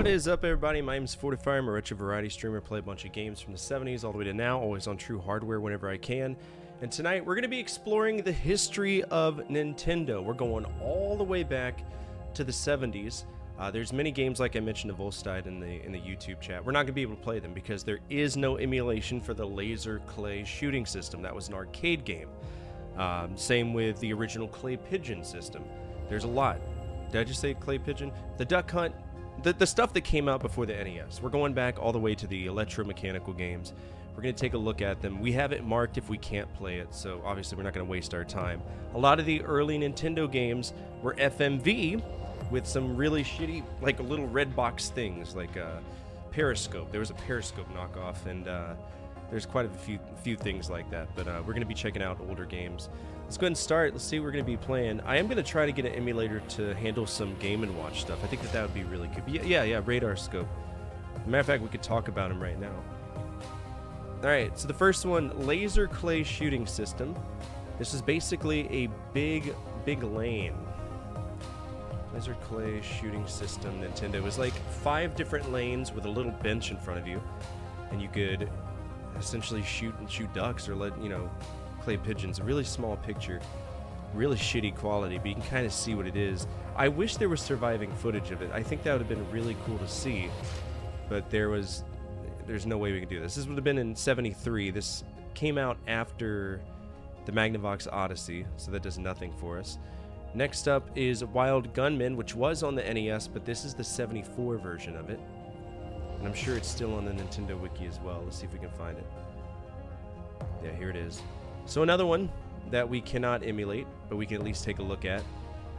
What is up, everybody? My name is Fortify. I'm a retro variety streamer. Play a bunch of games from the 70s all the way to now, always on True Hardware whenever I can. And tonight we're going to be exploring the history of Nintendo. We're going all the way back to the 70s. There's many games, like I mentioned to Volstead in the YouTube chat. We're not going to be able to play them because there is no emulation for the Laser Clay shooting system. That was an arcade game. Same with the original Clay Pigeon system. There's a lot. Did I just say Clay Pigeon? The Duck Hunt. The stuff that came out before the NES. We're going back all the way to the electromechanical games. We're going to take a look at them. We have it marked if we can't play it, so obviously we're not going to waste our time. A lot of the early Nintendo games were FMV with some really shitty, like little red box things, like Periscope. There was a Periscope knockoff, and there's quite a few things like that, but we're going to be checking out older games. Let's go ahead and start. Let's see what we're going to be playing. I am going to try to get an emulator to handle some Game & Watch stuff. I think that would be really good. Yeah, Radar Scope. Matter of fact, we could talk about him right now. Alright, so the first one, Laser Clay Shooting System. This is basically a big lane. Laser Clay Shooting System, Nintendo. It was like 5 different lanes with a little bench in front of you. And you could essentially shoot ducks or clay pigeons. A really small picture, really shitty quality, but you can kind of see what it is. I wish there was surviving footage of it. I think that would have been really cool to see, but there's no way we can do this. This would have been in 73. This came out after the Magnavox Odyssey, so that does nothing for us. Next up is Wild Gunman, which was on the NES, but this is the 74 version of it. And I'm sure it's still on the Nintendo Wiki as well. Let's see if we can find it. Yeah, here it is. So another one that we cannot emulate, but we can at least take a look at,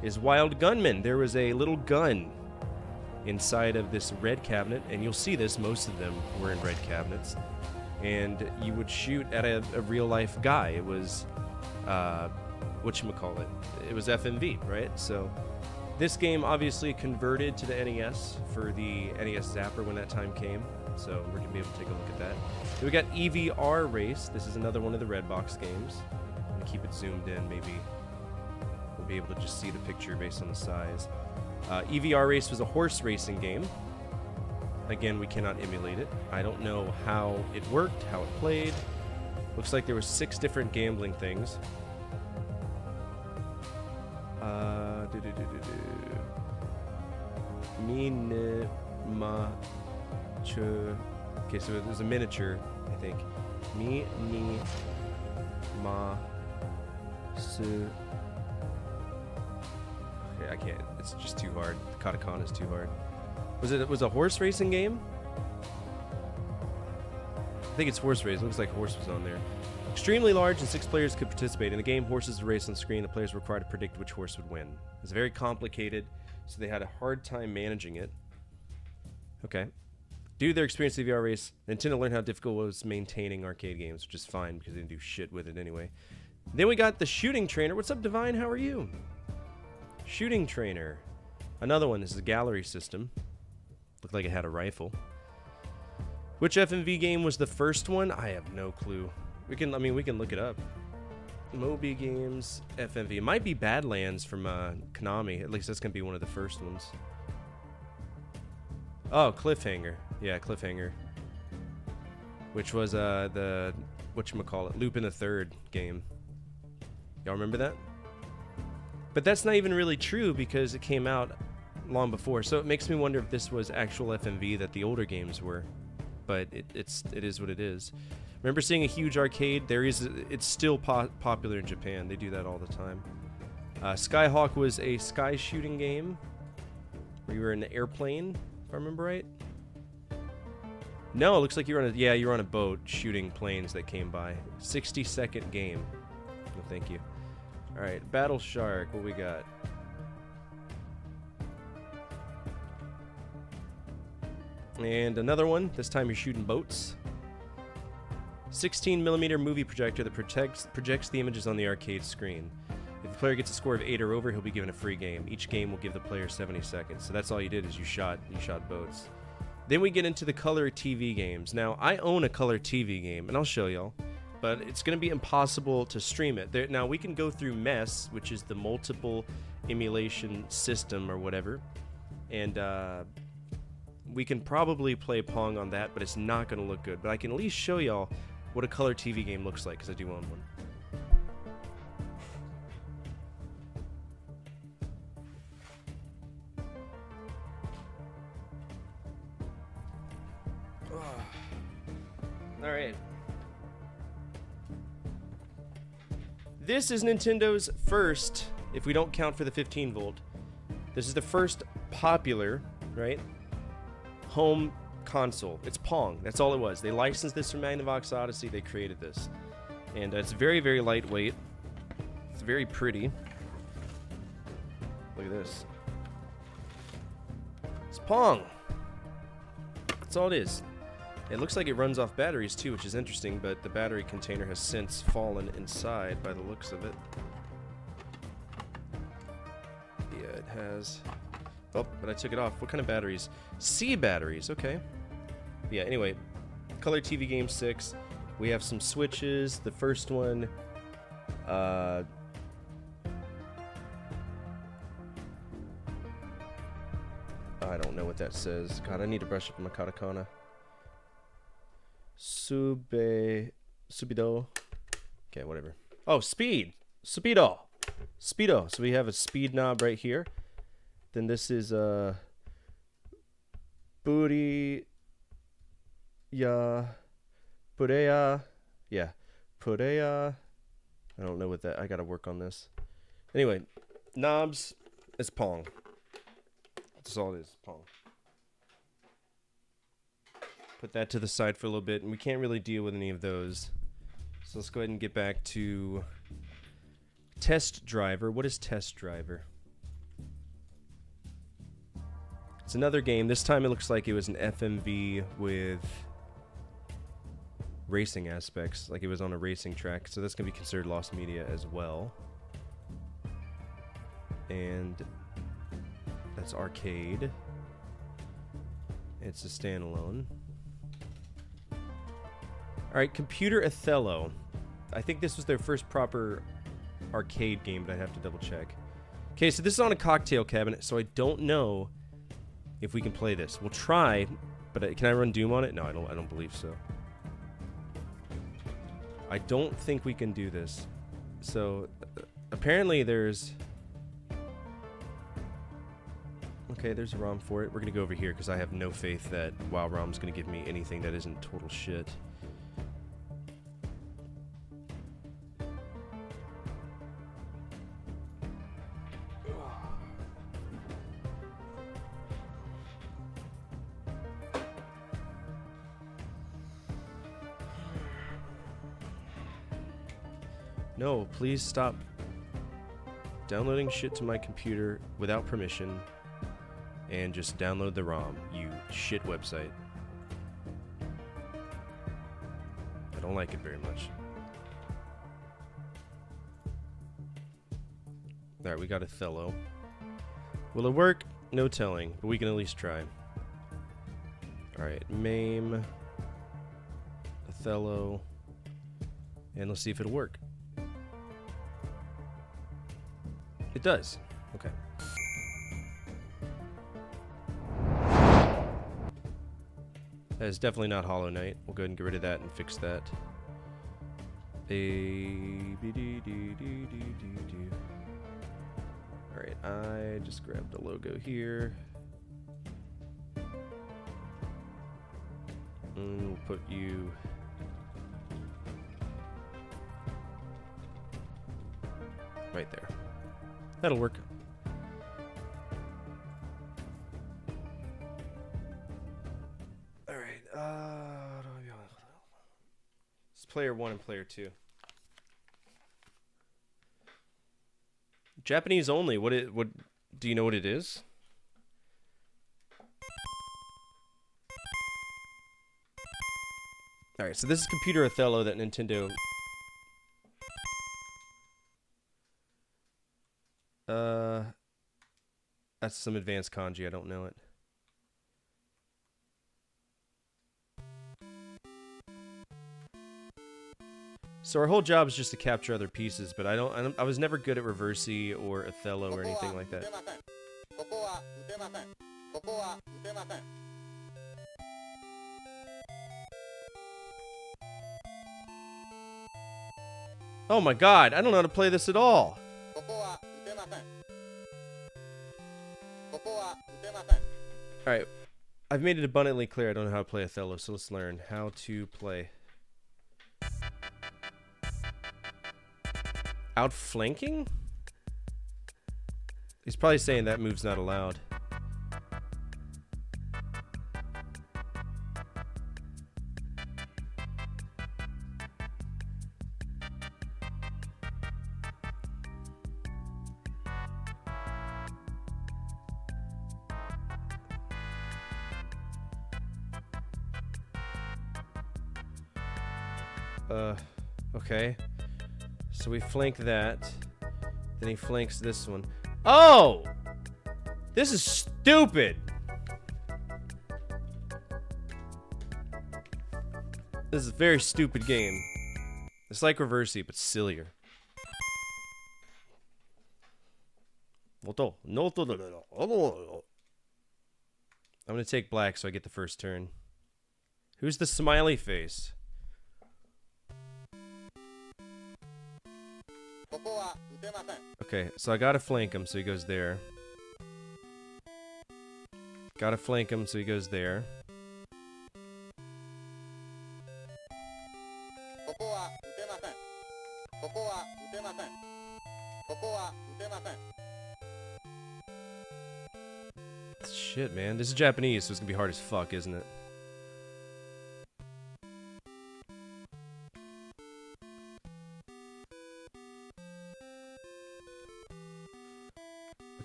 is Wild Gunman. There was a little gun inside of this red cabinet, and you'll see this, most of them were in red cabinets, and you would shoot at a real-life guy. It was, whatchamacallit, it was FMV, right? So this game obviously converted to the NES for the NES Zapper when that time came, so we're going to be able to take a look at that. Then we got EVR Race. This is another one of the Redbox games. I'm going to keep it zoomed in, maybe we'll be able to just see the picture based on the size. EVR Race was a horse racing game. Again, we cannot emulate it. I don't know how it worked, how it played. Looks like there were 6 different gambling things. Okay, so there's a miniature, I think. Okay, I can't. It's just too hard. Katakana is too hard. It was a horse racing game? I think it's horse racing. Looks like a horse was on there. Extremely large, and 6 players could participate. In the game, horses race on screen. The players were required to predict which horse would win. It's very complicated, so they had a hard time managing it. Okay. Due to their experience with the VR race, Nintendo learned how difficult it was maintaining arcade games, which is fine because they didn't do shit with it anyway. Then we got the Shooting Trainer. What's up, Divine? How are you? Shooting Trainer. Another one. This is a gallery system. Looked like it had a rifle. Which FMV game was the first one? I have no clue. We can look it up. Moby Games FMV. It might be Badlands from Konami. At least that's gonna be one of the first ones. Oh, Cliffhanger. Yeah, Cliffhanger. Which was the whatchamacallit, Lupin the Third game. Y'all remember that? But that's not even really true because it came out long before. So it makes me wonder if this was actual FMV that the older games were. But it is what it is. Remember seeing a huge arcade? It's still popular in Japan. They do that all the time. Skyhawk was a sky shooting game where you were in an airplane, if I remember right. No, it looks like you were on a boat shooting planes that came by. 60-second game. No, thank you. All right, Battle Shark. What we got? And another one. This time you're shooting boats. 16mm movie projector that projects the images on the arcade screen. If the player gets a score of 8 or over, he'll be given a free game. Each game will give the player 70 seconds. So that's all you did is you shot boats. Then we get into the color TV games. Now, I own a color TV game, and I'll show y'all. But it's going to be impossible to stream it. Now, we can go through MESS, which is the multiple emulation system or whatever. And we can probably play Pong on that, but it's not going to look good. But I can at least show y'all what a color TV game looks like, because I do own one. Alright. This is Nintendo's first, if we don't count for the 15 volt, this is the first popular, right, home console. It's Pong. That's all it was. They licensed this from Magnavox Odyssey. They created this. And it's very, very lightweight. It's very pretty. Look at this. It's Pong. That's all it is. It looks like it runs off batteries too, which is interesting, but the battery container has since fallen inside by the looks of it. Yeah, it has. Oh, but I took it off. What kind of batteries? C batteries, okay. Yeah, anyway, Color TV Game 6. We have some switches. The first one, I don't know what that says. God, I need to brush up on my katakana. Subido. Okay, whatever. Oh, speed. Speedo. Speedo. So we have a speed knob right here. Then this is booty. Yeah. Purea. Yeah. Purea. I don't know what that. I gotta work on this. Anyway, knobs. It's Pong. That's all it is. Pong. Put that to the side for a little bit, and we can't really deal with any of those. So let's go ahead and get back to Test Driver. What is Test Driver? It's another game. This time it looks like it was an FMV with racing aspects, like it was on a racing track. So that's going to be considered lost media as well. And that's arcade. It's a standalone. Alright, Computer Othello. I think this was their first proper arcade game, but I'd have to double check. Okay, so this is on a cocktail cabinet, so I don't know if we can play this. We'll try, but can I run Doom on it? No, I don't believe so. I don't think we can do this. So, apparently there's... Okay, there's a ROM for it. We're going to go over here because I have no faith that WoW ROM's going to give me anything that isn't total shit. No, please stop downloading shit to my computer without permission and just download the ROM, you shit website. I don't like it very much. Alright, we got Othello. Will it work? No telling, but we can at least try. Alright, MAME, Othello, and let's see if it'll work. It does. Okay. That is definitely not Hollow Knight. We'll go ahead and get rid of that and fix that. Alright, I just grabbed the logo here. And we'll put you... right there. That'll work. Alright, it's player 1 and player 2. Japanese only. What do you know what it is? Alright, so this is Computer Othello that Nintendo... That's some advanced kanji, I don't know it. So our whole job is just to capture other pieces, but I was never good at Reversi or Othello or anything like that. Oh my god, I don't know how to play this at all. Alright, I've made it abundantly clear I don't know how to play Othello, so let's learn how to play. Outflanking? He's probably saying that move's not allowed. Okay. So we flank that. Then he flanks this one. Oh! This is stupid! This is a very stupid game. It's like Reversi, but sillier. I'm gonna take black so I get the first turn. Who's the smiley face? Okay, so I gotta flank him so he goes there. Gotta flank him so he goes there. Shit, man. This is Japanese, so it's gonna be hard as fuck, isn't it?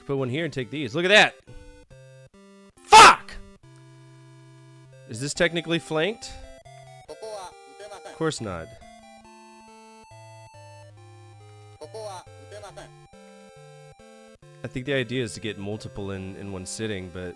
Put one here and take these. Look at that! Fuck! Is this technically flanked? Of course not. I think the idea is to get multiple in one sitting, but...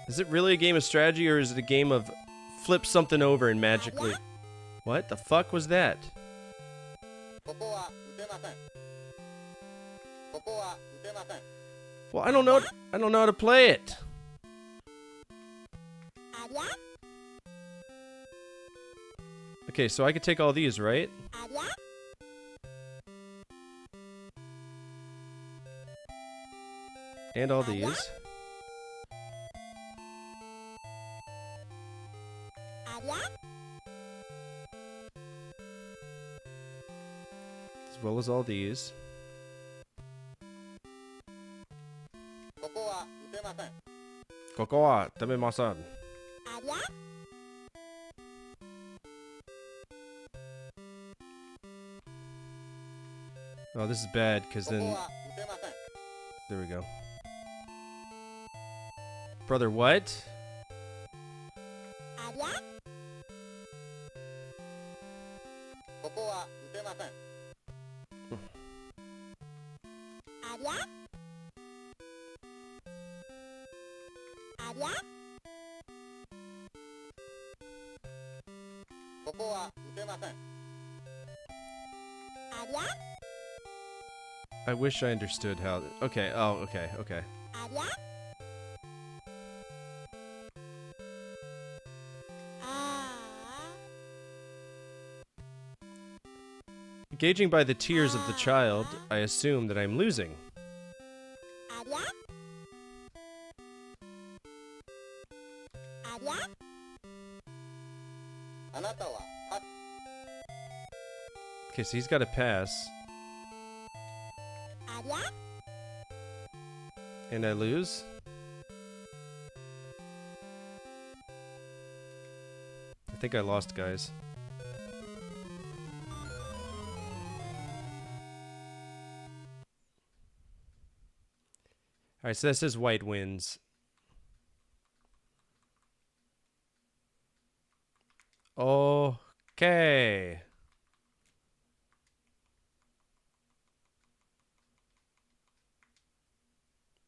Is it really a game of strategy, or is it a game of flip something over and magically... What the fuck was that? Well, I don't know how to play it. Okay, so I could take all these, right? And all these. As well as all these. Koko wa tabemasen. Oh, this is bad, because then... There we go. Brother, what? I wish I understood how... Okay, oh, okay, okay. Gauging by the tears of the child, I assume that I'm losing. Okay, so he's got to pass. And I lose? I think I lost, guys. Alright, so that says white wins. Okay.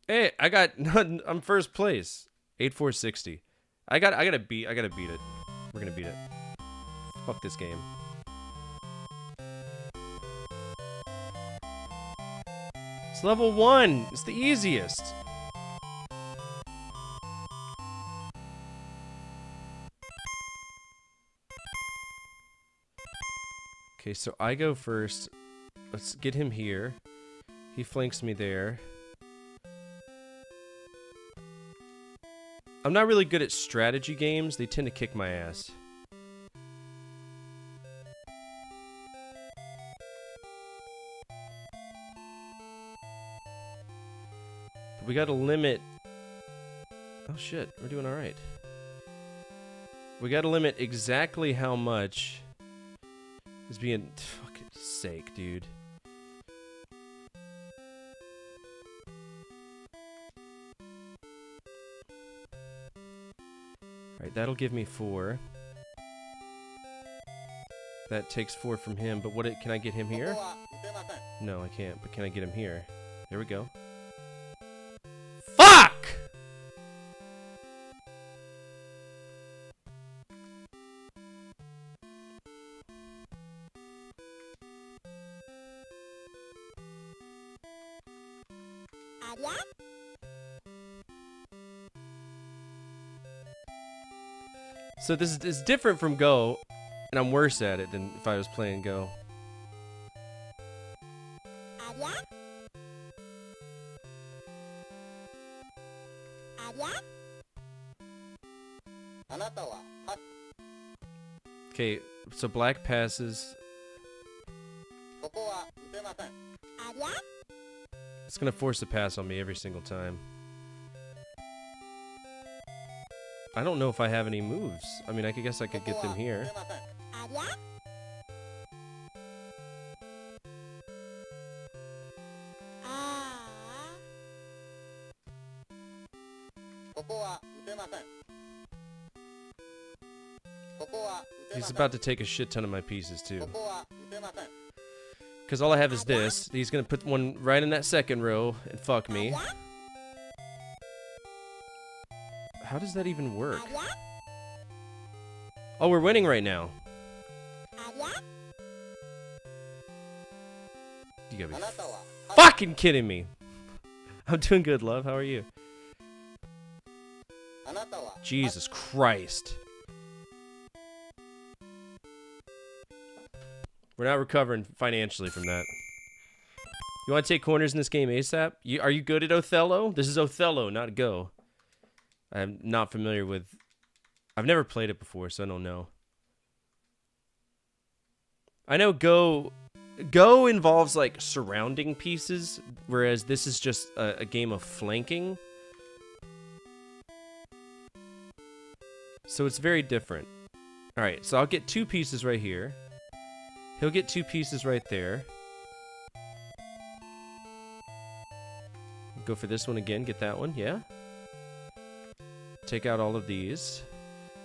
Hey, I got I'm first place. 8460. I gotta beat it. We're gonna beat it. Fuck this game. It's level 1. It's the easiest. Okay, so I go first. Let's get him here. He flanks me there. I'm not really good at strategy games. They tend to kick my ass. But we gotta limit... Oh shit, we're doing alright. We gotta limit exactly how much is being... Fucking sake, dude. Alright, that'll give me 4. That takes 4 from him, but what? Can I get him here? No, I can't, but can I get him here? There we go. Fuck! So this is different from Go, and I'm worse at it than if I was playing Go. Okay, so black passes. It's gonna force a pass on me every single time. I don't know if I have any moves. I mean, I guess I could get them here. He's about to take a shit ton of my pieces too. Because all I have is this. He's gonna put one right in that second row and fuck me. How does that even work? Oh, we're winning right now. You gotta be fucking kidding me. I'm doing good, love. How are you? Jesus Christ. We're not recovering financially from that. You want to take corners in this game ASAP? Are you good at Othello? This is Othello, not Go. I'm not familiar with... I've never played it before, so I don't know. I know Go involves, like, surrounding pieces, whereas this is just a game of flanking. So it's very different. Alright, so I'll get 2 pieces right here. He'll get 2 pieces right there. Go for this one again, get that one, yeah? Take out all of these.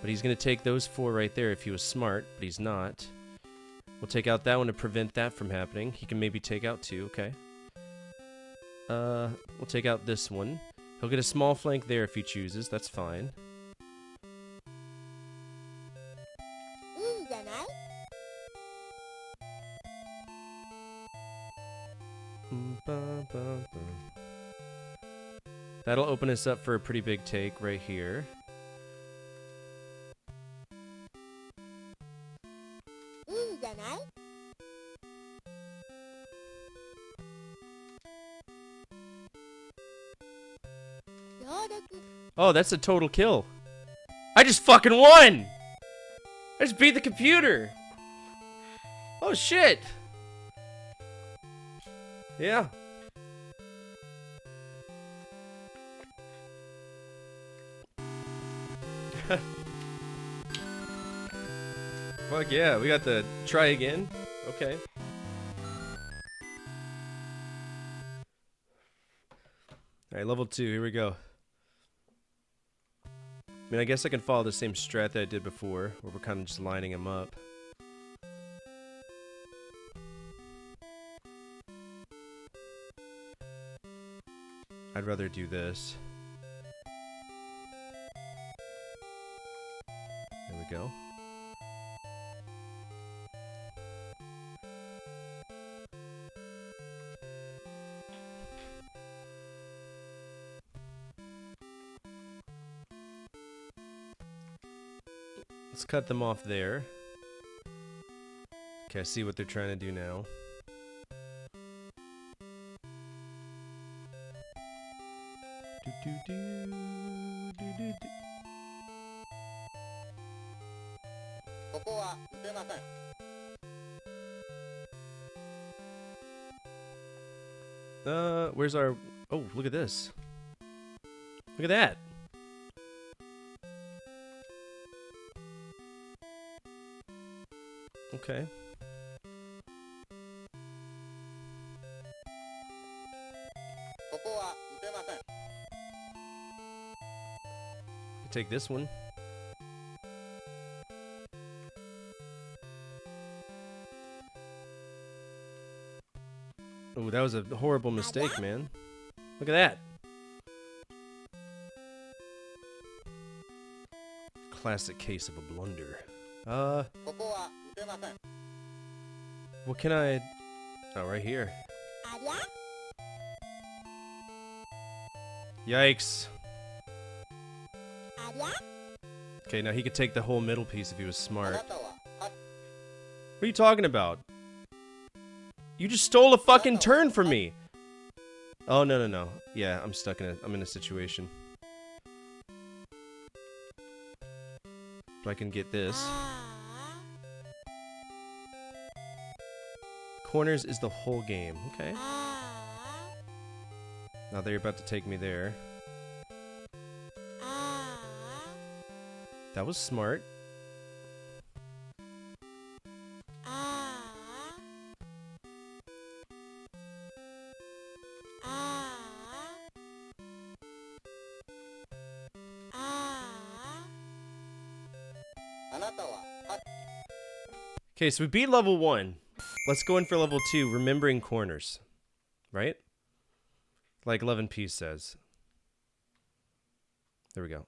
But he's going to take those 4 right there if he was smart, but he's not. We'll take out that one to prevent that from happening. He can maybe take out 2, okay. We'll take out this one. He'll get a small flank there if he chooses, that's fine. That'll open us up for a pretty big take right here. Oh, that's a total kill. I just fucking won! I just beat the computer! Oh shit! Yeah. Fuck yeah, we got the try again. Okay. Alright, level 2, here we go. I mean, I guess I can follow the same strat that I did before, where we're kind of just lining them up. I'd rather do this. There we go. Let's cut them off there. Okay, I see what they're trying to do now. Where's our... Oh, look at this. Look at that. Okay. Take this one. Oh, that was a horrible mistake, man. Look at that. Classic case of a blunder. What can I... Oh, right here. Yikes. Okay, now he could take the whole middle piece if he was smart. What are you talking about? You just stole a fucking turn from me! Oh, no, no, no. Yeah, I'm stuck in a... I'm in a situation. But I can get this. Corners is the whole game. Okay. Now they're about to take me there. That was smart. Okay, so we beat level 1. Let's go in for level 2, remembering corners. Right? Like 11P says. There we go.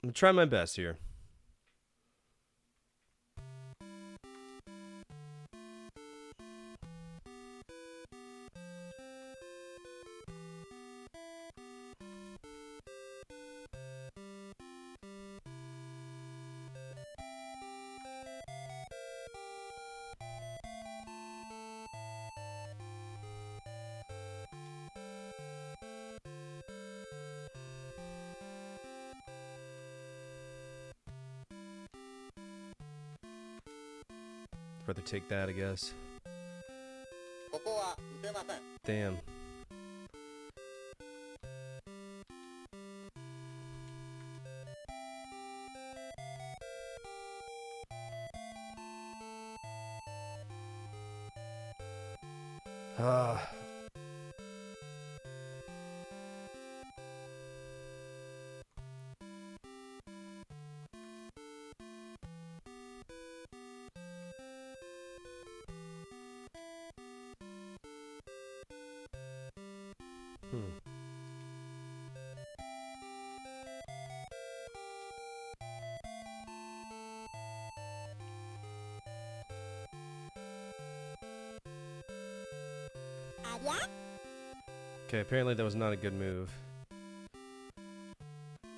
I'm gonna try my best here. Rather take that, I guess. Damn. Okay, apparently that was not a good move.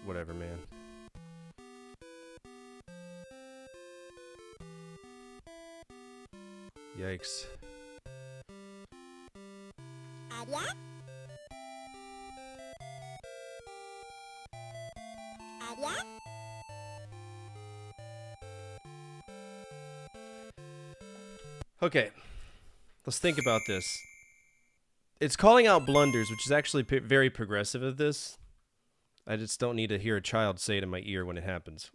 Whatever, man. Yikes. Okay, let's think about this. It's calling out blunders, which is actually very progressive of this. I just don't need to hear a child say it in my ear when it happens.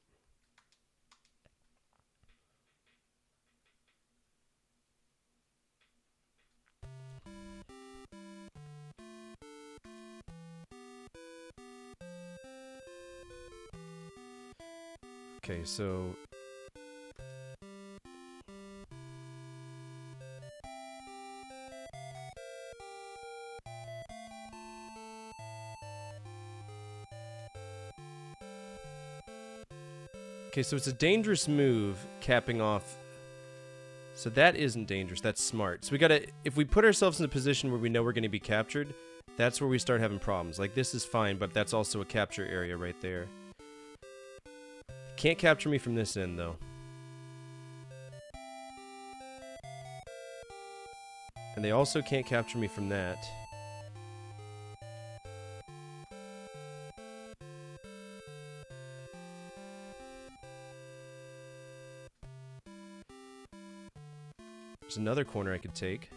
Okay, so... Okay, so it's a dangerous move, capping off. So that isn't dangerous, that's smart. So we gotta, if we put ourselves in a position where we know we're gonna be captured, That's where we start having problems. Like, this is fine, but that's also a capture area right there. Can't capture me from this end, though. And they also can't capture me from that. There's another corner I could take.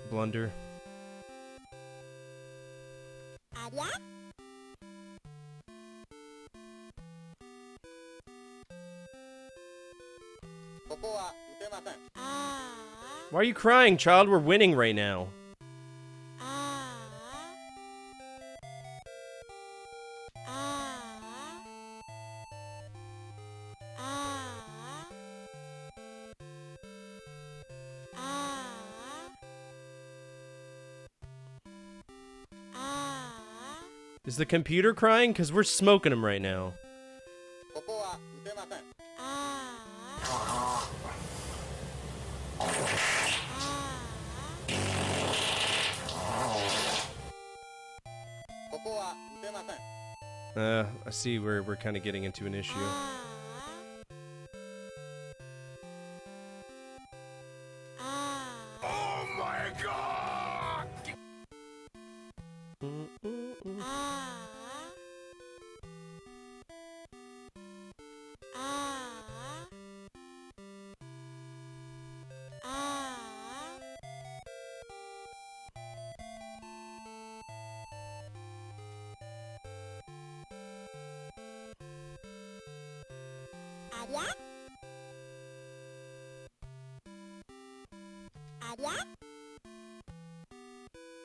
Blunder. Why are you crying, child? We're winning right now. Is the computer crying? Because we're smoking him right now. I see we're kind of getting into an issue. Oh my god!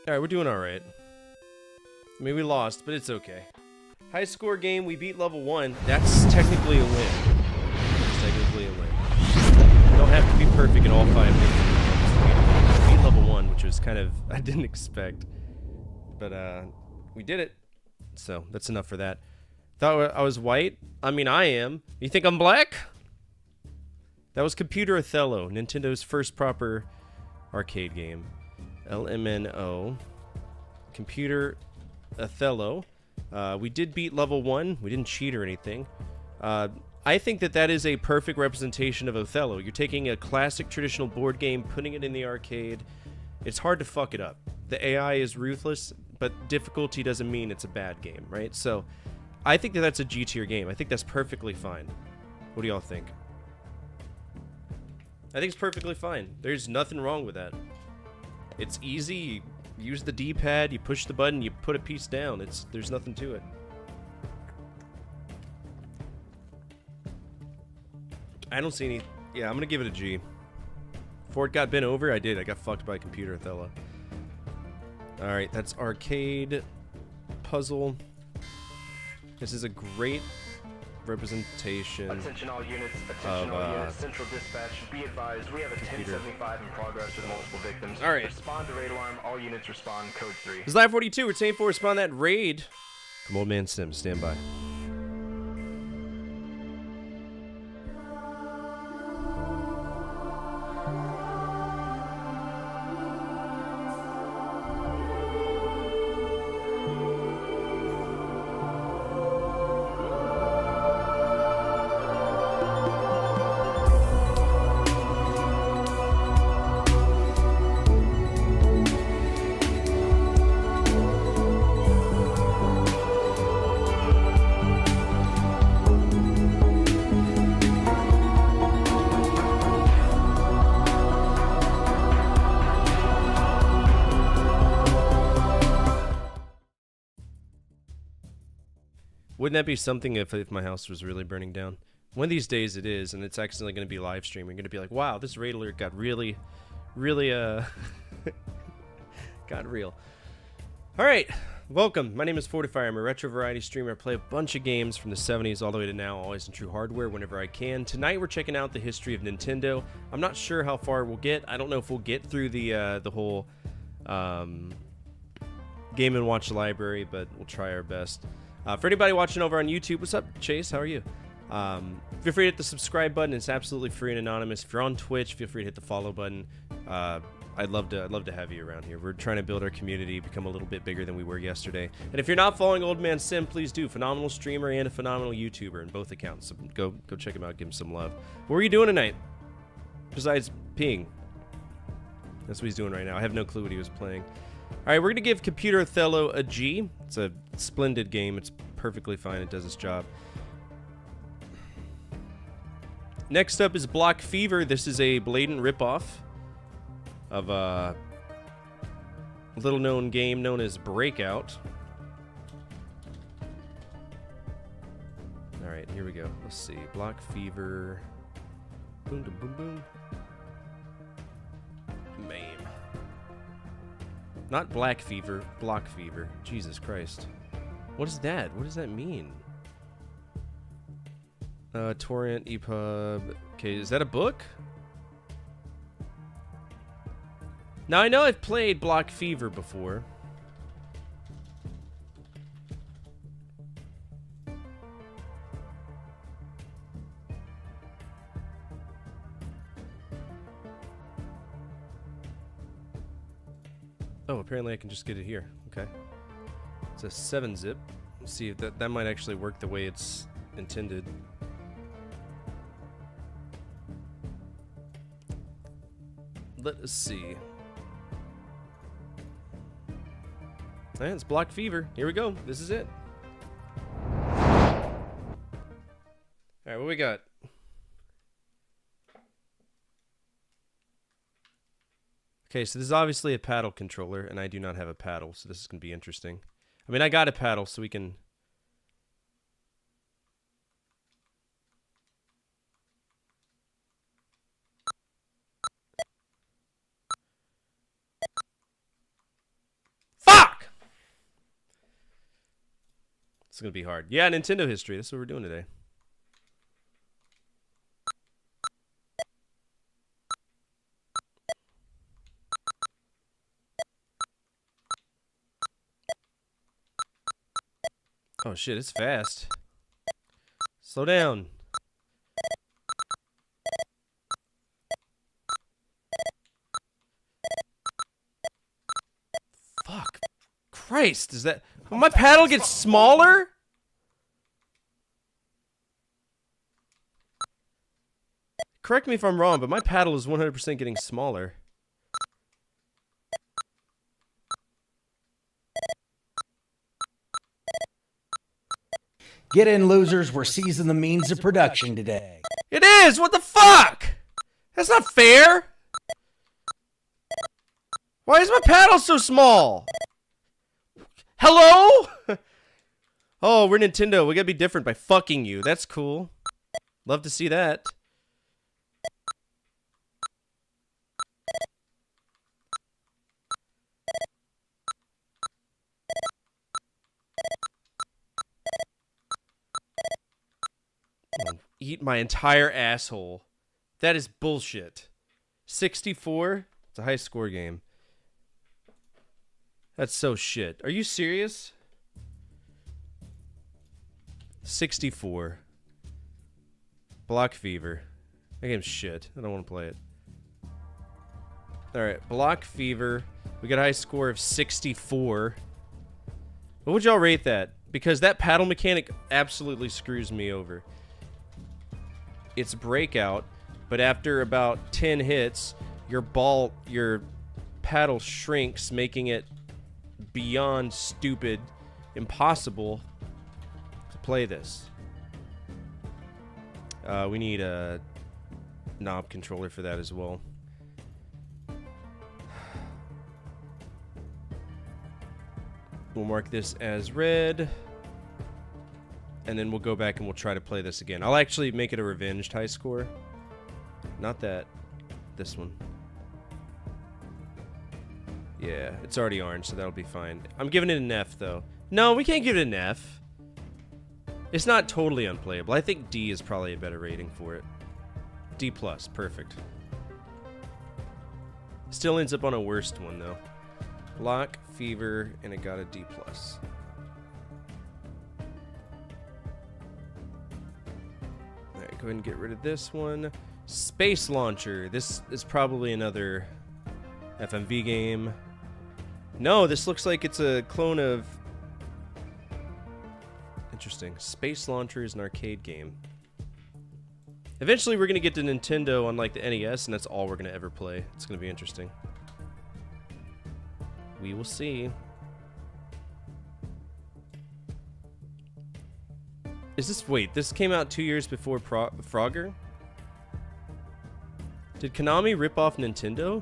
Alright, we're doing alright. I mean, we lost, but it's okay. High score game, we beat level 1. That's technically a win. That's technically a win. Don't have to be perfect in all 5 games. We beat level 1, which was kind of, I didn't expect. But, we did it. So, that's enough for that. Thought I was white? I mean, I am. You think I'm black? That was Computer Othello, Nintendo's first proper arcade game. LMNO. Computer Othello. We did beat level 1. We didn't cheat or anything. I think that is a perfect representation of Othello. You're taking a classic traditional board game, putting it in the arcade. It's hard to fuck it up. The AI is ruthless, but difficulty doesn't mean it's a bad game, right? So, I think that's a G tier game. I think that's perfectly fine. What do y'all think? I think it's perfectly fine. There's nothing wrong with that. It's easy. You use the D-pad, you push the button, you put a piece down. There's nothing to it. I don't see any. Yeah, I'm gonna give it a G. Before it got bent over, I did. I got fucked by Computer Othello. Alright, that's arcade puzzle. This is a great representation. Attention all units, attention all units, central dispatch, be advised, we have a 1075 in progress with multiple victims. Alright. Respond to raid alarm, all units respond, code 3. This is Live 42, we're saying for respond that raid. From Old Man Sims, stand by. Wouldn't that be something if my house was really burning down? One of these days it is, and it's accidentally going to be live streaming. You're going to be like, wow, this raid alert got really, got real. All right, welcome. My name is Fortifire. I'm a retro variety streamer. I play a bunch of games from the 70s all the way to now, always in true hardware whenever I can. Tonight we're checking out the history of Nintendo. I'm not sure how far we'll get. I don't know if we'll get through the whole Game & Watch library, but we'll try our best. For anybody watching over on YouTube, what's up, Chase? How are you? Feel free to hit the subscribe button. It's absolutely free and anonymous. If you're on Twitch, feel free to hit the follow button. I'd love to have you around here. We're trying to build our community, become a little bit bigger than we were yesterday. And if you're not following Old Man Sim, please do. Phenomenal streamer and a phenomenal YouTuber in both accounts. So go check him out. Give him some love. What were you doing tonight? Besides peeing. That's what he's doing right now. I have no clue what he was playing. All right, we're gonna give Computer Othello a G. It's a splendid game. It's perfectly fine. It does its job. Next up is Block Fever. This is a blatant ripoff of a little-known game known as Breakout. All right, here we go. Let's see. Block Fever. Boom, boom, boom, boom. MAME. Not Black Fever. Block Fever. Jesus Christ. What is that? What does that mean? Torrent, EPUB. Okay, is that a book? Now, I know I've played Block Fever before. Oh, apparently I can just get it here. Okay. It's a 7-zip. Let's see if that might actually work the way it's intended. Let us see. And it's Block Fever. Here we go. This is it. Alright, what we got? Okay, so this is obviously a paddle controller, and I do not have a paddle, so this is going to be interesting. I mean, I got a paddle, so we can... Fuck! It's going to be hard. Yeah, Nintendo history. That's what we're doing today. Oh shit, it's fast. Slow down. Fuck. Christ, is that... Will my paddle get smaller? Correct me if I'm wrong, but my paddle is 100% getting smaller. Get in, losers. We're seizing the means of production today. It is! What the fuck? That's not fair! Why is my paddle so small? Hello? Oh, we're Nintendo. We gotta be different by fucking you. That's cool. Love to see that. Eat my entire asshole. That is bullshit. 64? It's a high score game. That's so shit. Are you serious? 64. Block Fever. That game's shit. I don't want to play it. Alright, Block Fever. We got a high score of 64. What would y'all rate that? Because that paddle mechanic absolutely screws me over. It's Breakout, but after about 10 hits, your paddle shrinks, making it beyond stupid, impossible to play this. We need a knob controller for that as well. We'll mark this as red. And then we'll go back and we'll try to play this again. I'll actually make it a revenged high score. Not that. This one. Yeah, it's already orange, so that'll be fine. I'm giving it an F, though. No, we can't give it an F. It's not totally unplayable. I think D is probably a better rating for it. D+, perfect. Still ends up on a worst one, though. Block, Fever, and it got a D+. Alright, go ahead and get rid of this one. Space Launcher. This is probably another FMV game. No, this looks like it's a clone of... Interesting. Space Launcher is an arcade game. Eventually we're going to get to Nintendo on like the NES, and that's all we're going to ever play. It's going to be interesting. We will see. Is this... Wait, this came out 2 years before Frogger? Did Konami rip off Nintendo?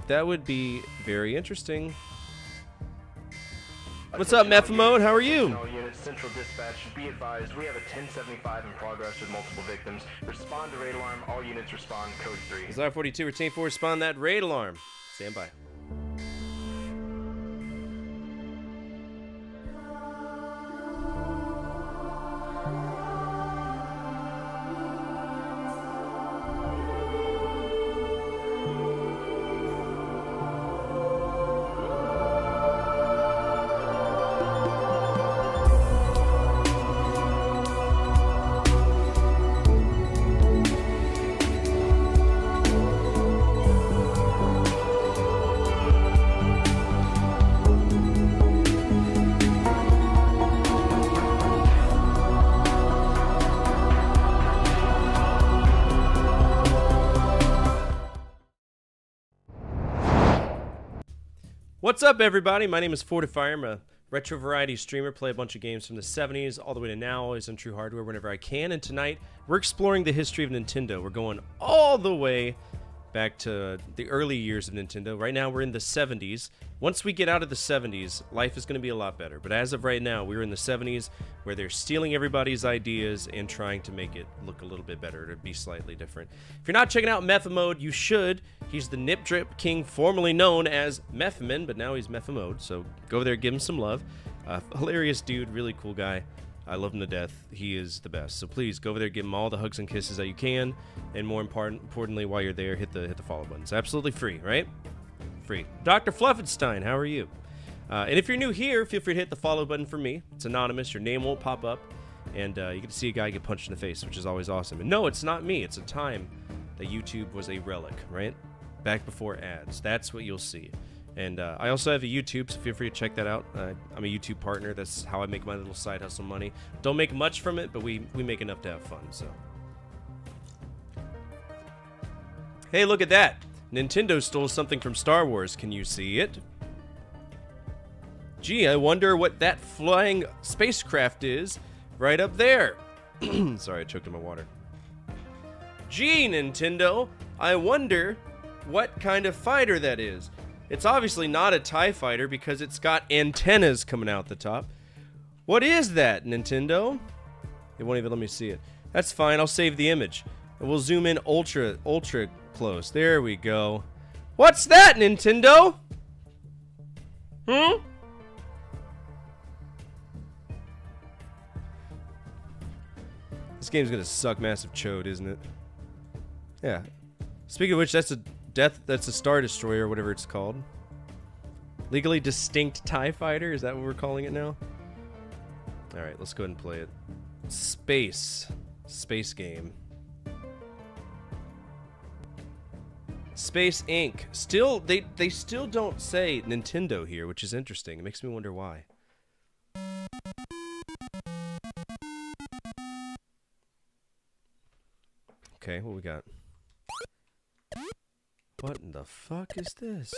That would be very interesting. What's up, Mephimode? How are you? Central Dispatch, be advised, we have a 1075 in progress with multiple victims. Respond to raid alarm. All units respond. Code 3. Desire 42, retain 4, respond that raid alarm. Stand by. What's up, everybody? My name is Fortifire. I'm a retro variety streamer, play a bunch of games from the 70s all the way to now, always on True Hardware whenever I can. And tonight, we're exploring the history of Nintendo. We're going all the way back to the early years of Nintendo. Right now, we're in the 70s. Once we get out of the 70s, life is going to be a lot better. But as of right now, we're in the 70s where they're stealing everybody's ideas and trying to make it look a little bit better, to be slightly different. If you're not checking out Mephimode, you should. He's the Nip Drip King, formerly known as Mephiman, but now he's Mephimode. So go over there, give him some love. Hilarious dude, really cool guy. I love him to death. He is the best. So please go over there, give him all the hugs and kisses that you can, and more importantly, while you're there, hit the follow button. It's absolutely free, right? Free. Dr. Fluffenstein, how are you? And if you're new here, feel free to hit the follow button for me. It's anonymous. Your name won't pop up, and you get to see a guy get punched in the face, which is always awesome. And no, it's not me. It's a time that YouTube was a relic, right? Back before ads. That's what you'll see. And I also have a YouTube, so feel free to check that out. I'm a YouTube partner. That's how I make my little side hustle money. Don't make much from it, but we make enough to have fun, so. Hey, look at that. Nintendo stole something from Star Wars. Can you see it? Gee, I wonder what that flying spacecraft is right up there. Sorry, I choked on my water. Gee, Nintendo, I wonder what kind of fighter that is. It's obviously not a TIE fighter because it's got antennas coming out the top. What is that, Nintendo? It won't even let me see it. That's fine, I'll save the image. And we'll zoom in ultra close. There we go. What's that, Nintendo? This game's gonna suck massive chode, isn't it? Yeah. Speaking of which, that's a Star Destroyer, or whatever it's called. Legally distinct TIE fighter? Is that what we're calling it now? Alright, let's go ahead and play it. Space game. Space Inc. Still, they still don't say Nintendo here, which is interesting. It makes me wonder why. Okay, what we got? What in the fuck is this?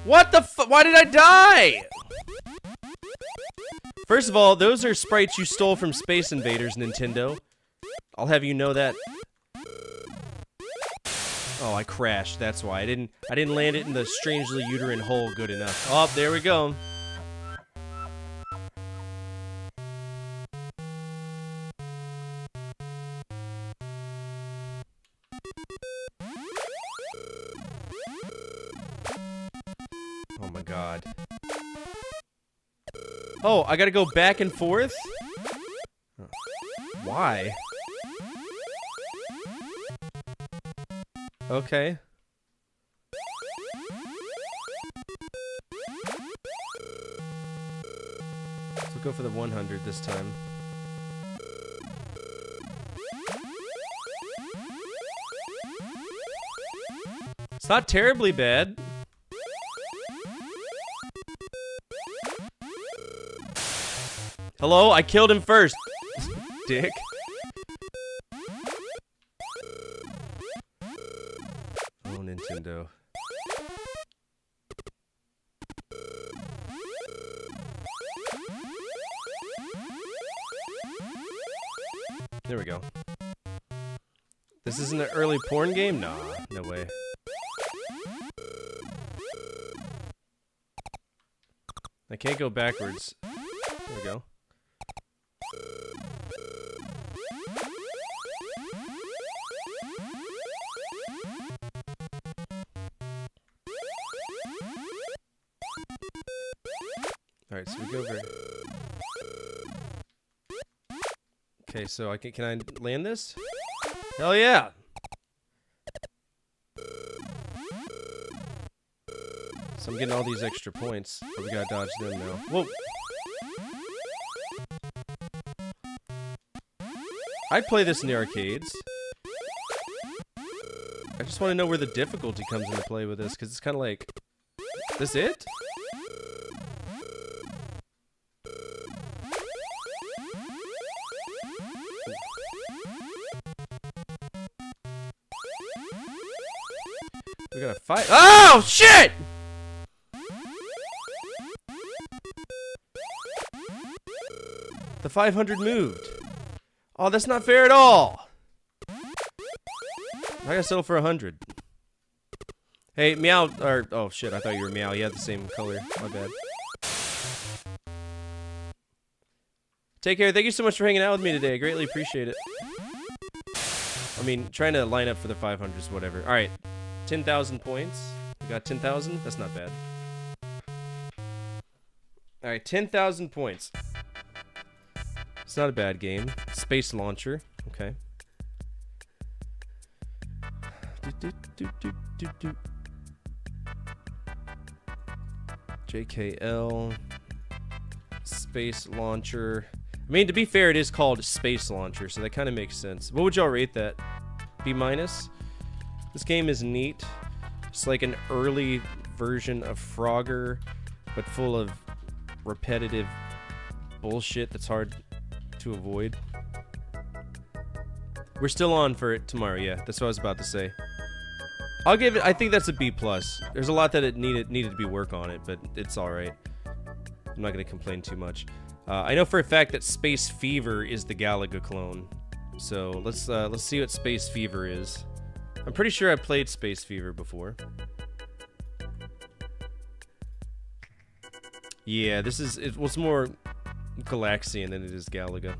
What the fu- Why did I die? First of all, those are sprites you stole from Space Invaders, Nintendo. I'll have you know that. Oh, I crashed. That's why I didn't land it in the strangely uterine hole good enough. Oh, there we go. Oh my god. Oh, I gotta go back and forth? Why? Okay. So we'll go for the 100 this time. It's not terribly bad. Hello? I killed him first. Dick. Oh, Nintendo. There we go. This isn't an early porn game? Nah, no way. I can't go backwards. There we go. Alright, so we go over. Okay, so I can I land this? Hell yeah! So I'm getting all these extra points, but we gotta dodge them now. Whoa! I'd play this in the arcades. I just want to know where the difficulty comes into play with this, because it's kind of like... This it? We gotta fight. Oh, shit! The 500 moved. Oh, that's not fair at all. I gotta settle for 100. Hey, Meow, or, oh shit, I thought you were Meow. You had the same color. My bad. Take care. Thank you so much for hanging out with me today. I greatly appreciate it. I mean, trying to line up for the 500s, whatever. Alright. 10,000 points. We got 10,000? That's not bad. Alright, 10,000 points. It's not a bad game. Space Launcher. Okay. JKL. Space Launcher. I mean, to be fair, it is called Space Launcher, so that kind of makes sense. What would y'all rate that? B-? This game is neat. It's like an early version of Frogger, but full of repetitive bullshit that's hard to avoid. We're still on for it tomorrow, yeah. That's what I was about to say. I'll give it, I think that's a B+. There's a lot that it needed to be work on it, but it's alright. I'm not gonna complain too much. I know for a fact that Space Fever is the Galaga clone. So let's see what Space Fever is. I'm pretty sure I played Space Fever before. Yeah, it was more Galaxian than it is Galaga.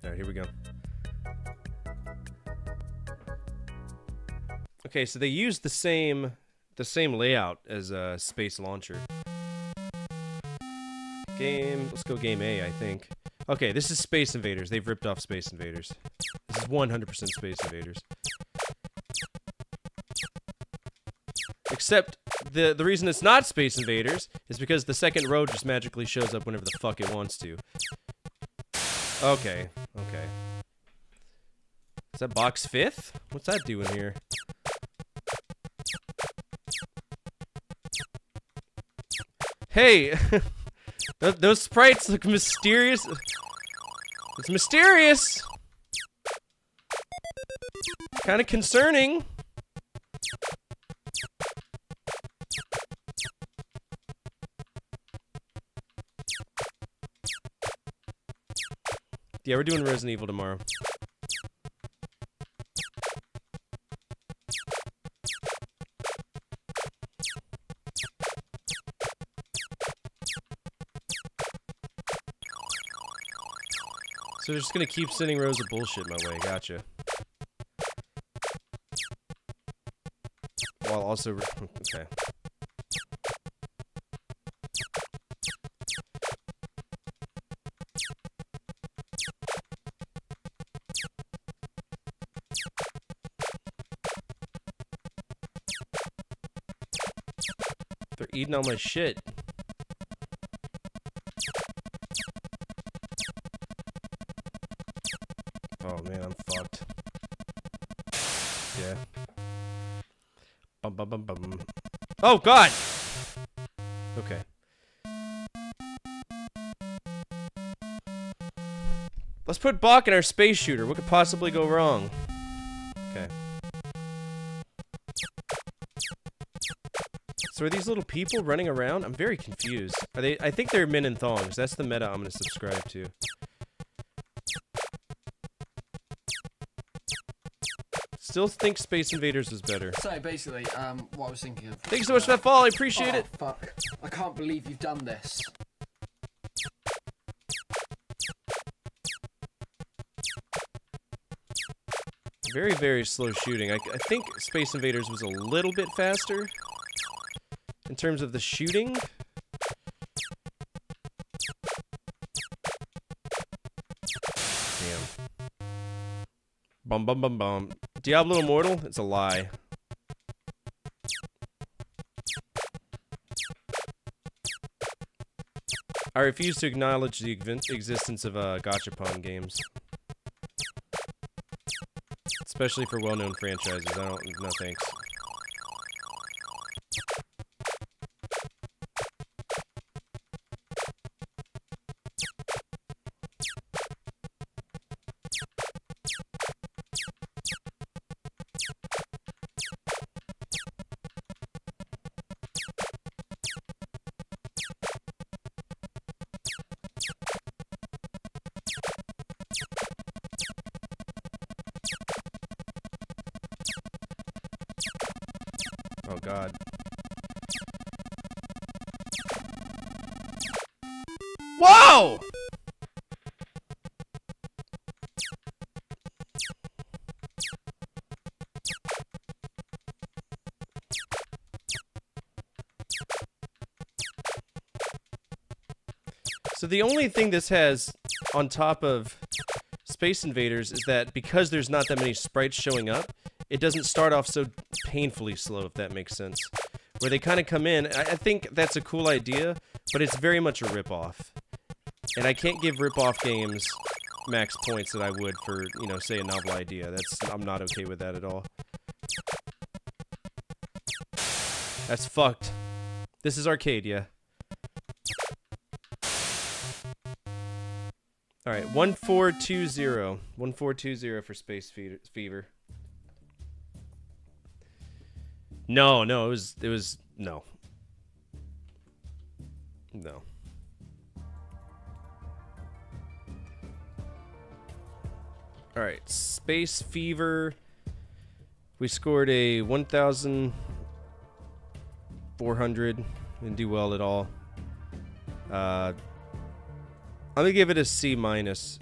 Alright, here we go. Okay, so they used the same layout as Space Launcher. Let's go game A, I think. Okay, this is Space Invaders. They've ripped off Space Invaders. This is 100% Space Invaders. Except the reason it's not Space Invaders is because the second row just magically shows up whenever the fuck it wants to. Okay, okay. Is that box 5th? What's that doing here? Hey! Those sprites look mysterious. It's mysterious. Kind of concerning. Yeah, we're doing Resident Evil tomorrow. So they're just gonna keep sending rows of bullshit my way. Gotcha. While also... okay. They're eating all my shit. Oh man, I'm fucked. Yeah. Bum bum bum bum. Oh god! Okay. Let's put Bach in our space shooter. What could possibly go wrong? Okay. So are these little people running around? I'm very confused. Are they? I think they're men in thongs. That's the meta I'm gonna subscribe to. Still think Space Invaders was better. So basically, what I was thinking of. Thank you so much for that follow. I appreciate it. Fuck! I can't believe you've done this. Very, very slow shooting. I think Space Invaders was a little bit faster in terms of the shooting. Damn. Bum bum bum bum. Diablo Immortal? It's a lie. I refuse to acknowledge the existence of gachapon games. Especially for well-known franchises. I don't... no thanks. Oh god. Whoa! So the only thing this has on top of Space Invaders is that because there's not that many sprites showing up, it doesn't start off so painfully slow, if that makes sense. Where they kind of come in, I think that's a cool idea, but it's very much a ripoff. And I can't give ripoff games max points that I would for, you know, say a novel idea. I'm not okay with that at all. That's fucked. This is arcade, yeah. Alright, 1420. 1420 for Space Fever. No, it was no. No. Alright, Space Fever. We scored a 1,400. Didn't do well at all. I'm gonna give it a C-. It's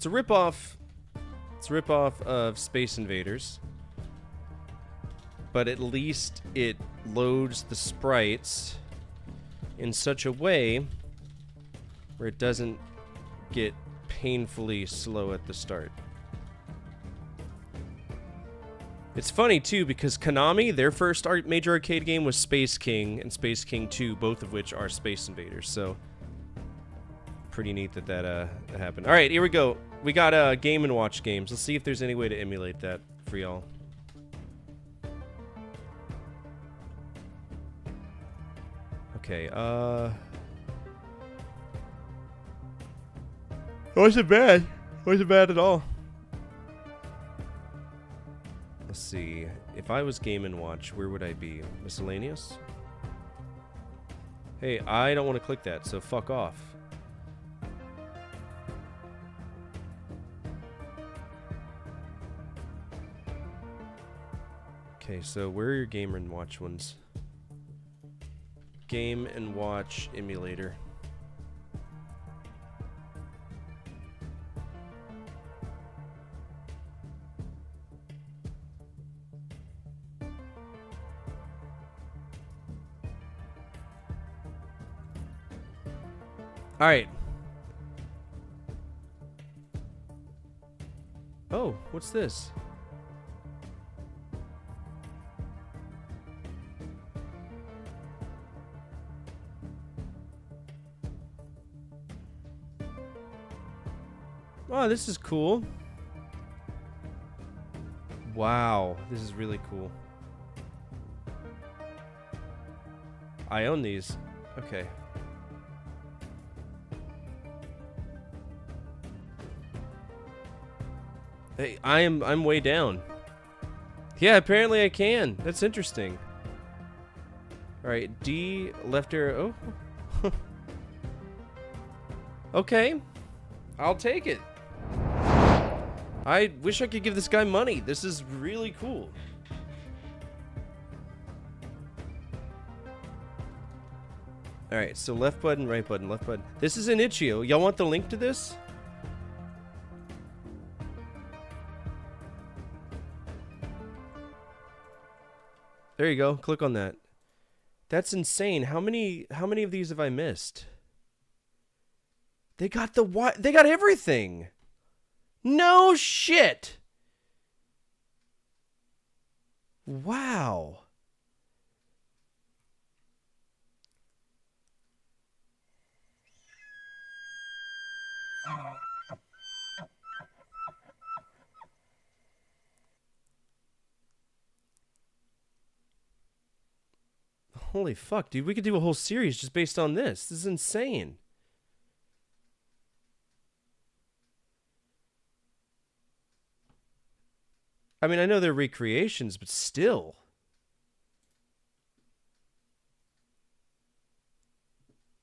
a ripoff. It's a ripoff of Space Invaders. But at least it loads the sprites in such a way where it doesn't get painfully slow at the start. It's funny too because Konami, their first major arcade game was Space King and Space King 2, both of which are Space Invaders. So pretty neat that happened. All right, here we go. We got Game & Watch games. Let's see if there's any way to emulate that for y'all. Okay, It wasn't bad. It wasn't bad at all. Let's see. If I was Game & Watch, where would I be? Miscellaneous? Hey, I don't want to click that, so fuck off. Okay, so where are your Game & Watch ones? Game & Watch emulator. All right. Oh, what's this? Oh, this is cool. Wow, this is really cool. I own these. Okay. Hey, I'm way down. Yeah, apparently I can. That's interesting. All right, D, left arrow. Oh. Okay. I'll take it. I wish I could give this guy money. This is really cool. All right, so left button, right button, left button. This is an Itch.io. Y'all want the link to this? There you go. Click on that. That's insane. How many of these have I missed? They got they got everything. No shit. Wow. Holy fuck, dude. We could do a whole series just based on this. This is insane. I mean, I know they're recreations, but still.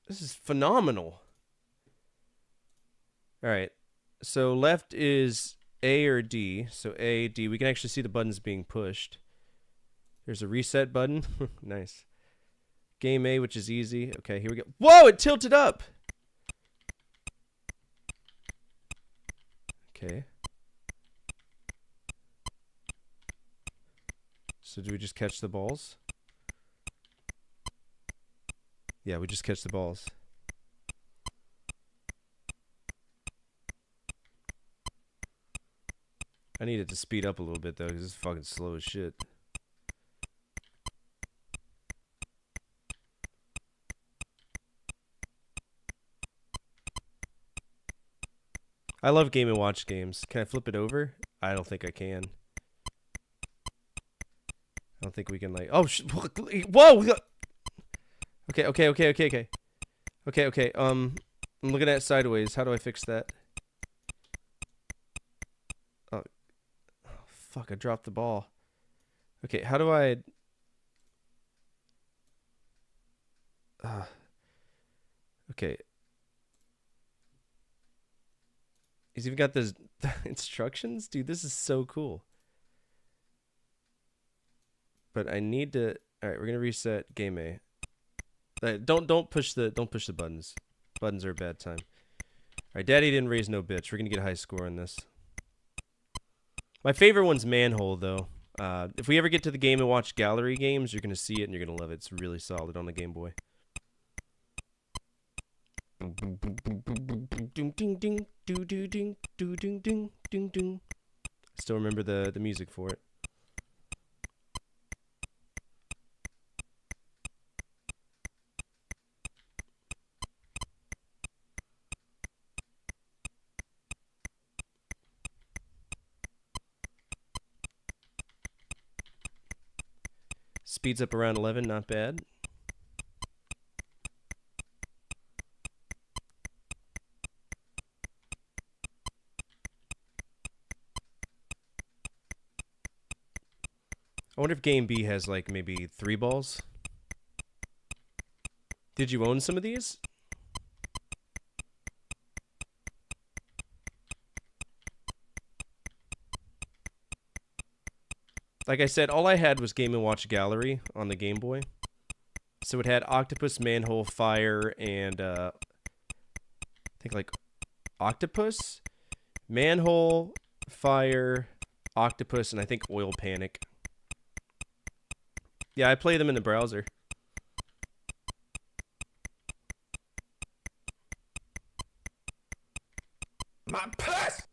This is phenomenal. All right. So left is A or D. So A, D. We can actually see the buttons being pushed. There's a reset button. Nice. Game A, which is easy. Okay, here we go. Whoa, it tilted up. Okay. So do we just catch the balls? Yeah, we just catch the balls. I need it to speed up a little bit though, because it's fucking slow as shit. I love Game & Watch games. Can I flip it over? I don't think I can. I don't think we can like. Oh, whoa! Okay. Okay. I'm looking at it sideways. How do I fix that? Oh, fuck! I dropped the ball. Okay, how do I? Okay. He's even got the instructions, dude. This is so cool. But I need to. All right, we're gonna reset game A. Don't push the buttons. Buttons are a bad time. All right, Daddy didn't raise no bitch. We're gonna get a high score on this. My favorite one's Manhole though. If we ever get to the Game & Watch gallery games, you're gonna see it and you're gonna love it. It's really solid on the Game Boy. Still remember the music for it. Speeds up around 11, not bad. I wonder if Game B has like maybe 3 balls. Did you own some of these? Like I said, all I had was Game & Watch Gallery on the Game Boy. So it had Octopus, Manhole, Fire, and I think like Octopus, Manhole, Fire, Octopus, and I think Oil Panic. Yeah, I play them in the browser. My puss!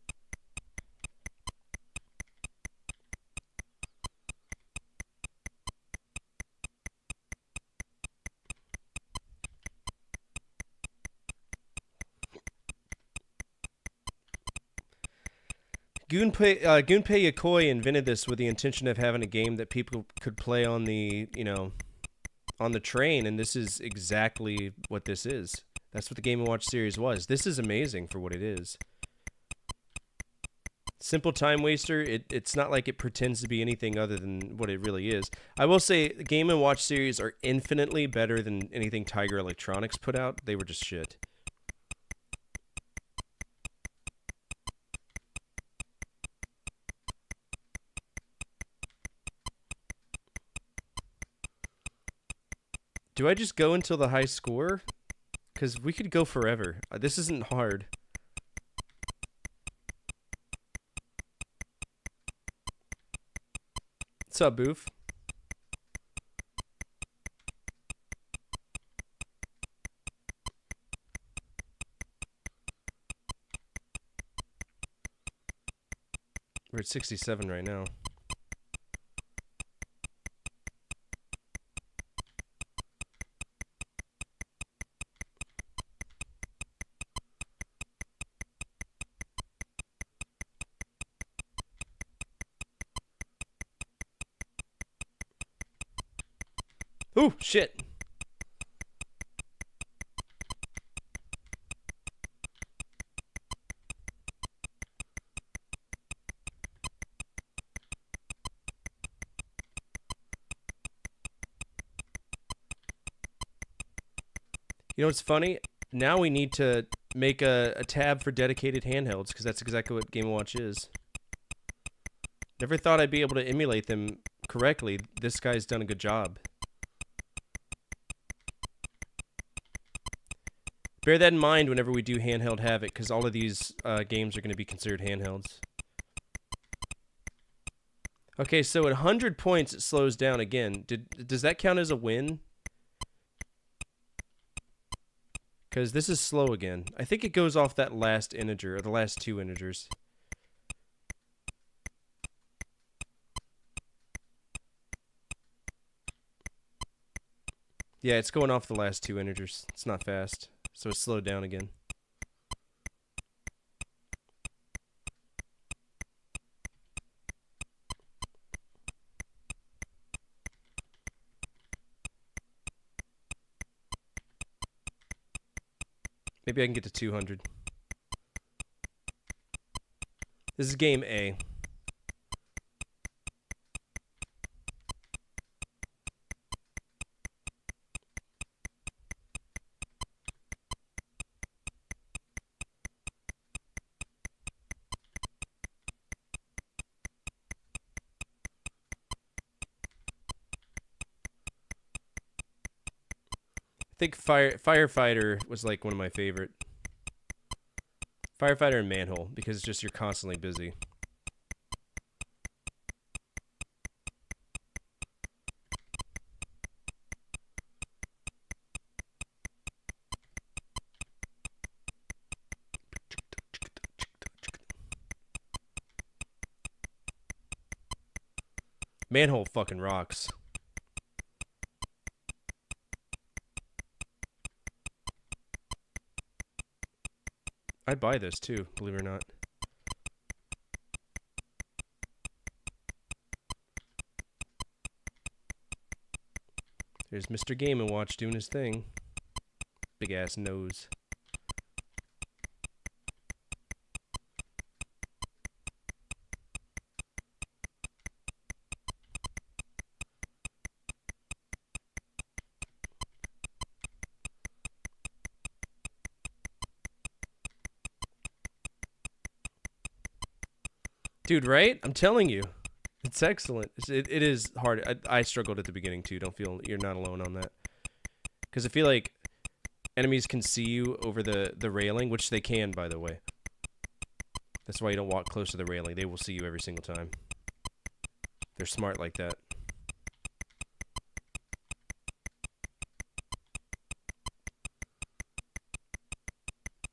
Gunpei Yokoi invented this with the intention of having a game that people could play on the, on the train, and this is exactly what this is. That's what the Game & Watch series was. This is amazing for what it is. Simple time waster. It's not like it pretends to be anything other than what it really is. I will say the Game & Watch series are infinitely better than anything Tiger Electronics put out. They were just shit. Do I just go until the high score? Because we could go forever. This isn't hard. What's up, Boof? We're at 67 right now. Ooh, shit. You know what's funny? Now we need to make a tab for dedicated handhelds, because that's exactly what Game & Watch is. Never thought I'd be able to emulate them correctly. This guy's done a good job. Bear that in mind whenever we do Handheld Havoc, because all of these games are going to be considered handhelds. Okay, so at 100 points, it slows down again. Does that count as a win? Because this is slow again. I think it goes off that last integer, or the last 2 integers. Yeah, it's going off the last 2 integers. It's not fast. So it's slowed down again. Maybe I can get to 200. This is game A. I think Firefighter was like one of my favorite. Firefighter and Manhole, because it's just you're constantly busy. Manhole fucking rocks. I'd buy this too, believe it or not. There's Mr. Game & Watch doing his thing. Big ass nose. Dude, right? I'm telling you. It's excellent. It is hard. I struggled at the beginning too. Don't feel you're not alone on that. Because I feel like enemies can see you over the railing, which they can, by the way. That's why you don't walk close to the railing. They will see you every single time. They're smart like that.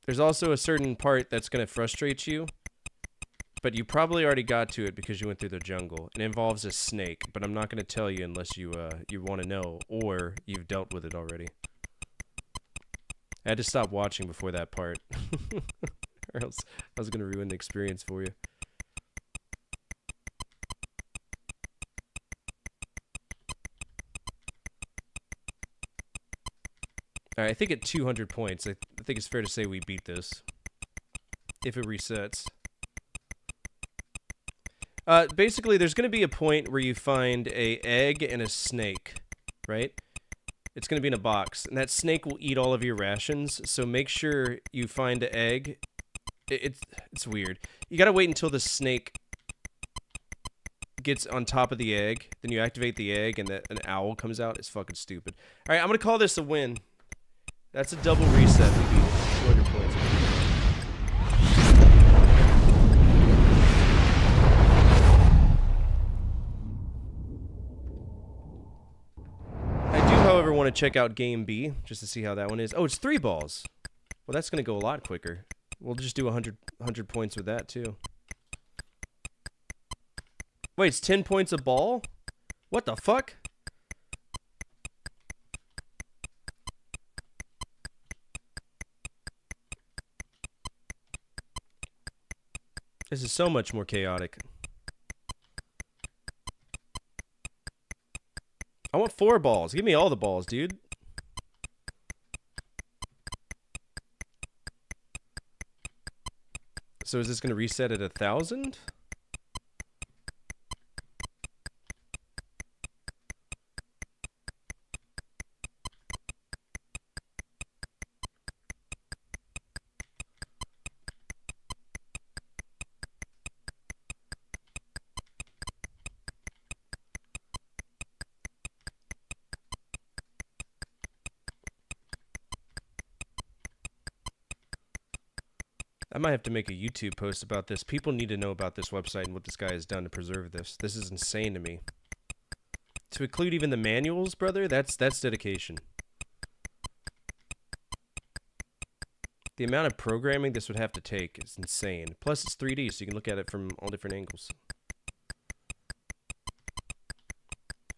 There's also a certain part that's going to frustrate you, but you probably already got to it because you went through the jungle. It involves a snake, but I'm not going to tell you unless you want to know, or you've dealt with it already. I had to stop watching before that part, or else I was going to ruin the experience for you. Alright, I think at 200 points, I think it's fair to say we beat this. If it resets. Basically, there's going to be a point where you find a egg and a snake, right? It's going to be in a box, and that snake will eat all of your rations, so make sure you find an egg. It's weird. You got to wait until the snake gets on top of the egg, then you activate the egg, and an owl comes out. It's fucking stupid. Alright, I'm going to call this a win. That's a double reset. We beat 200 points. I do, however, want to check out Game B, just to see how that one is. Oh, it's 3 balls. Well, that's going to go a lot quicker. We'll just do 100 points with that, too. Wait, it's 10 points a ball? What the fuck? This is so much more chaotic. I want 4 balls. Give me all the balls, dude. So is this going to reset at 1,000? I might have to make a YouTube post about this. People need to know about this website and what this guy has done to preserve this. This is insane to me. To include even the manuals, brother, that's dedication. The amount of programming this would have to take is insane. Plus, it's 3D, so you can look at it from all different angles.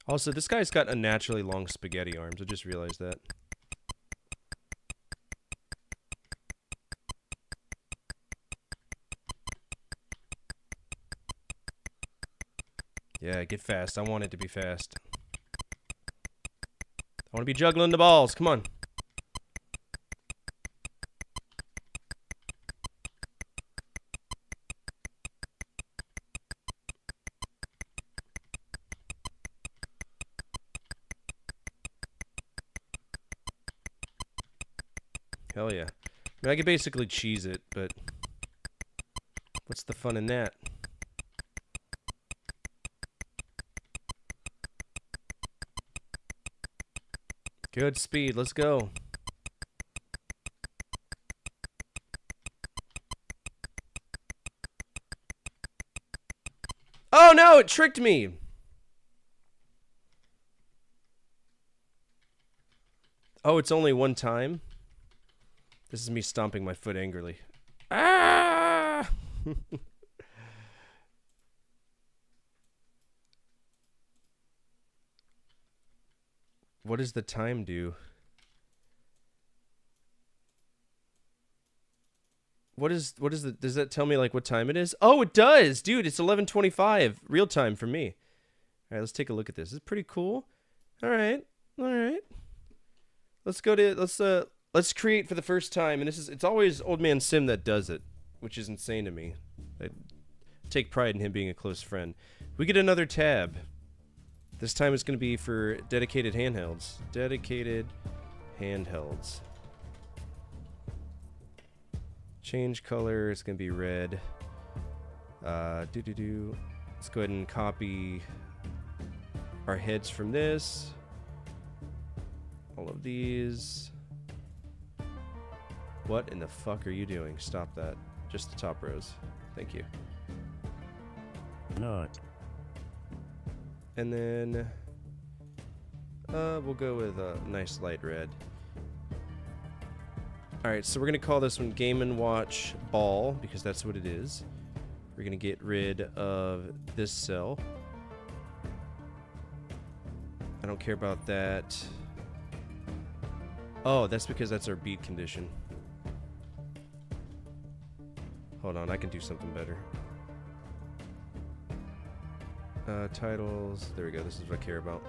Also, this guy's got unnaturally long spaghetti arms. I just realized that. Yeah, get fast. I want it to be fast. I want to be juggling the balls. Come on. Hell yeah. I mean, I could basically cheese it, but what's the fun in that? Good speed, let's go. Oh no, it tricked me! Oh, it's only one time? This is me stomping my foot angrily. Ah! What does the time do? Does that tell me like what time it is? Oh, it does, dude. It's 11:25 real time for me. All right, let's take a look at this. This is pretty cool. All right. Let's create for the first time, and it's always Old Man Sim that does it, which is insane to me. I take pride in him being a close friend. We get another tab. This time it's going to be for dedicated handhelds. Dedicated handhelds. Change color. It's going to be red. Let's go ahead and copy our heads from this. All of these. What in the fuck are you doing? Stop that. Just the top rows. Thank you. Not. And then we'll go with a nice light red. Alright, so we're going to call this one Game & Watch Ball, because that's what it is. We're going to get rid of this cell. I don't care about that. Oh, that's because that's our beat condition. Hold on, I can do something better. Titles. There we go. This is what I care about.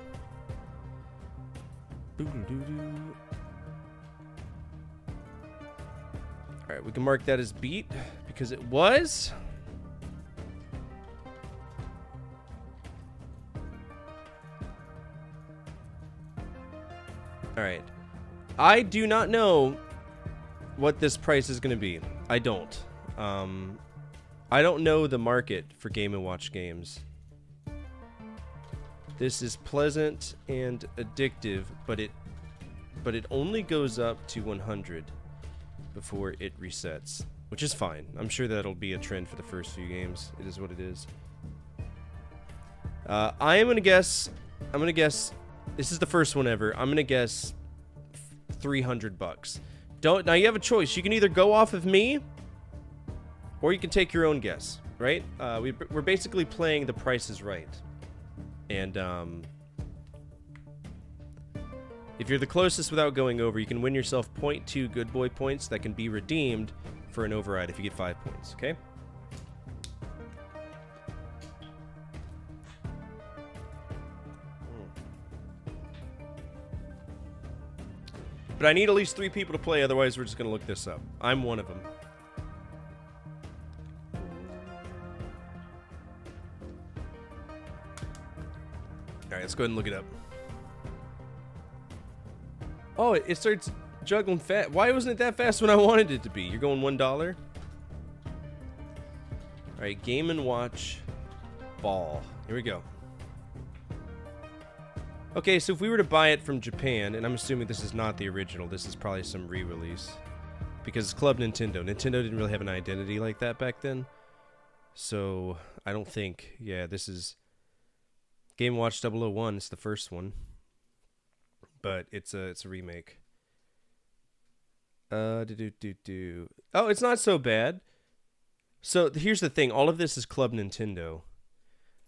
Alright, we can mark that as beat because it was. Alright. I do not know what this price is going to be. I don't. I don't know the market for Game & Watch games. This is pleasant and addictive, but it only goes up to 100 before it resets, which is fine. I'm sure that'll be a trend for the first few games. It is what it is. I'm gonna guess. This is the first one ever. I'm gonna guess $300. Now you have a choice. You can either go off of me, or you can take your own guess. Right? We're basically playing The Price is Right. And if you're the closest without going over, you can win yourself 0.2 good boy points that can be redeemed for an override if you get 5 points, okay? But I need at least 3 people to play, otherwise we're just going to look this up. I'm one of them. Alright, let's go ahead and look it up. Oh, it starts juggling fast. Why wasn't it that fast when I wanted it to be? You're going $1? Alright, Game & Watch Ball. Here we go. Okay, so if we were to buy it from Japan, and I'm assuming this is not the original, this is probably some re-release. Because it's Club Nintendo. Nintendo didn't really have an identity like that back then. So, I don't think... Yeah, this is... Game & Watch 001, it's the first one. But it's a remake. Oh, it's not so bad. So here's the thing, all of this is Club Nintendo.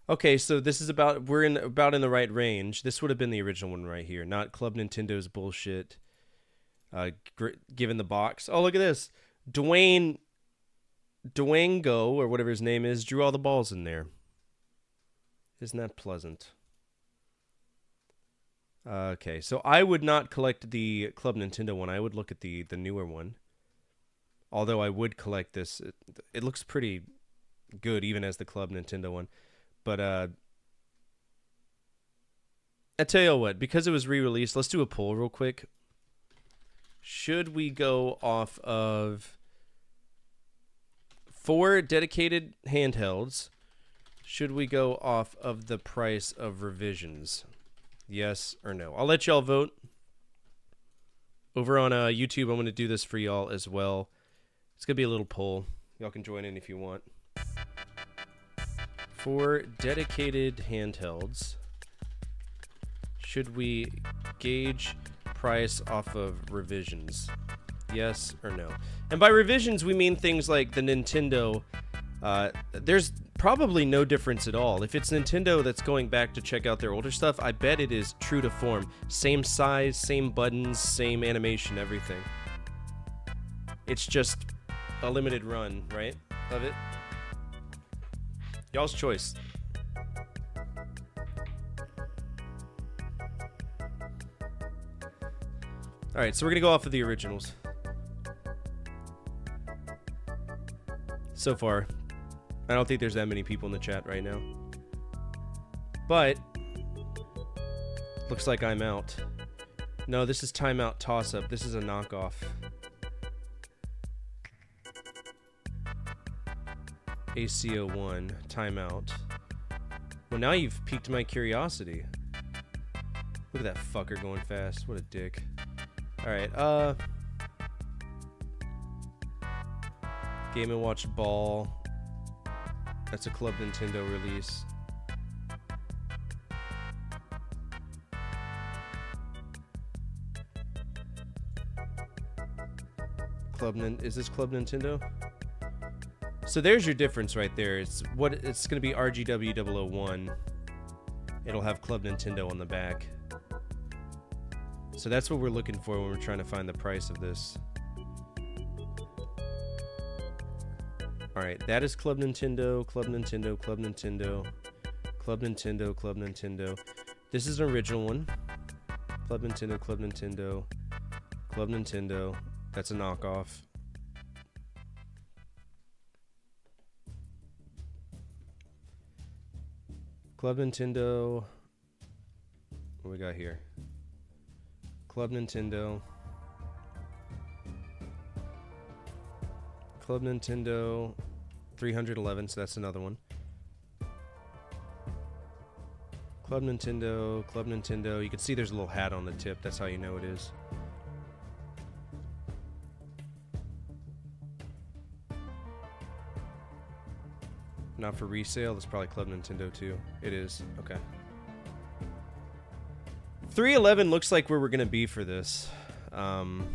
Okay, so this is about in the right range. This would have been the original one right here, not Club Nintendo's bullshit. Given the box. Oh, look at this. Dwayne Go, or whatever his name is, drew all the balls in there. Isn't that pleasant? Okay, so I would not collect the Club Nintendo one. I would look at the newer one. Although I would collect this. It looks pretty good, even as the Club Nintendo one. But, I tell you what, because it was re-released, let's do a poll real quick. Should we go off of 4 dedicated handhelds? Should we go off of the price of revisions? Yes or no? I'll let y'all vote. Over on YouTube, I'm going to do this for y'all as well. It's going to be a little poll. Y'all can join in if you want. 4 dedicated handhelds. Should we gauge price off of revisions? Yes or no? And by revisions, we mean things like the Nintendo. There's probably no difference at all. If it's Nintendo that's going back to check out their older stuff, I bet it is true to form. Same size, same buttons, same animation, everything. It's just a limited run, right, of it? Y'all's choice. Alright, so we're going to go off of the originals. So far. I don't think there's that many people in the chat right now. But looks like I'm out. No, this is timeout toss-up. This is a knockoff. ACO1 timeout. Well, now you've piqued my curiosity. Look at that fucker going fast. What a dick. Alright, Game & Watch Ball. That's a Club Nintendo release. Is this Club Nintendo? So there's your difference right there. It's going to be RGW 001. It'll have Club Nintendo on the back. So that's what we're looking for when we're trying to find the price of this. Alright, that is Club Nintendo, Club Nintendo, Club Nintendo, Club Nintendo, Club Nintendo. This is an original one. Club Nintendo, Club Nintendo, Club Nintendo. That's a knockoff. Club Nintendo. What we got here? Club Nintendo. Club Nintendo 311, so that's another one. Club Nintendo, Club Nintendo. You can see there's a little hat on the tip. That's how you know it is. Not for resale. That's probably Club Nintendo too. It is. Okay. 311 looks like where we're going to be for this. Alright,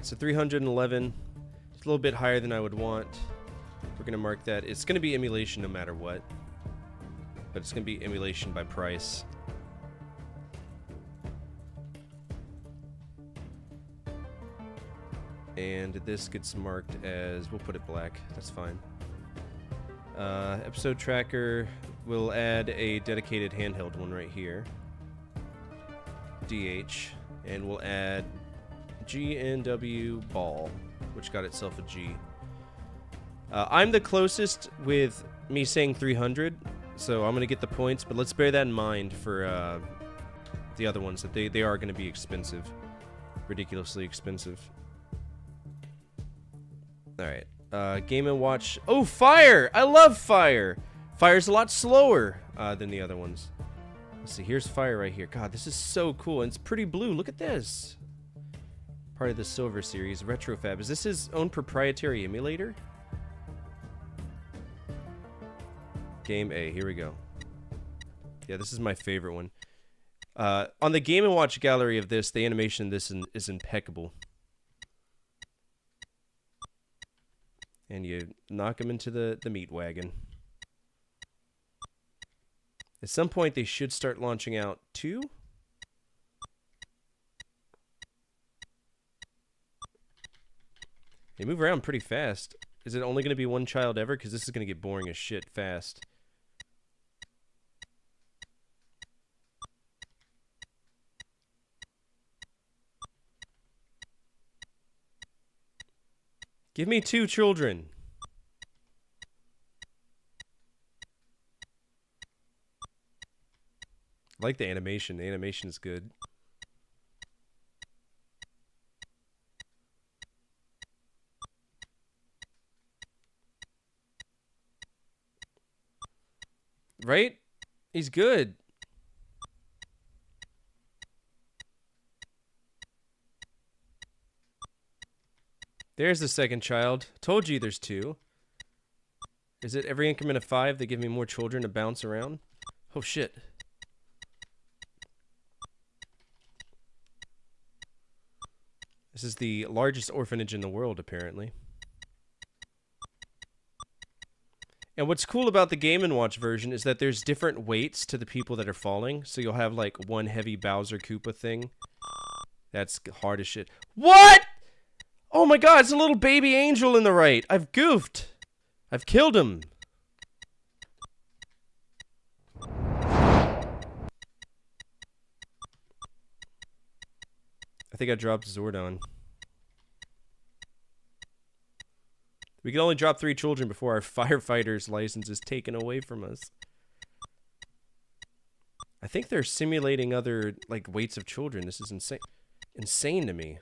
so 311. It's a little bit higher than I would want. We're going to mark that. It's going to be emulation no matter what. But it's going to be emulation by price. And this gets marked as, we'll put it black, that's fine. Episode tracker, we'll add a dedicated handheld one right here. DH, and we'll add GNW ball, which got itself a G. I'm the closest with me saying 300, so I'm going to get the points, but let's bear that in mind for the other ones, that they are going to be expensive. Ridiculously expensive. Alright, Game & Watch. Oh, Fire! I love Fire! Fire's a lot slower than the other ones. Let's see, here's Fire right here. God, this is so cool, and it's pretty blue. Look at this. Part of the Silver Series, RetroFab. Is this his own proprietary emulator? Game A, here we go. Yeah, this is my favorite one. On the Game & Watch gallery of this, the animation of this is impeccable. And you knock them into the meat wagon. At some point, they should start launching out 2. They move around pretty fast. Is it only going to be one child ever? Because this is going to get boring as shit fast. Give me 2 children. I like the animation. The animation is good. Right? He's good. There's the second child. Told you there's 2. Is it every increment of 5 they give me more children to bounce around? Oh shit. This is the largest orphanage in the world, apparently. And what's cool about the Game & Watch version is that there's different weights to the people that are falling. So you'll have like one heavy Bowser Koopa thing. That's hard as shit. What?! Oh my god, it's a little baby angel in the right. I've goofed. I've killed him. I think I dropped Zordon. We can only drop 3 children before our firefighter's license is taken away from us. I think they're simulating other, like, weights of children. This is insane to me.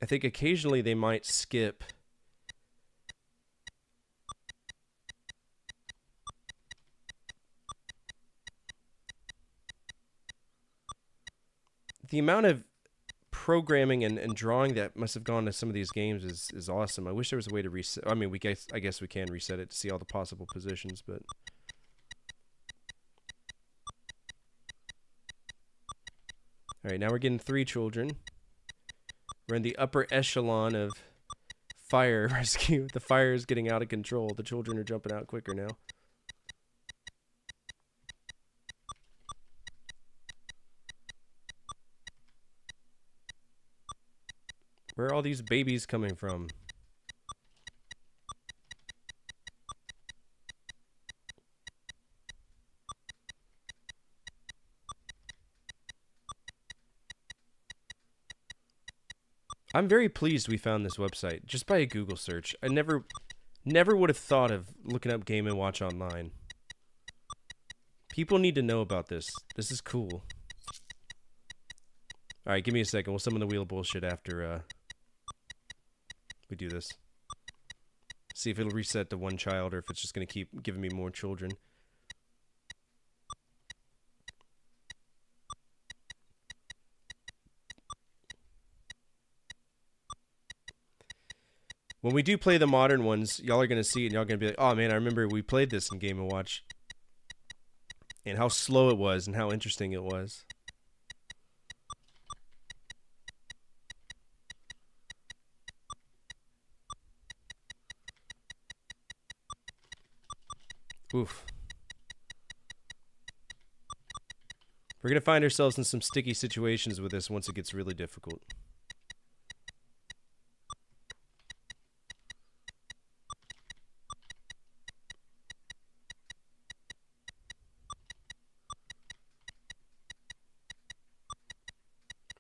I think occasionally they might skip. The amount of programming and drawing that must have gone to some of these games is awesome. I wish there was a way to reset. I mean, I guess we can reset it to see all the possible positions, but all right, now we're getting 3 children. We're in the upper echelon of fire rescue. The fire is getting out of control. The children are jumping out quicker now. Where are all these babies coming from? I'm very pleased we found this website just by a Google search. I never would have thought of looking up Game & Watch online. People need to know about this. This is cool. All right, give me a second. We'll summon the wheel of bullshit after we do this. See if it'll reset to 1 child or if it's just going to keep giving me more children. When we do play the modern ones, y'all are going to see it and y'all are going to be like, oh man, I remember we played this in Game & Watch. And how slow it was and how interesting it was. Oof. We're going to find ourselves in some sticky situations with this once it gets really difficult.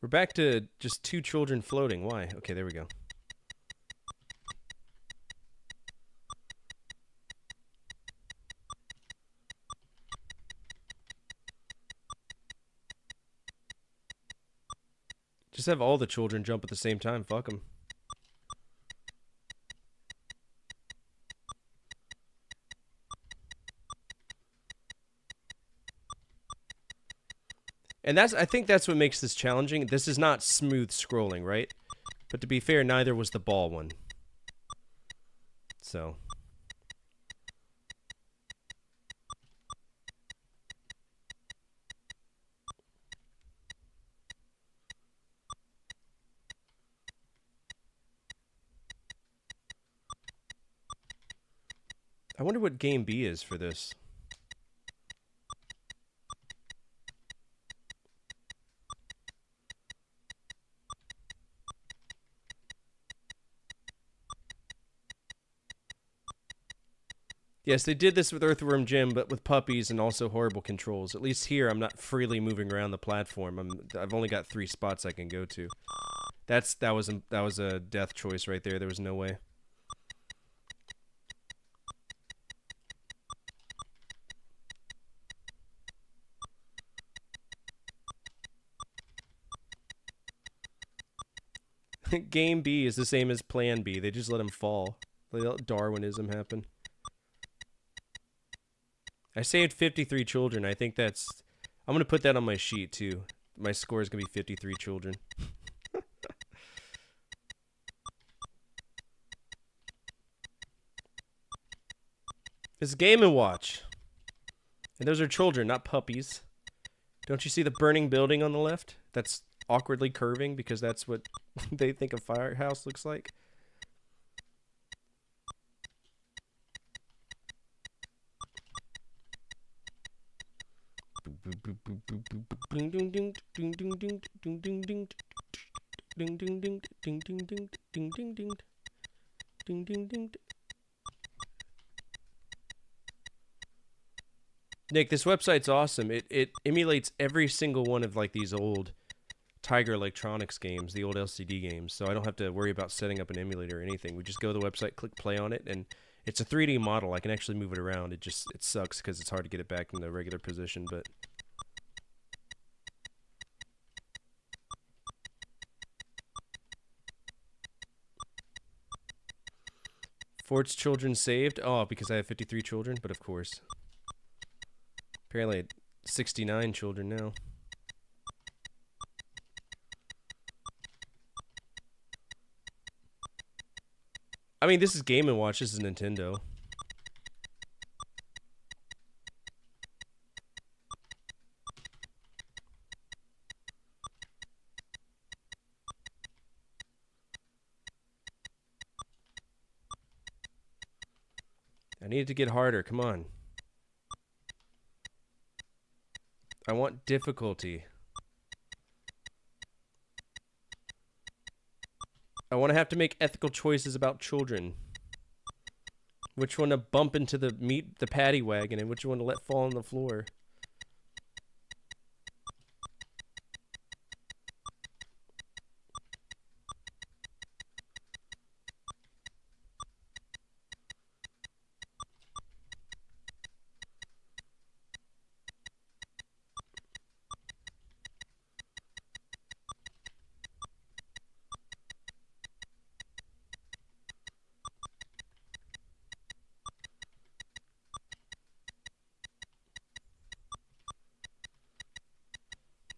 We're back to just 2 children floating. Why? Okay, there we go. Just have all the children jump at the same time. Fuck them. And I think that's what makes this challenging. This is not smooth scrolling, right? But to be fair, neither was the ball one. So. I wonder what game B is for this. Yes, they did this with Earthworm Jim, but with puppies and also horrible controls. At least here, I'm not freely moving around the platform. I've only got 3 spots I can go to. That was a death choice right there. There was no way. Game B is the same as Plan B. They just let him fall. They let Darwinism happen. I saved 53 children. I think I'm going to put that on my sheet, too. My score is going to be 53 children. It's Game & Watch. And those are children, not puppies. Don't you see the burning building on the left? That's awkwardly curving because that's what they think a firehouse looks like. Nick, this website's awesome. It emulates every single one of like these old Tiger Electronics games, the old LCD games, so I don't have to worry about setting up an emulator or anything. We just go to the website, click play on it, and It's a 3D model. I can actually move it around. It sucks because it's hard to get it back in the regular position, but... Fort's children saved? Oh, because I have 53 children? But of course. Apparently 69 children now. I mean, this is Game & Watch. This is Nintendo. I need it to get harder. Come on. I want difficulty. I want to have to make ethical choices about children. Which one to bump into the paddy wagon and which one to let fall on the floor.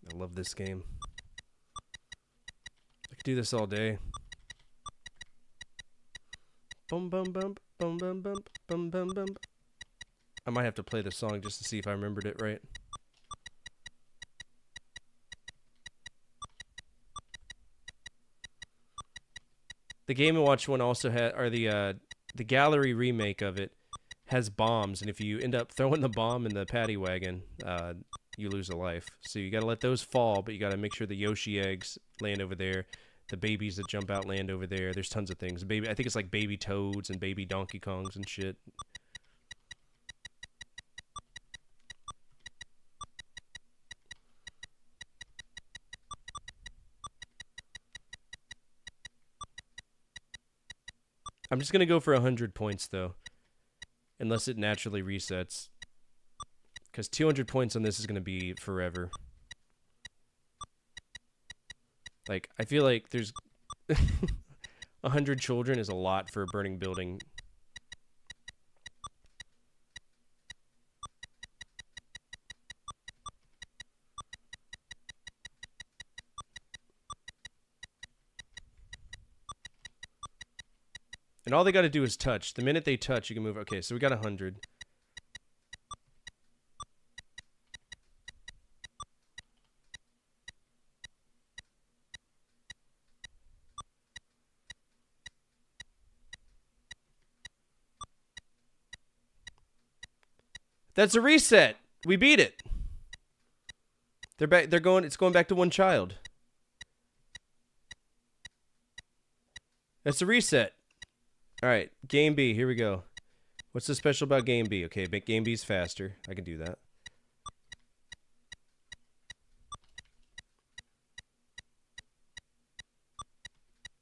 I love this game. I could do this all day. Bum bum bum bum bum bum bum bum bum. I might have to play the song just to see if I remembered it right. The Game & Watch one also had, or the gallery remake of it has bombs, and if you end up throwing the bomb in the paddy wagon, you lose a life. So you gotta let those fall, but you gotta make sure the Yoshi eggs land over there. The babies that jump out land over there. There's tons of things. Baby, I think it's like baby Toads and baby Donkey Kongs and shit. I'm just gonna go for 100 points though, unless it naturally resets. Because 200 points on this is gonna be forever. Like, I feel like there's 100 children is a lot for a burning building. And all they got to do is touch. The minute they touch, you can move. Okay, so we got 100. That's a reset. We beat it. They're back. They're going. It's going back to one child. That's a reset. All right, Game B. Here we go. What's so special about Game B? Okay, make Game B's faster. I can do that.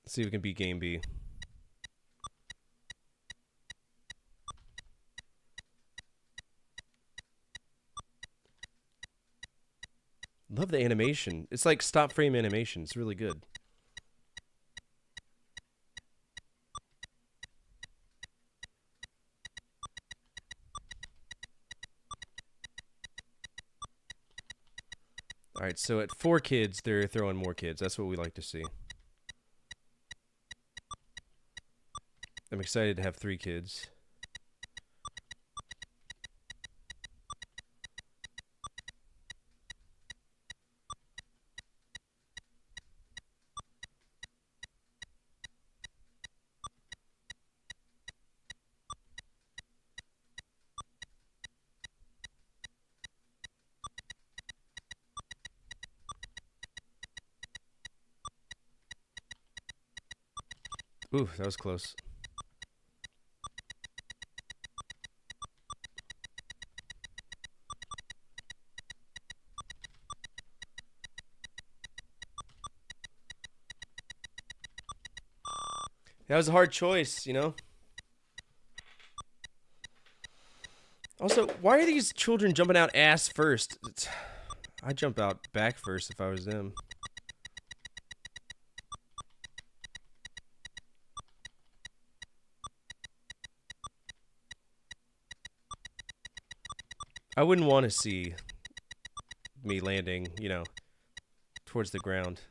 Let's see if we can beat Game B. Love the animation. It's like stop frame animation. It's really good. All right, so at 4 kids, they're throwing more kids. That's what we like to see. I'm excited to have 3 kids. Ooh, that was close. That was a hard choice, you know? Also, why are these children jumping out ass first? I'd jump out back first if I was them. I wouldn't want to see me landing, you know, towards the ground.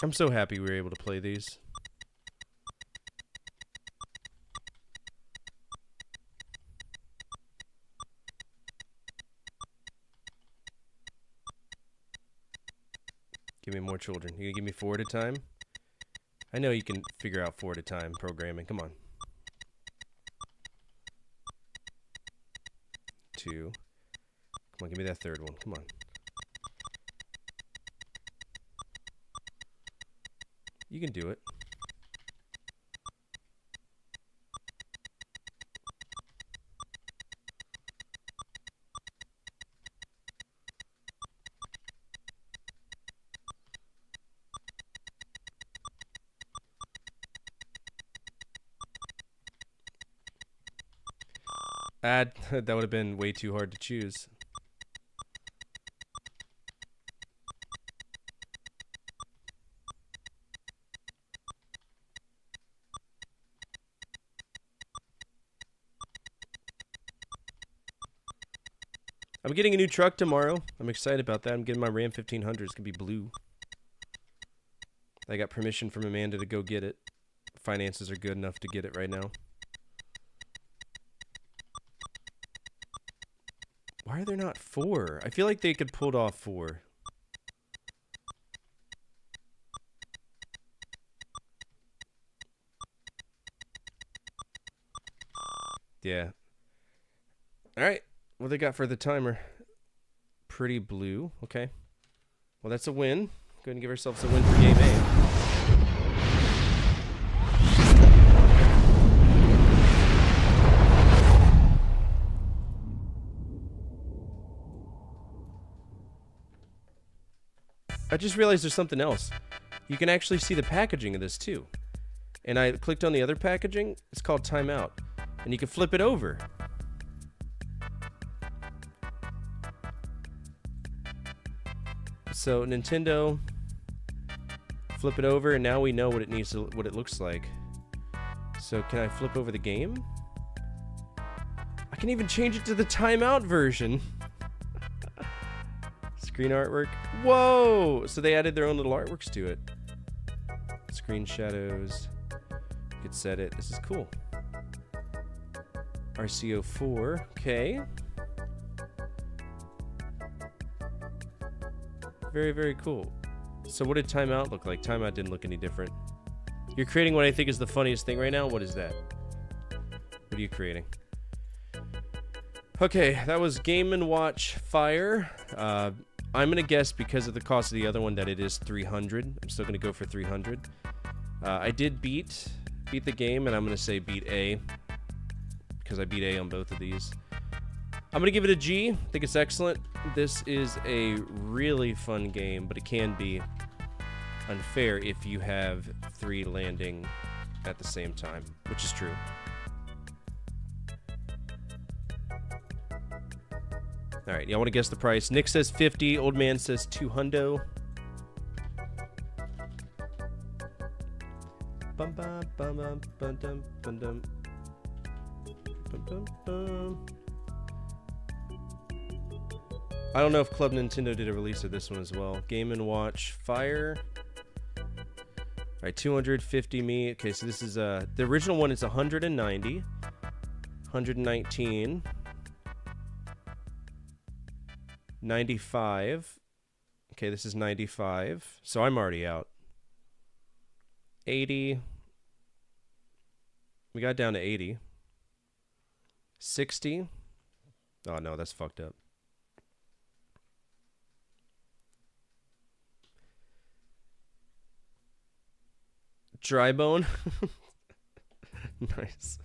I'm so happy we were able to play these. Give me more children. You gonna give me 4 at a time? I know you can figure out 4 at a time programming. Come on. 2. Come on, give me that third one. Come on. You can do it. That would have been way too hard to choose. I'm getting a new truck tomorrow. I'm excited about that. I'm getting my Ram 1500. It's going to be blue. I got permission from Amanda to go get it. Finances are good enough to get it right now. Why are there not 4? I feel like they could pull off 4. Yeah. Alright. What they got for the timer? Pretty blue. Okay. Well, that's a win. Go ahead and give ourselves a win for game A. I just realized there's something else. You can actually see the packaging of this too. And I clicked on the other packaging. It's called Timeout. And you can flip it over. So Nintendo, flip it over, and now we know what it looks like. So can I flip over the game? I can even change it to the timeout version. Screen artwork. Whoa! So they added their own little artworks to it. Screen shadows. You could set it. This is cool. RCO4. Okay. Very, very cool. So what did timeout look like? Timeout didn't look any different. You're creating what I think is the funniest thing right now. What is that? What are you creating? Okay, that was Game & Watch Fire. I'm going to guess because of the cost of the other one that it is 300. I'm still going to go for 300. I did beat the game, and I'm going to say beat A because I beat A on both of these. I'm going to give it a G. I think it's excellent. This is a really fun game, but it can be unfair if you have 3 landing at the same time, which is true. All right, y'all want to guess the price? Nick says 50. Old man says 200. Bum bum bum bum bum dum bum dum. Bum bum bum. I don't know if Club Nintendo did a release of this one as well. Game & Watch Fire. All right, 250 me. Okay, so this is the original one is 190. 119. 95. Okay, this is 95. So I'm already out. 80. We got down to 80. 60. Oh no, that's fucked up. Dry bone. Nice.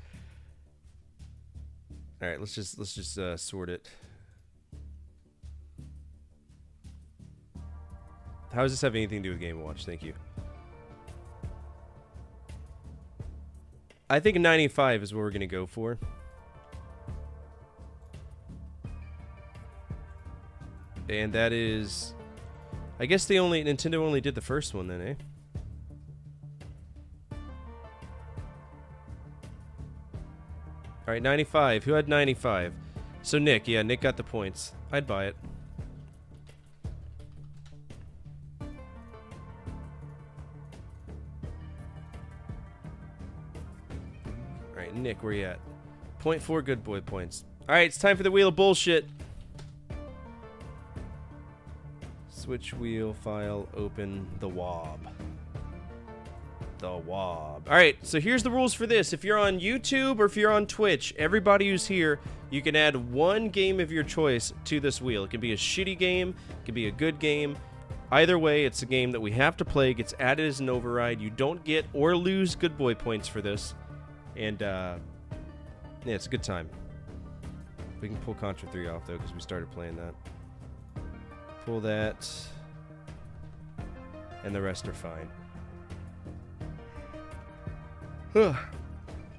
All right, let's just sort it. How does this have anything to do with Game & Watch? Thank you. I think 95 is what we're gonna go for. And that is, I guess Nintendo only did the first one then, eh? All right, 95. Who had 95? So Nick, yeah, Nick got the points. I'd buy it. All right, Nick, where you at? 0.4 good boy points. All right, it's time for the wheel of bullshit. Switch wheel file, open the WOB. The WOB. All right, so here's the rules for this. If you're on YouTube or if you're on Twitch, everybody who's here, you can add one game of your choice to this wheel. It can be a shitty game, it can be a good game. Either way, it's a game that we have to play, gets added as an override. You don't get or lose good boy points for this. And, yeah, it's a good time. We can pull Contra 3 off, though, because we started playing that. Pull that. And the rest are fine.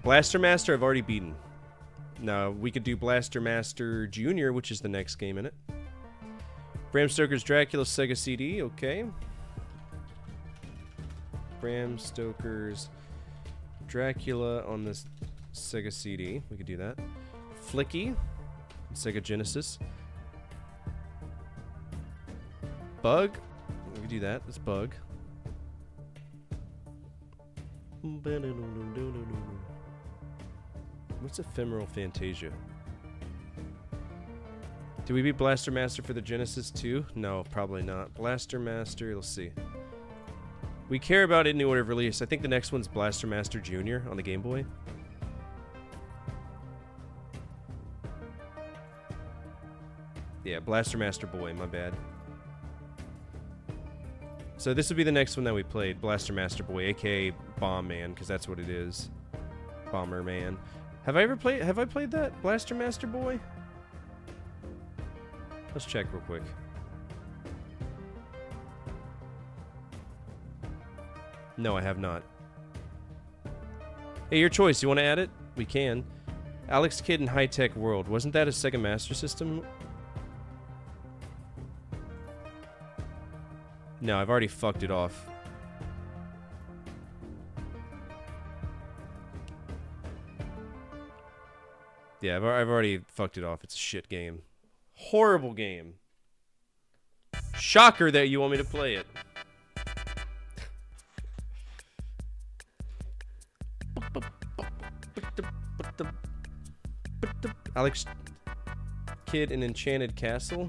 Blaster Master, I've already beaten. Now, we could do Blaster Master Jr., which is the next game in it. Bram Stoker's Dracula Sega CD, okay. Bram Stoker's Dracula on this Sega CD. We could do that. Flicky, Sega Genesis. Bug, we could do that. It's Bug. What's Ephemeral Fantasia? Did we beat Blaster Master for the Genesis too? No, probably not. Blaster Master, let's see. We care about it in the order of release. I think the next one's Blaster Master Jr. on the Game Boy. Yeah, Blaster Master Boy, my bad. So this would be the next one that we played, Blaster Master Boy, aka Bomb Man, because that's what it is. Bomber Man. Have I played that? Blaster Master Boy? Let's check real quick. No, I have not. Hey, your choice. You want to add it? We can. Alex Kidd in High Tech World. Wasn't that a Sega Master System? No, I've already fucked it off. Yeah, I've already fucked it off. It's a shit game. Horrible game. Shocker that you want me to play it. Alex Kidd in Enchanted Castle.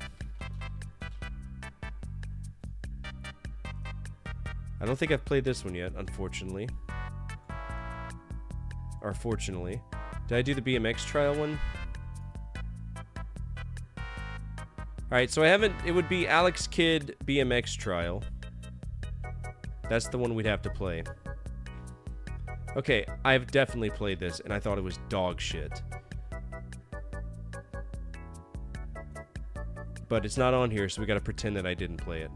I don't think I've played this one yet, unfortunately. Or fortunately. Did I do the BMX trial one? Alright, so I haven't... It would be Alex Kidd BMX trial. That's the one we'd have to play. Okay, I've definitely played this, and I thought it was dog shit. But it's not on here, so we gotta pretend that I didn't play it.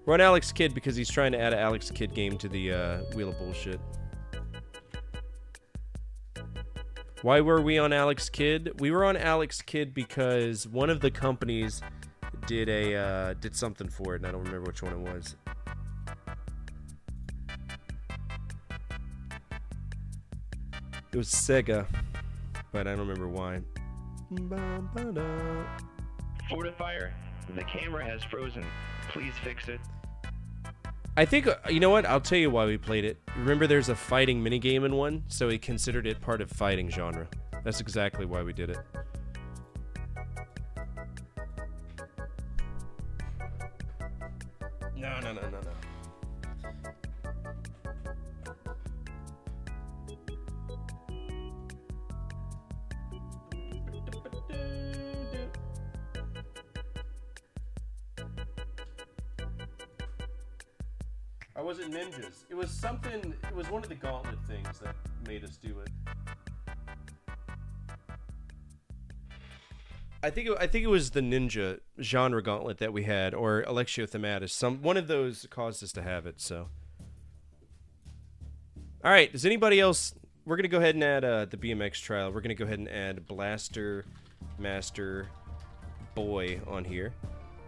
We're on Alex Kidd because he's trying to add an Alex Kidd game to the Wheel of Bullshit. Why were we on Alex Kidd? We were on Alex Kidd because one of the companies did something for it, and I don't remember which one it was. It was Sega, but I don't remember why. Fortifier, the camera has frozen. Please fix it. I think, you know what? I'll tell you why we played it. Remember there's a fighting minigame in one, so he considered it part of fighting genre. That's exactly why we did it. No. Or was it ninjas? It was something. It was one of the gauntlet things that made us do it. I think it was the ninja genre gauntlet that we had, or Alexio Thematis. One of those caused us to have it. So, all right. Does anybody else? We're gonna go ahead and add the BMX trial. We're gonna go ahead and add Blaster Master Boy on here.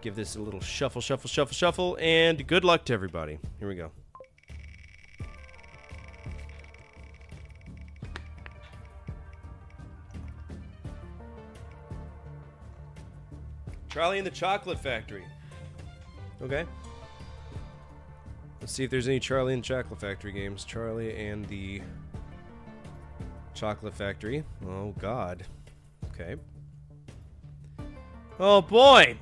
Give this a little shuffle, shuffle, shuffle, shuffle, and good luck to everybody. Here we go. Charlie and the Chocolate Factory. Okay. Let's see if there's any Charlie and the Chocolate Factory games. Charlie and the Chocolate Factory. Oh, God. Okay. Oh, boy.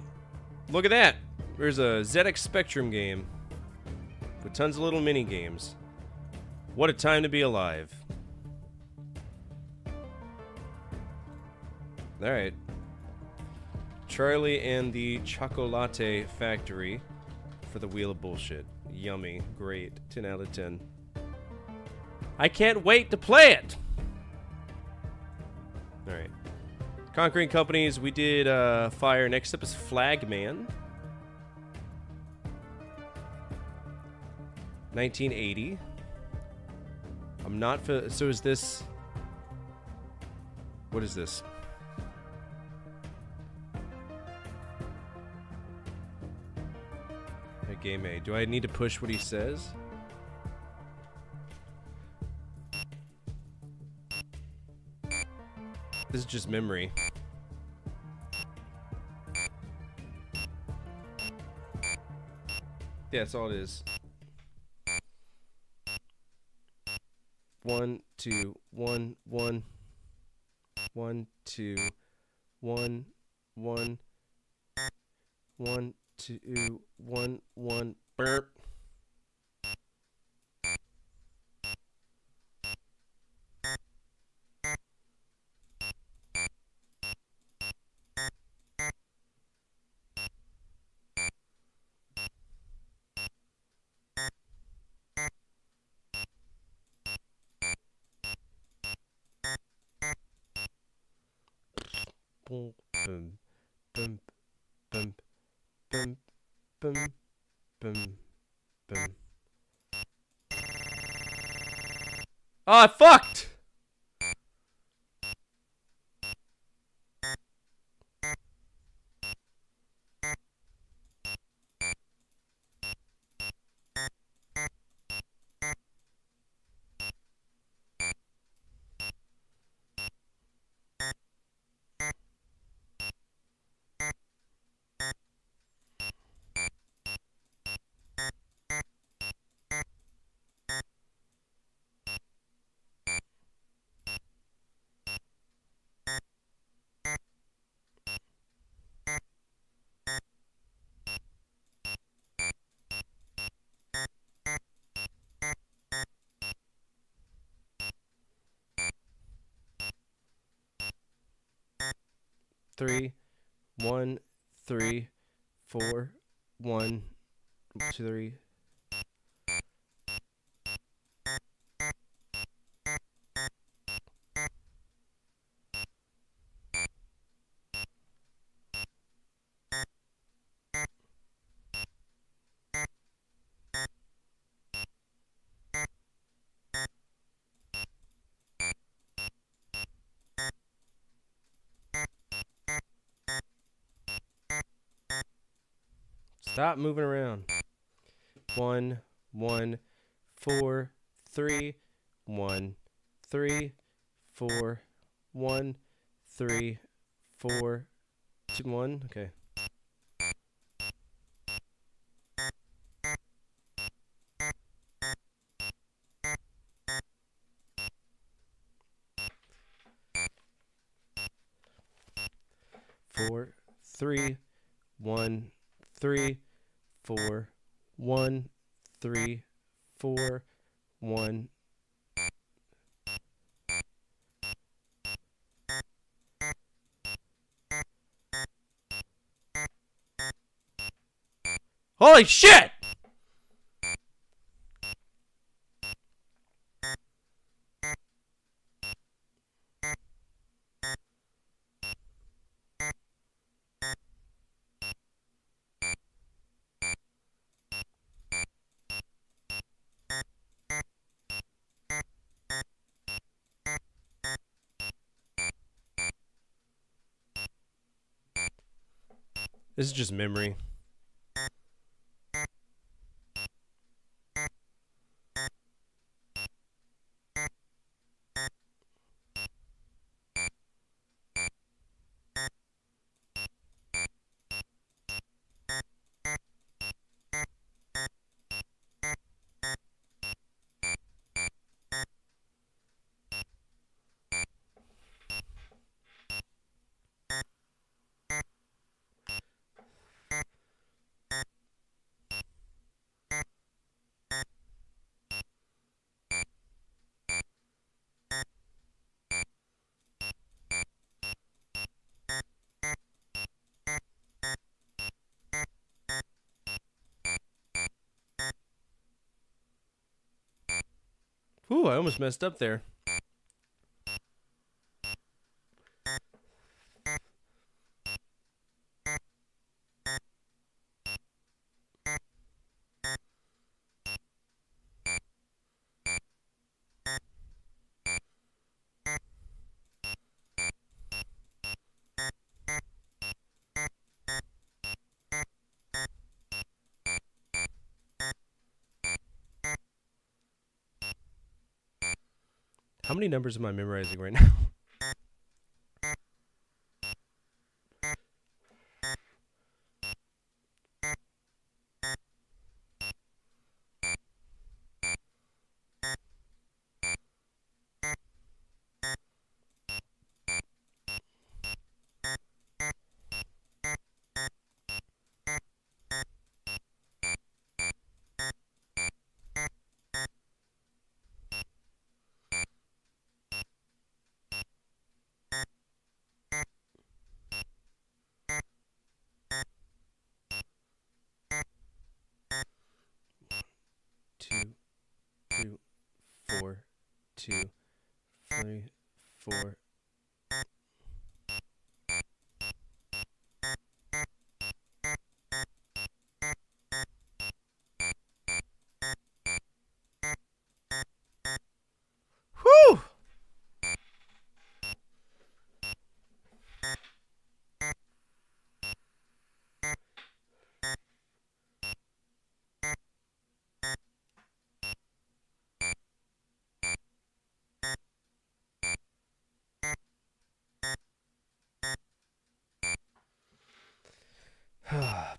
Look at that. There's a ZX Spectrum game with tons of little mini games. What a time to be alive. All right. Charlie and the Chocolate Factory for the Wheel of Bullshit. Yummy. Great. 10 out of 10. I can't wait to play it! Alright. Conquering Companies, we did Fire. Next up is Flagman. 1980. I'm not... So is this... What is this? Game A. Do I need to push what he says? This is just memory. Yeah, that's all it is. 1, 2, 1, 1. 1, 2, 1, 1. 1, 2, 1, 1. Burp. Boom, boom, boom, boom, boom, boom, boom, boom. Oh, I fucked! Three, 1, 3, 4, 1, 2, 3. Stop moving around. 1, 1, 4, 3, 1, 3, 4, 1, 3, 4, 2, 1. Okay. Four, 3, 1, 3, 4, 1, 3, 4, 1. Holy shit! This is just memory. Ooh, I almost messed up there. How many numbers am I memorizing right now? Two, 4, 2, 3, 4. Whew!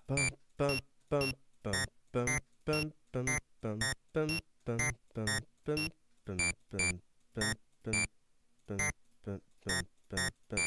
Bum, bum, bum, bum, bum, bum, bum, bum, bum, bum, bum, bum, bum, bum, bum, bum, bum, bum, bum, bum.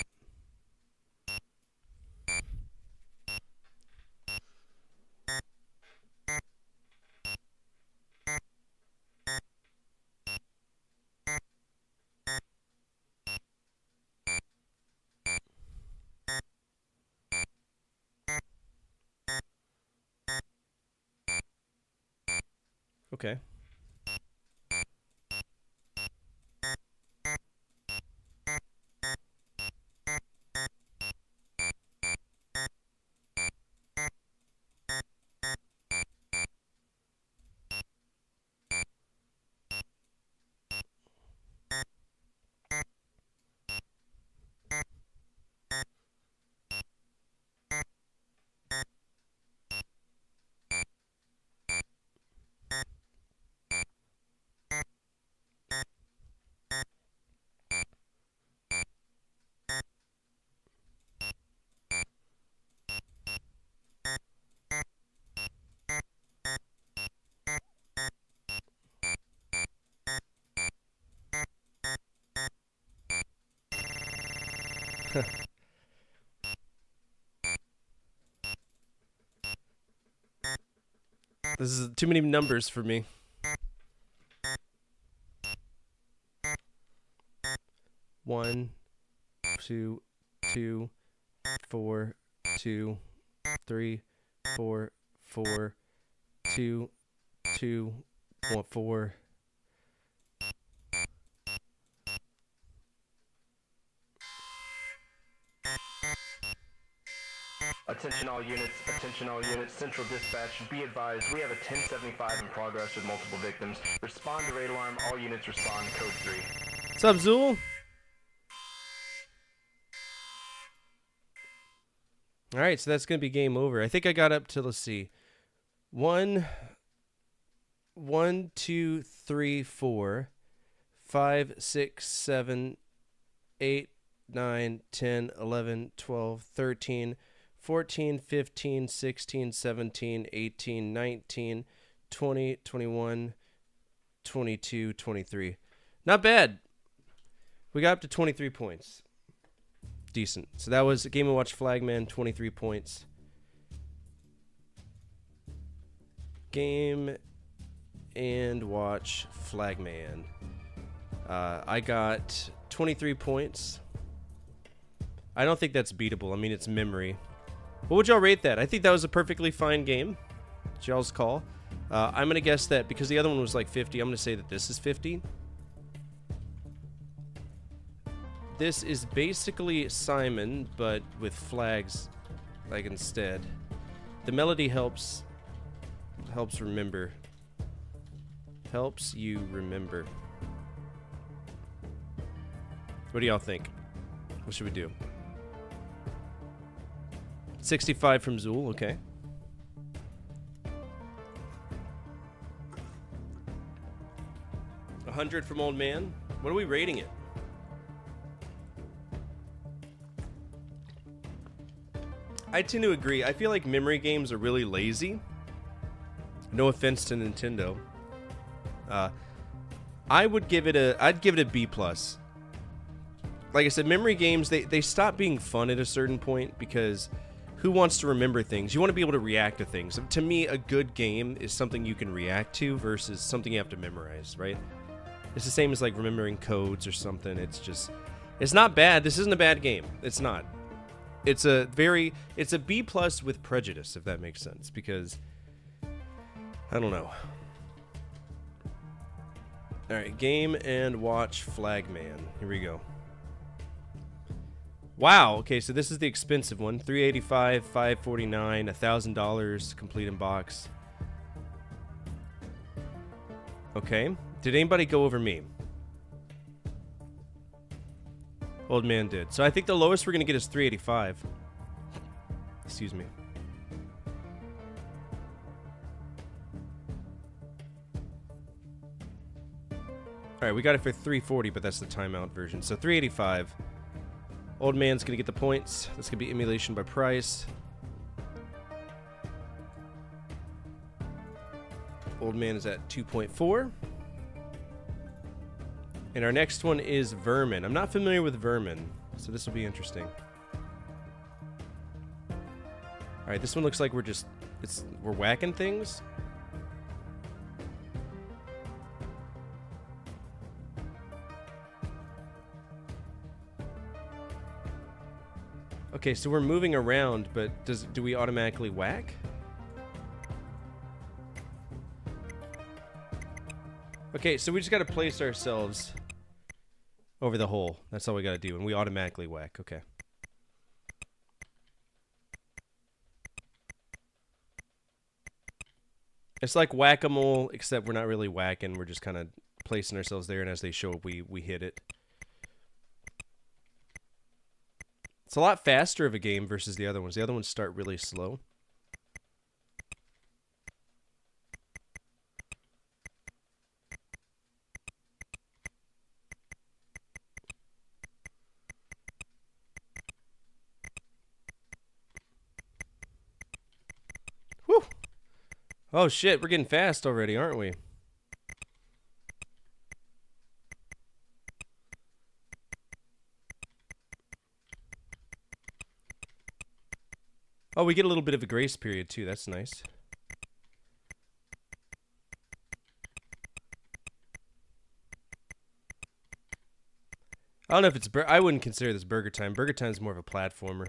Okay. This is too many numbers for me. One, 2, 2, 4, 2, 3, 4, 4, 2, 2, 1, 4. Attention all units, attention all units, Central Dispatch, be advised, we have a 1075 in progress with multiple victims. Respond to raid alarm, all units respond, code 3. What's up, Zool? All right, so that's going to be game over. I think I got up to, let's see, 1, 2, 3, 4, 5, 6, 7, 8, 9, 10, 11, 12, 13, 14, 15, 16, 17, 18, 19, 20, 21, 22, 23. Not bad. We got up to 23 points. Decent. So that was Game & Watch Flagman, 23 points. Game & Watch Flagman. I got 23 points. I don't think that's beatable. I mean, it's memory. What would y'all rate that? I think that was a perfectly fine game. It's y'all's call. I'm going to guess that because the other one was like 50, I'm going to say that this is 50. This is basically Simon, but with flags, like, instead. The melody helps remember. Helps you remember. What do y'all think? What should we do? 65 from Zool, okay. $100 from Old Man. What are we rating it? I tend to agree. I feel like memory games are really lazy. No offense to Nintendo. I'd give it a B+. Like I said, memory games, they stop being fun at a certain point because who wants to remember things? You want to be able to react to things. To me, a good game is something you can react to versus something you have to memorize, right? It's the same as like remembering codes or something. It's not bad. This isn't a bad game. It's not. It's a B+ with prejudice, if that makes sense, because I don't know. All right, Game & Watch Flagman. Here we go. Wow. Okay, so this is the expensive one. $385, $549, $1,000 complete in box. Okay. Did anybody go over me? Old Man did. So I think the lowest we're going to get is $385. Excuse me. Alright, we got it for $340, but that's the timeout version. So $385. Old Man's going to get the points. That's going to be emulation by price. Old Man is at 2.4. And our next one is Vermin. I'm not familiar with Vermin, so this will be interesting. Alright, this one looks like we're whacking things. Okay, so we're moving around, but do we automatically whack? Okay, so we just got to place ourselves over the hole. That's all we got to do, and we automatically whack. Okay. It's like whack-a-mole, except we're not really whacking. We're just kind of placing ourselves there, and as they show up, we hit it. It's a lot faster of a game versus the other ones. The other ones start really slow. Whew. Oh shit, we're getting fast already, aren't we? Oh, we get a little bit of a grace period too. That's nice. I don't know if it's... I wouldn't consider this Burger Time. Burger Time's more of a platformer.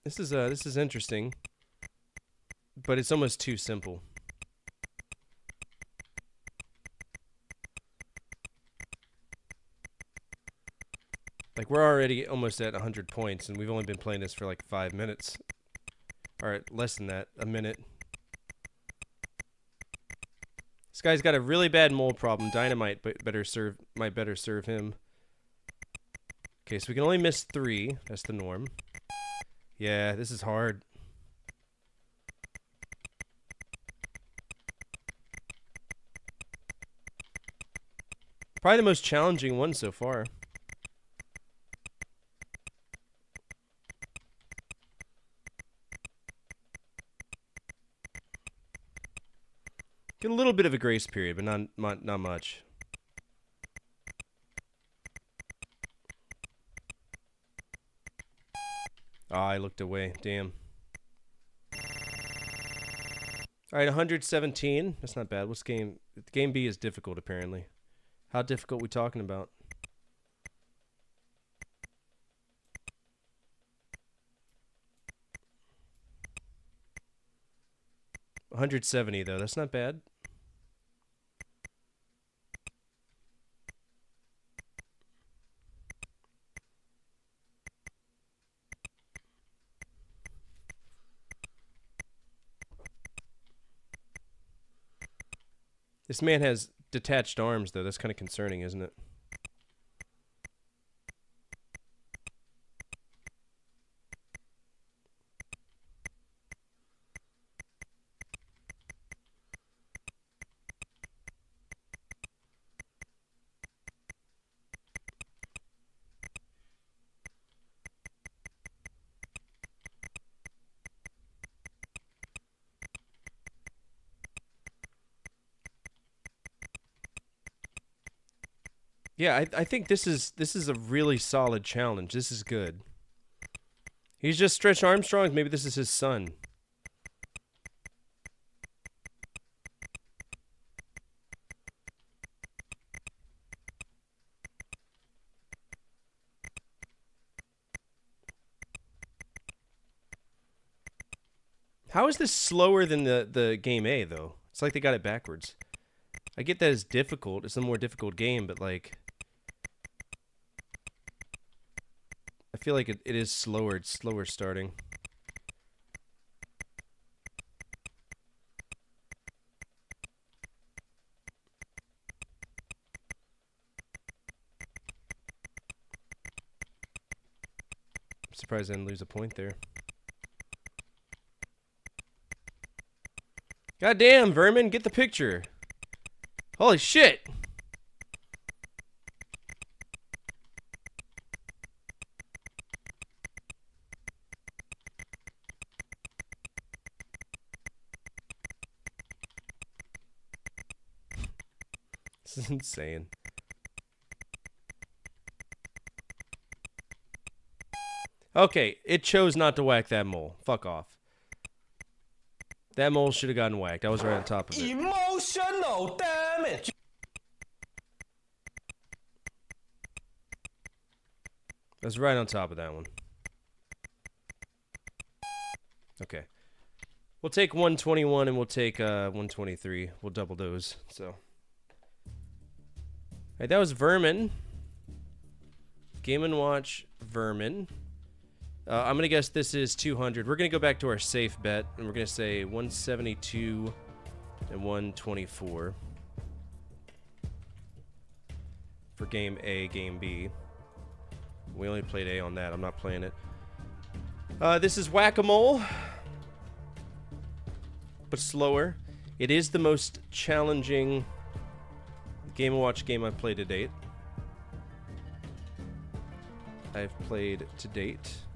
This is interesting, but it's almost too simple. Like, we're already almost at 100 points, and we've only been playing this for like 5 minutes. Alright, less than that. A minute. This guy's got a really bad mole problem. Dynamite might better serve him. Okay, so we can only miss 3. That's the norm. Yeah, this is hard. Probably the most challenging one so far. Get a little bit of a grace period, but not much. Ah, I looked away. Damn. Alright, 117. That's not bad. What's game? Game B is difficult, apparently. How difficult we talking about? $170 though. That's not bad. This man has detached arms, though. That's kind of concerning, isn't it? Yeah, I think this is a really solid challenge. This is good. He's just Stretch Armstrong. Maybe this is his son. How is this slower than the game A, though? It's like they got it backwards. I get that it's difficult. It's a more difficult game, but like... I feel like it is slower. It's slower starting. I'm surprised I didn't lose a point there. God damn, Vermin, get the picture. Holy shit! This is insane. Okay, it chose not to whack that mole. Fuck off. That mole should have gotten whacked. I was right on top of it. Emotional damage. I was right on top of that one. Okay. We'll take 121 and we'll take 123. We'll double those. So. Alright, that was Vermin. Game & Watch Vermin. I'm going to guess this is 200. We're going to go back to our safe bet, and we're going to say 172 and 124 for game A, game B. We only played A on that. I'm not playing it. This is Whack-A-Mole, but slower. It is the most challenging Game & Watch game I've played to date.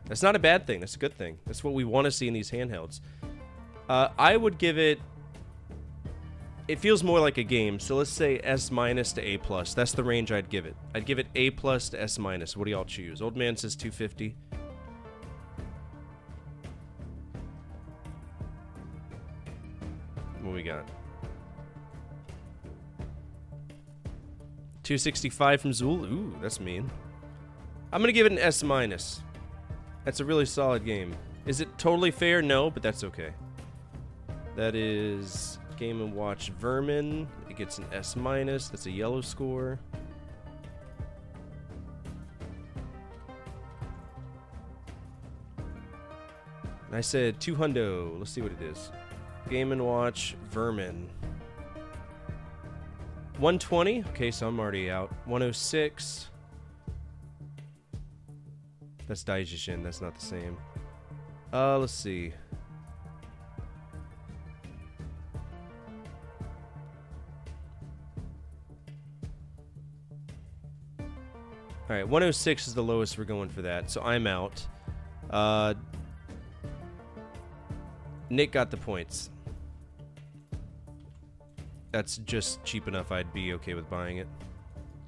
That's not a bad thing. That's a good thing. That's what we want to see in these handhelds. I would give it... It feels more like a game, so let's say S- to A+. That's the range I'd give it. I'd give it A+ to S-. What do y'all choose? Old man says 250. What we got? 265 from Zool. Ooh, that's mean. I'm going to give it an S-. That's a really solid game. Is it totally fair? No, but that's okay. That is Game & Watch Vermin. It gets an S-. That's a yellow score. I said 200. Let's see what it is. Game & Watch Vermin. 120. Okay, so I'm already out. 106. That's Daijishin. That's not the same. Let's see. All right, 106 is the lowest we're going for that, so I'm out. Nick got the points. That's just cheap enough. I'd be okay with buying it.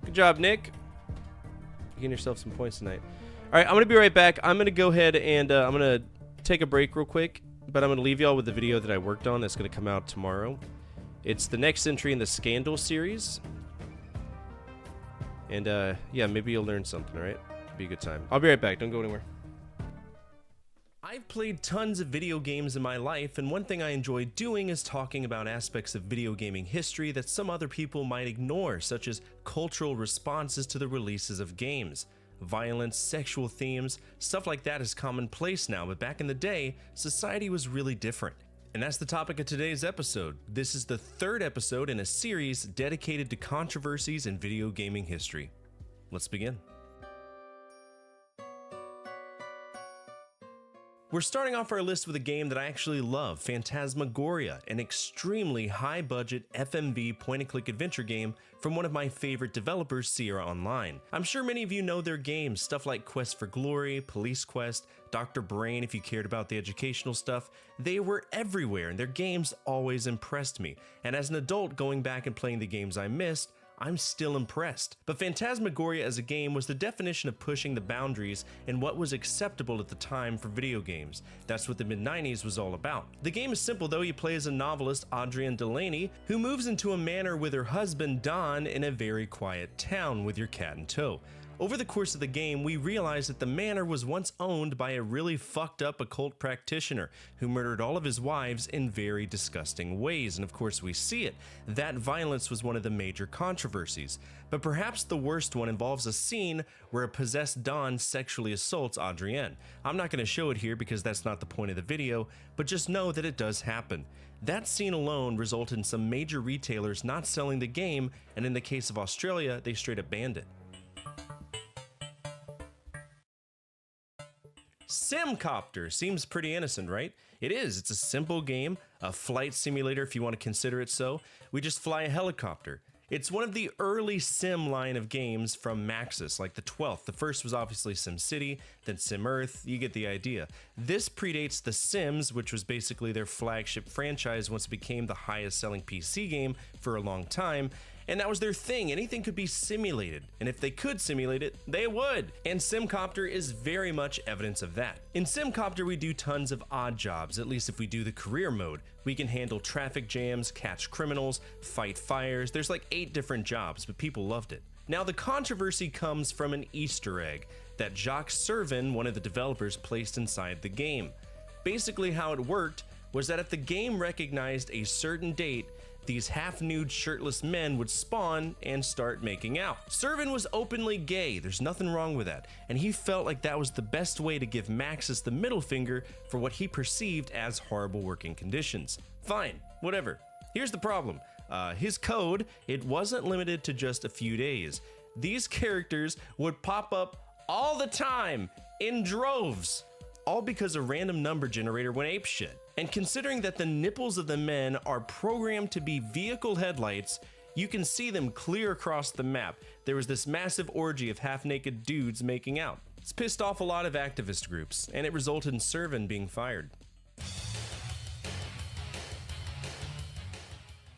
Good job, Nick. You're getting yourself some points tonight. All right, I'm going to be right back. I'm going to go ahead and I'm going to take a break real quick, but I'm going to leave y'all with the video that I worked on that's going to come out tomorrow. It's the next entry in the Scandal series. And, yeah, maybe you'll learn something, all right? Be a good time. I'll be right back. Don't go anywhere. I've played tons of video games in my life, and one thing I enjoy doing is talking about aspects of video gaming history that some other people might ignore, such as cultural responses to the releases of games. Violence, sexual themes, stuff like that is commonplace now, but back in the day, society was really different. And that's the topic of today's episode. This is the third episode in a series dedicated to controversies in video gaming history. Let's begin. We're starting off our list with a game that I actually love, Phantasmagoria, an extremely high-budget FMV point-and-click adventure game from one of my favorite developers, Sierra Online. I'm sure many of you know their games, stuff like Quest for Glory, Police Quest, Dr. Brain if you cared about the educational stuff. They were everywhere, and their games always impressed me. And as an adult going back and playing the games I missed, I'm still impressed. But Phantasmagoria as a game was the definition of pushing the boundaries in what was acceptable at the time for video games. That's what the mid-90s was all about. The game is simple though. You play as a novelist, Adrienne Delaney, who moves into a manor with her husband Don in a very quiet town with your cat in tow. Over the course of the game, we realize that the manor was once owned by a really fucked up occult practitioner who murdered all of his wives in very disgusting ways, and of course we see it. That violence was one of the major controversies. But perhaps the worst one involves a scene where a possessed Don sexually assaults Adrienne. I'm not going to show it here because that's not the point of the video, but just know that it does happen. That scene alone resulted in some major retailers not selling the game, and in the case of Australia, they straight up banned it. Simcopter seems pretty innocent, right? It is. It's a simple game, a flight simulator if you want to consider it so. We just fly a helicopter. It's one of the early sim line of games from Maxis, like the 12th. The first was obviously SimCity, then SimEarth, you get the idea. This predates The Sims, which was basically their flagship franchise once it became the highest selling PC game for a long time. And that was their thing. Anything could be simulated. And if they could simulate it, they would. And Simcopter is very much evidence of that. In Simcopter, we do tons of odd jobs, at least if we do the career mode. We can handle traffic jams, catch criminals, fight fires. There's like 8 different jobs, but people loved it. Now, the controversy comes from an Easter egg that Jacques Servin, one of the developers, placed inside the game. Basically, how it worked was that if the game recognized a certain date, these half-nude shirtless men would spawn and start making out. Servin was openly gay, there's nothing wrong with that, and he felt like that was the best way to give Maxis the middle finger for what he perceived as horrible working conditions. Fine, whatever. Here's the problem. His code, it wasn't limited to just a few days. These characters would pop up all the time, in droves, all because a random number generator went apeshit. And considering that the nipples of the men are programmed to be vehicle headlights, you can see them clear across the map. There was this massive orgy of half-naked dudes making out. It's pissed off a lot of activist groups, and it resulted in Servin being fired.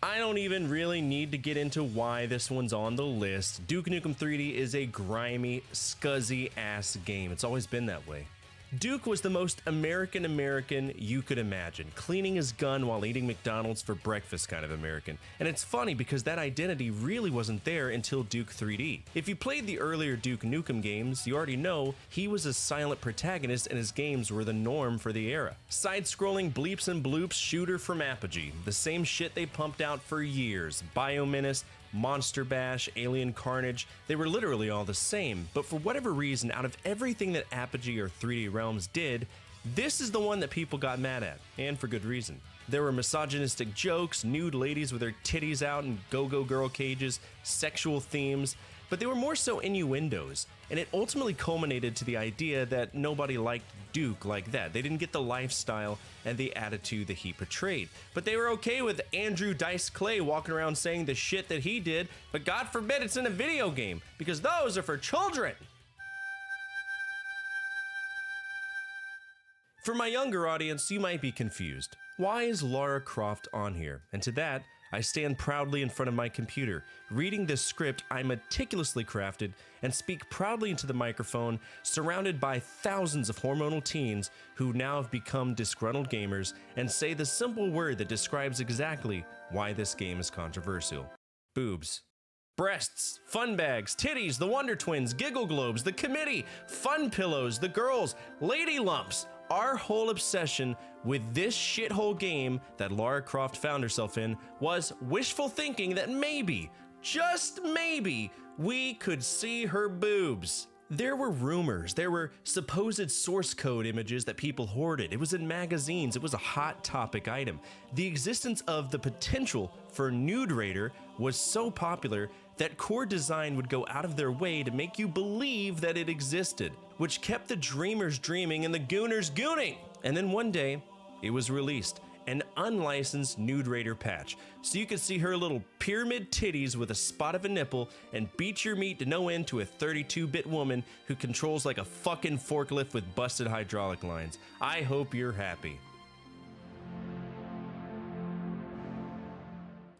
I don't even really need to get into why this one's on the list. Duke Nukem 3D is a grimy, scuzzy ass game. It's always been that way. Duke was the most American you could imagine, cleaning his gun while eating McDonald's for breakfast kind of American. And it's funny because that identity really wasn't there until Duke 3D. If you played the earlier Duke Nukem games, you already know he was a silent protagonist and his games were the norm for the era. Side-scrolling bleeps and bloops shooter from Apogee, the same shit they pumped out for years. Biomenace, Monster Bash, Alien Carnage, they were literally all the same, but for whatever reason, out of everything that Apogee or 3D Realms did, This is the one that people got mad at, and for good reason. There were misogynistic jokes, nude ladies with their titties out in go-go girl cages, sexual themes, but they were more so innuendos, and it ultimately culminated to the idea that nobody liked Duke like that. They didn't get the lifestyle and the attitude that he portrayed. But they were okay with Andrew Dice Clay walking around saying the shit that he did, but God forbid it's in a video game, because those are for children. For my younger audience, you might be confused. Why is Lara Croft on here? And to that, I stand proudly in front of my computer, reading this script I meticulously crafted, and speak proudly into the microphone, surrounded by thousands of hormonal teens who now have become disgruntled gamers, and say the simple word that describes exactly why this game is controversial. Boobs. Breasts, fun bags, titties, the Wonder Twins, Giggle Globes, the committee, fun pillows, the girls, lady lumps. Our whole obsession with this shithole game that Lara Croft found herself in was wishful thinking that maybe, just maybe, we could see her boobs. There were rumors, there were supposed source code images that people hoarded. It was in magazines, it was a hot topic item. The existence of the potential for Nude Raider was so popular that Core Design would go out of their way to make you believe that it existed, which kept the dreamers dreaming and the gooners gooning. And then one day, it was released, an unlicensed Nude Raider patch, so you could see her little pyramid titties with a spot of a nipple and beat your meat to no end to a 32-bit woman who controls like a fucking forklift with busted hydraulic lines. I hope you're happy.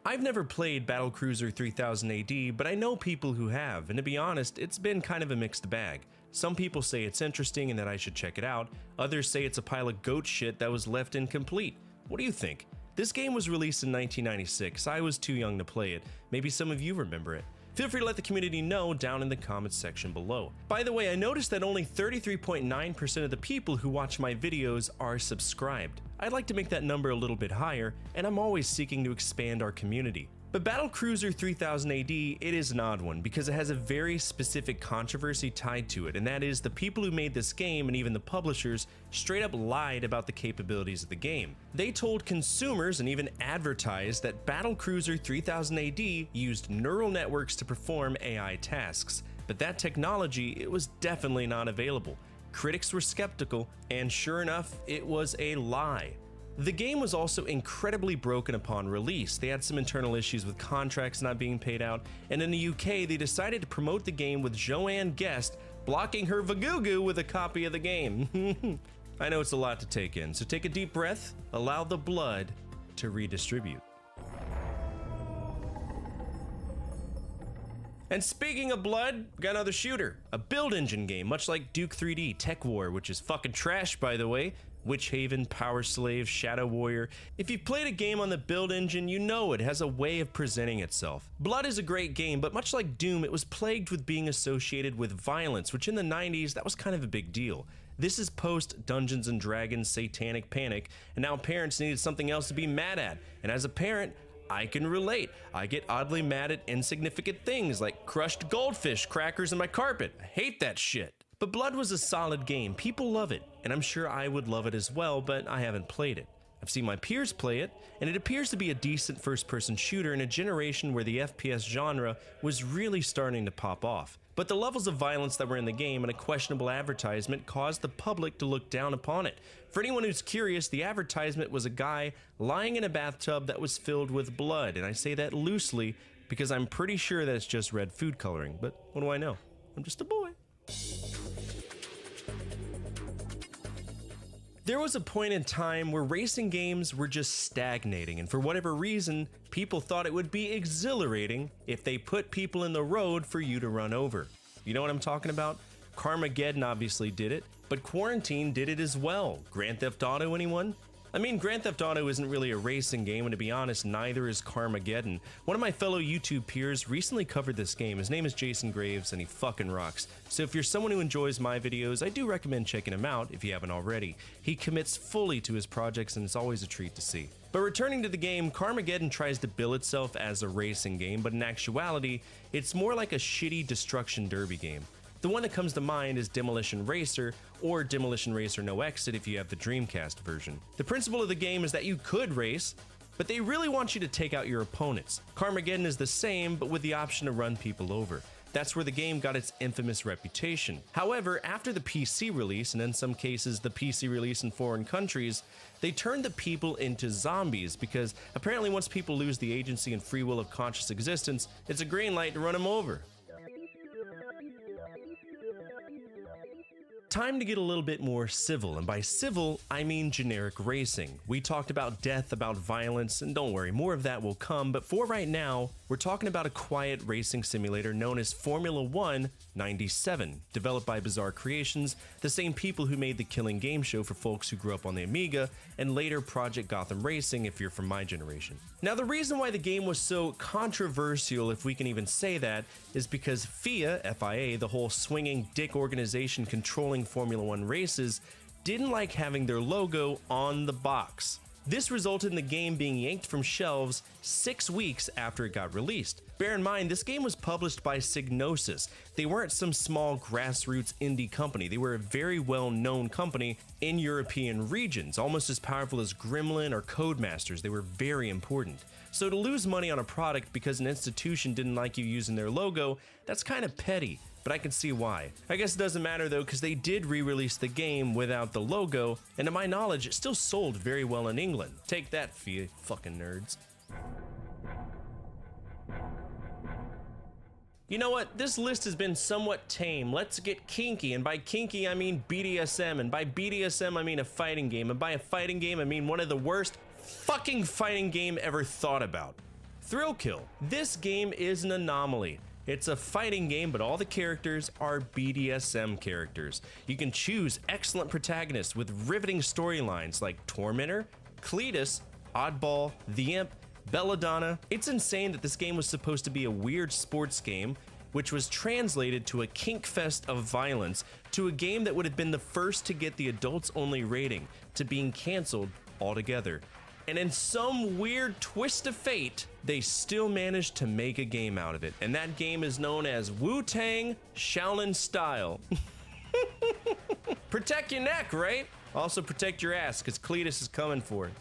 I've never played Battlecruiser 3000 AD, but I know people who have, and to be honest, it's been kind of a mixed bag. Some people say it's interesting and that I should check it out, others say it's a pile of goat shit that was left incomplete. What do you think? This game was released in 1996, I was too young to play it, maybe some of you remember it. Feel free to let the community know down in the comments section below. By the way, I noticed that only 33.9% of the people who watch my videos are subscribed. I'd like to make that number a little bit higher, and I'm always seeking to expand our community. But Battlecruiser 3000 AD, it is an odd one because it has a very specific controversy tied to it, and that is the people who made this game and even the publishers straight up lied about the capabilities of the game. They told consumers and even advertised that Battlecruiser 3000 AD used neural networks to perform AI tasks, but that technology, it was definitely not available. Critics were skeptical, and sure enough, it was a lie. The game was also incredibly broken upon release. They had some internal issues with contracts not being paid out, and in the UK they decided to promote the game with Joanne Guest blocking her Vagugu with a copy of the game. I know it's a lot to take in, so take a deep breath, allow the blood to redistribute. And speaking of blood, we got another shooter, a build engine game, much like Duke 3D, Tech War, which is fucking trash by the way, Witch Haven, Power Slave, Shadow Warrior. If you've played a game on the build engine, you know it has a way of presenting itself. Blood is a great game, but much like Doom, it was plagued with being associated with violence, which in the 90s, that was kind of a big deal. This is post Dungeons and Dragons Satanic Panic, and now parents needed something else to be mad at, and as a parent, I can relate. I get oddly mad at insignificant things like crushed goldfish crackers in my carpet. I hate that shit. But Blood was a solid game, people love it, and I'm sure I would love it as well, but I haven't played it. I've seen my peers play it, and it appears to be a decent first-person shooter in a generation where the FPS genre was really starting to pop off. But the levels of violence that were in the game and a questionable advertisement caused the public to look down upon it. For anyone who's curious, the advertisement was a guy lying in a bathtub that was filled with blood, and I say that loosely because I'm pretty sure that it's just red food coloring, but what do I know? I'm just a boy. There was a point in time where racing games were just stagnating, and for whatever reason, people thought it would be exhilarating if they put people in the road for you to run over. You know what I'm talking about? Carmageddon obviously did it, but Quarantine did it as well. Grand Theft Auto, anyone? I mean, Grand Theft Auto isn't really a racing game, and to be honest, neither is Carmageddon. One of my fellow YouTube peers recently covered this game. His name is Jason Graves, and he fucking rocks. So if you're someone who enjoys my videos, I do recommend checking him out if you haven't already. He commits fully to his projects, and it's always a treat to see. But returning to the game, Carmageddon tries to bill itself as a racing game, but in actuality, it's more like a shitty destruction derby game. The one that comes to mind is Demolition Racer, or Demolition Racer No Exit if you have the Dreamcast version. The principle of the game is that you could race, but they really want you to take out your opponents. Carmageddon is the same, but with the option to run people over. That's where the game got its infamous reputation. However, after the PC release, and in some cases the PC release in foreign countries, they turned the people into zombies because apparently once people lose the agency and free will of conscious existence, it's a green light to run them over. Time to get a little bit more civil, and by civil, I mean generic racing. We talked about death, about violence, and don't worry, more of that will come, but for right now, we're talking about a quiet racing simulator known as Formula 1 97, developed by Bizarre Creations, the same people who made the Killing Game show for folks who grew up on the Amiga, and later Project Gotham Racing if you're from my generation. Now, the reason why the game was so controversial, if we can even say that, is because FIA, the whole swinging dick organization controlling Formula 1 races, didn't like having their logo on the box. This resulted in the game being yanked from shelves 6 weeks after it got released. Bear in mind, this game was published by Psygnosis. They weren't some small grassroots indie company. They were a very well-known company in European regions, almost as powerful as Gremlin or Codemasters. They were very important. So to lose money on a product because an institution didn't like you using their logo, that's kind of petty. But I can see why. I guess it doesn't matter though, because they did re-release the game without the logo, and to my knowledge, it still sold very well in England. Take that, FIA fucking nerds. You know what? This list has been somewhat tame. Let's get kinky, and by kinky I mean BDSM, and by BDSM I mean a fighting game, and by a fighting game I mean one of the worst fucking fighting game ever thought about. Thrill Kill. This game is an anomaly. It's a fighting game, but all the characters are BDSM characters. You can choose excellent protagonists with riveting storylines like Tormentor, Cletus, Oddball, The Imp, Belladonna. It's insane that this game was supposed to be a weird sports game, which was translated to a kink fest of violence, to a game that would have been the first to get the adults-only rating, to being canceled altogether. And in some weird twist of fate, they still managed to make a game out of it. And that game is known as Wu-Tang Shaolin Style. Protect your neck, right? Also protect your ass, because Cletus is coming for it.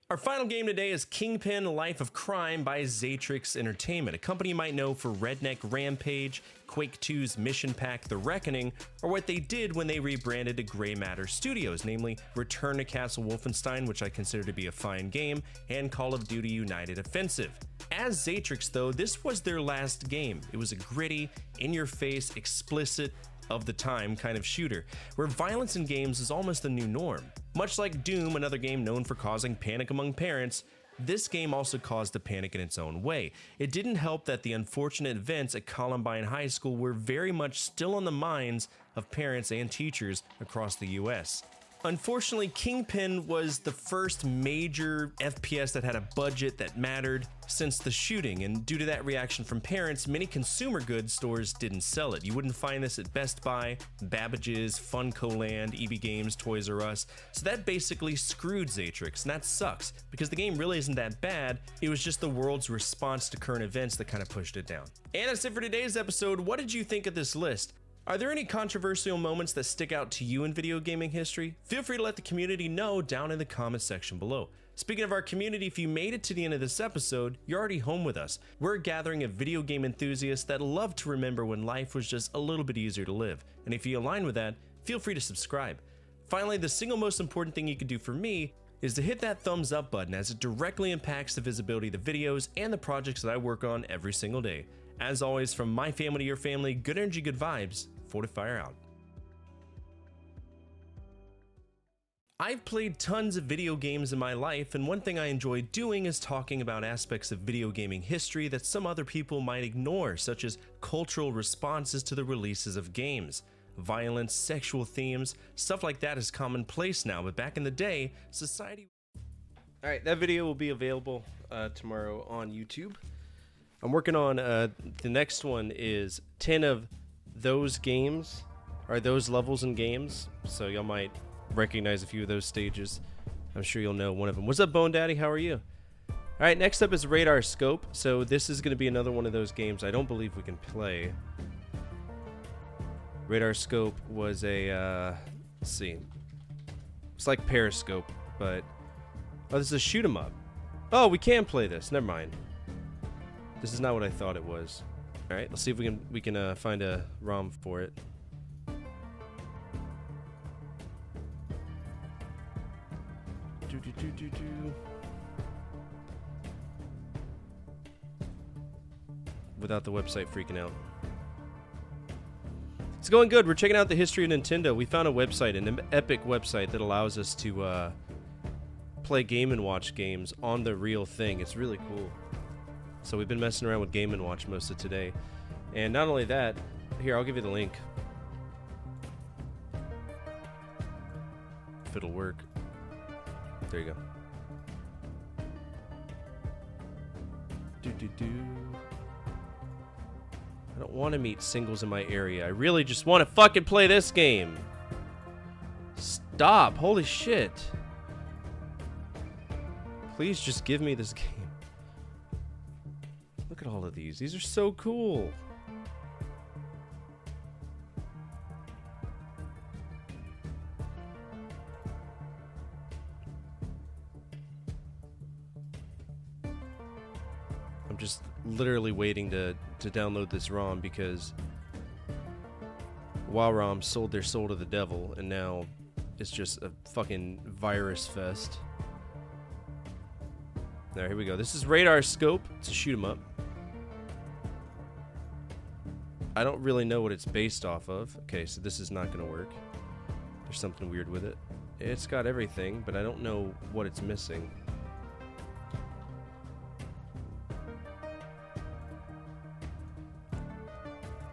Our final game today is Kingpin Life of Crime by Xatrix Entertainment, a company you might know for Redneck Rampage, Quake 2's Mission Pack The Reckoning, or what they did when they rebranded to Grey Matter Studios, namely Return to Castle Wolfenstein, which I consider to be a fine game, and Call of Duty United Offensive. As Xatrix though, this was their last game. It was a gritty, in-your-face, explicit, of the time kind of shooter, where violence in games is almost the new norm. Much like Doom, another game known for causing panic among parents, this game also caused a panic in its own way. It didn't help that the unfortunate events at Columbine High School were very much still on the minds of parents and teachers across the US. Unfortunately, Kingpin was the first major FPS that had a budget that mattered since the shooting, and due to that reaction from parents, many consumer goods stores didn't sell it. You wouldn't find this at Best Buy, Babbage's, Funko Land, EB Games, Toys R Us, so that basically screwed Xatrix, and that sucks, because the game really isn't that bad, it was just the world's response to current events that kind of pushed it down. And that's it for today's episode. What did you think of this list? Are there any controversial moments that stick out to you in video gaming history? Feel free to let the community know down in the comments section below. Speaking of our community, if you made it to the end of this episode, you're already home with us. We're a gathering of video game enthusiasts that love to remember when life was just a little bit easier to live. And if you align with that, feel free to subscribe. Finally, the single most important thing you can do for me is to hit that thumbs up button, as it directly impacts the visibility of the videos and the projects that I work on every single day. As always, from my family to your family, good energy, good vibes. Fortifire out. I've played tons of video games in my life, and one thing I enjoy doing is talking about aspects of video gaming history that some other people might ignore, such as cultural responses to the releases of games. Violence, sexual themes, stuff like that is commonplace now, but back in the day, society... Alright, that video will be available tomorrow on YouTube. I'm working on, the next one is 10 of those games, or those levels in games, so y'all might recognize a few of those stages. I'm sure you'll know one of them. What's up, Bone Daddy? How are you? All right, next up is Radar Scope. So this is going to be another one of those games I don't believe we can play. Radar Scope was a, let's see. It's like Periscope, but... Oh, this is a shoot 'em up. Oh, we can play this. Never mind. This is not what I thought it was. All right, let's see if we can find a ROM for it. Without the website freaking out. It's going good. We're checking out the history of Nintendo. We found a website, an epic website that allows us to play Game & Watch games on the real thing. It's really cool. So we've been messing around with Game & Watch most of today. And not only that, here, I'll give you the link. If it'll work. There you go. I don't want to meet singles in my area. I really just want to fucking play this game. Stop. Holy shit. Please just give me this game. Look at all of these. These are so cool. I'm just literally waiting to download this ROM because WoWROM sold their soul to the devil and now it's just a fucking virus fest. There, here we go. This is Radar Scope. It's a shoot 'em up. I don't really know what it's based off of. Okay, so this is not going to work. There's something weird with it. It's got everything, but I don't know what it's missing.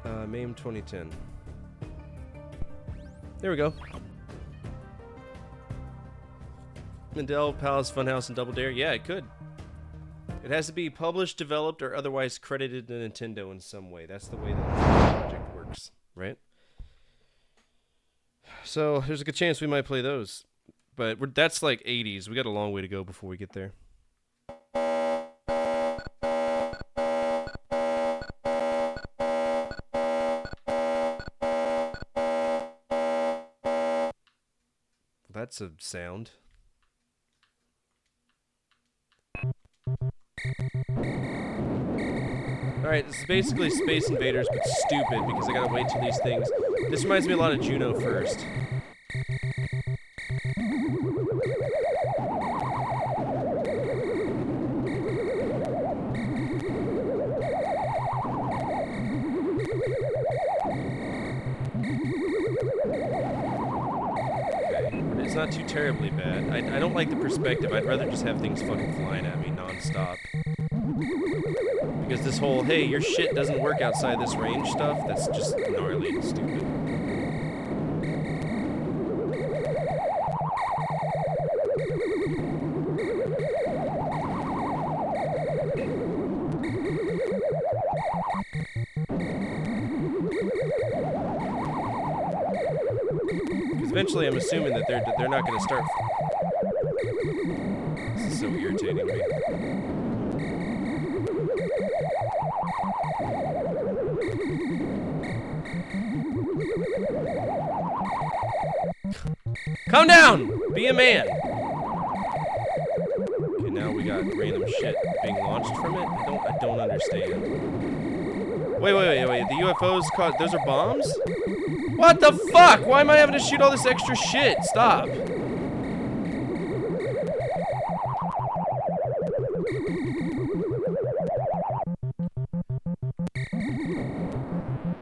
MAME 2010. There we go. Mandel, Palace, Funhouse, and Double Dare. Yeah, it could. It has to be published, developed, or otherwise credited to Nintendo in some way. That's the way that the project works, right? So there's a good chance we might play those. But that's like 80s. We got a long way to go before we get there. That's a sound. Alright, this is basically Space Invaders, but stupid, because I gotta wait till these things... This reminds me a lot of Juno First. It's not too terribly bad. I don't like the perspective. I'd rather just have things fucking flying at me non-stop. Because this whole, hey, your shit doesn't work outside this range stuff, that's just gnarly and stupid. Because eventually I'm assuming that they're not going to start... This is so irritating me. Calm down! Be a man! Okay, now we got random shit being launched from it? I don't understand. Wait. The UFOs caught... Those are bombs? What the fuck? Why am I having to shoot all this extra shit? Stop.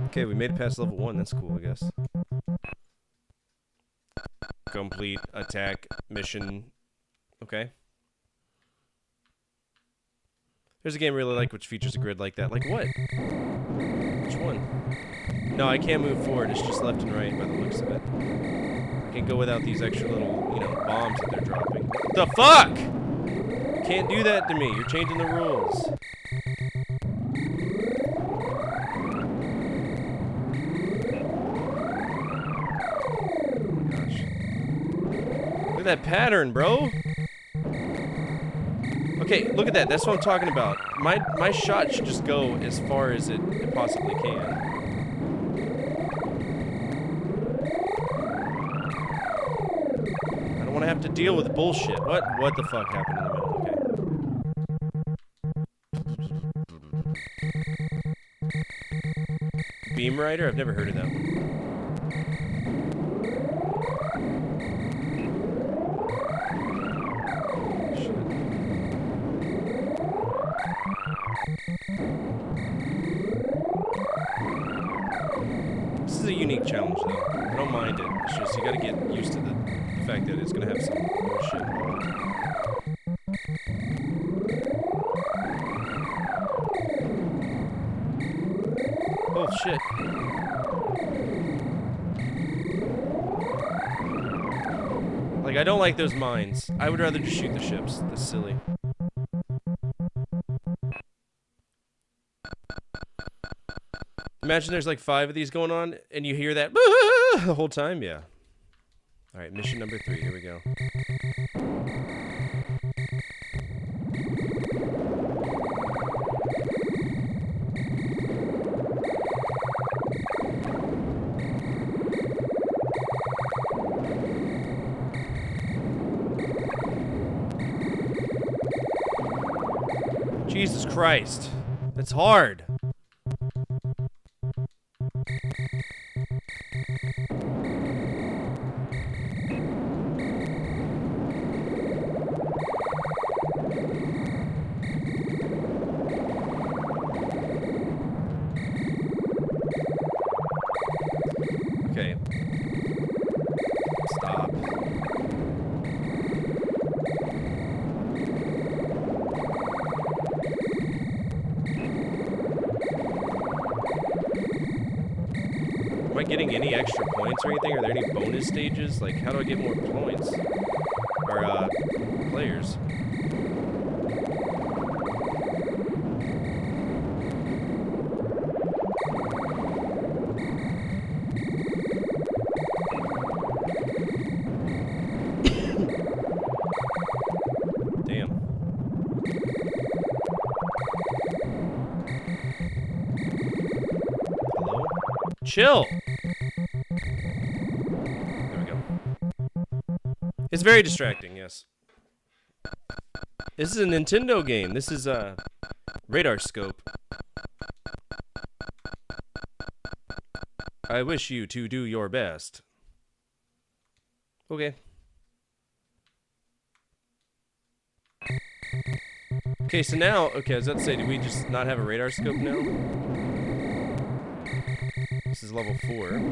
Okay, we made it past level 1. That's cool, I guess. Complete attack mission. Okay. There's a game I really like which features a grid like that. Like what? Which one? No, I can't move forward. It's just left and right by the looks of it. I can't go without these extra little, you know, bombs that they're dropping. What the fuck? You can't do that to me. You're changing the rules. That pattern, bro. Okay, look at that. That's what I'm talking about. My shot should just go as far as it possibly can. I don't want to have to deal with bullshit. What the fuck happened in the middle? Okay. Beam Rider? I've never heard of that one. This is a unique challenge, though. I don't mind it. It's just you gotta get used to the fact that it's gonna have some bullshit involved. Oh, shit. Like, I don't like those mines. I would rather just shoot the ships. That's silly. Imagine there's like 5 of these going on, and you hear that the whole time. Yeah. All right, mission number 3. Here we go. Jesus Christ. That's hard. Okay. Stop. Am I getting any extra points or anything? Are there any bonus stages? Like, how do I get more points? Or, players? Damn. Hello? Chill! There we go. It's very distracting, yes. This is a Nintendo game. This is a Radar Scope. I wish you to do your best. Okay. Okay, so now, okay, I was about to say, did we just not have a radar scope now? This is level 4.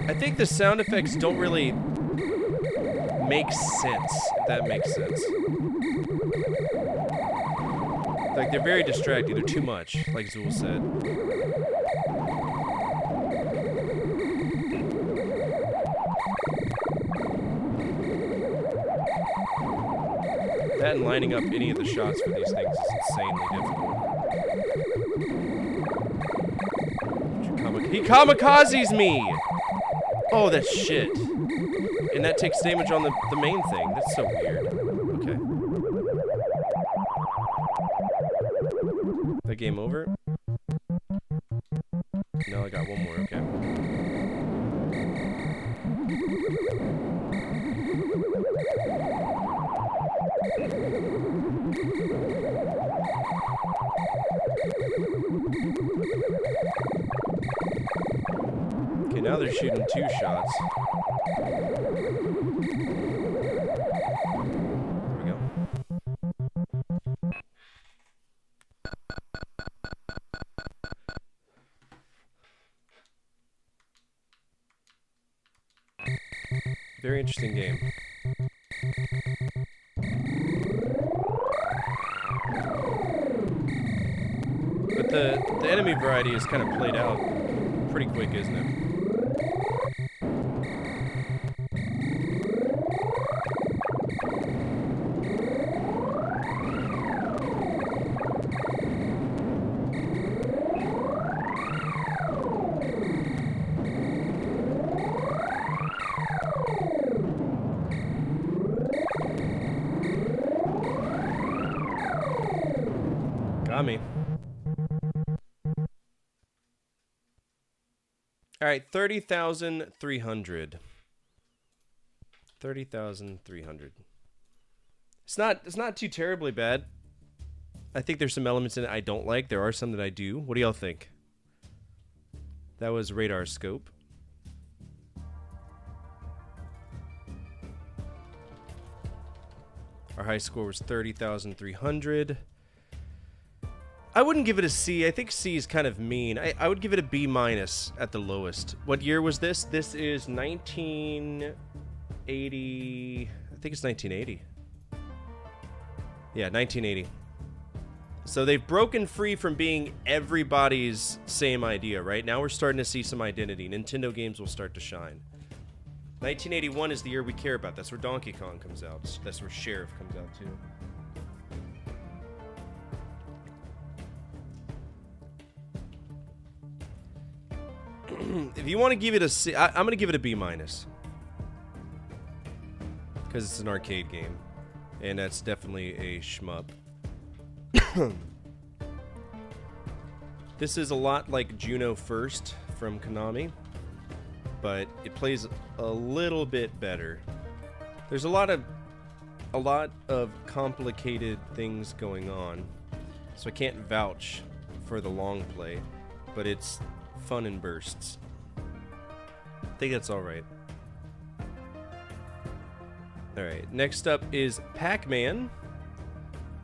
I think the sound effects don't really make sense, if that makes sense. Like, they're very distracting. They're too much, like Zool said. That and lining up any of the shots for these things is insanely difficult. He kamikazes me! Oh, that's shit. And that takes damage on the main thing. That's so weird. Okay. That game over? No, I got one more. Okay. Okay, now they're shooting 2 shots. There we go. Very interesting game. But the enemy variety is kind of played out pretty quick, isn't it? Got me. All right, 30,300. 30,300. It's not too terribly bad. I think there's some elements in it I don't like. There are some that I do. What do y'all think? That was radar scope. Our high score was 30,300. I wouldn't give it a C. I think C is kind of mean. I would give it a B minus at the lowest. What year was this? This is 1980. I think it's 1980. Yeah, 1980. So they've broken free from being everybody's same idea, right? Now we're starting to see some identity. Nintendo games will start to shine. 1981 is the year we care about. That's where Donkey Kong comes out. That's where Sheriff comes out too. If you want to give it a C, I'm going to give it a B minus. Because it's an arcade game. And that's definitely a shmup. This is a lot like Juno First from Konami. But it plays a little bit better. There's a lot of complicated things going on. So I can't vouch for the long play. But it's fun in bursts. I think that's alright. Alright, next up is Pac-Man.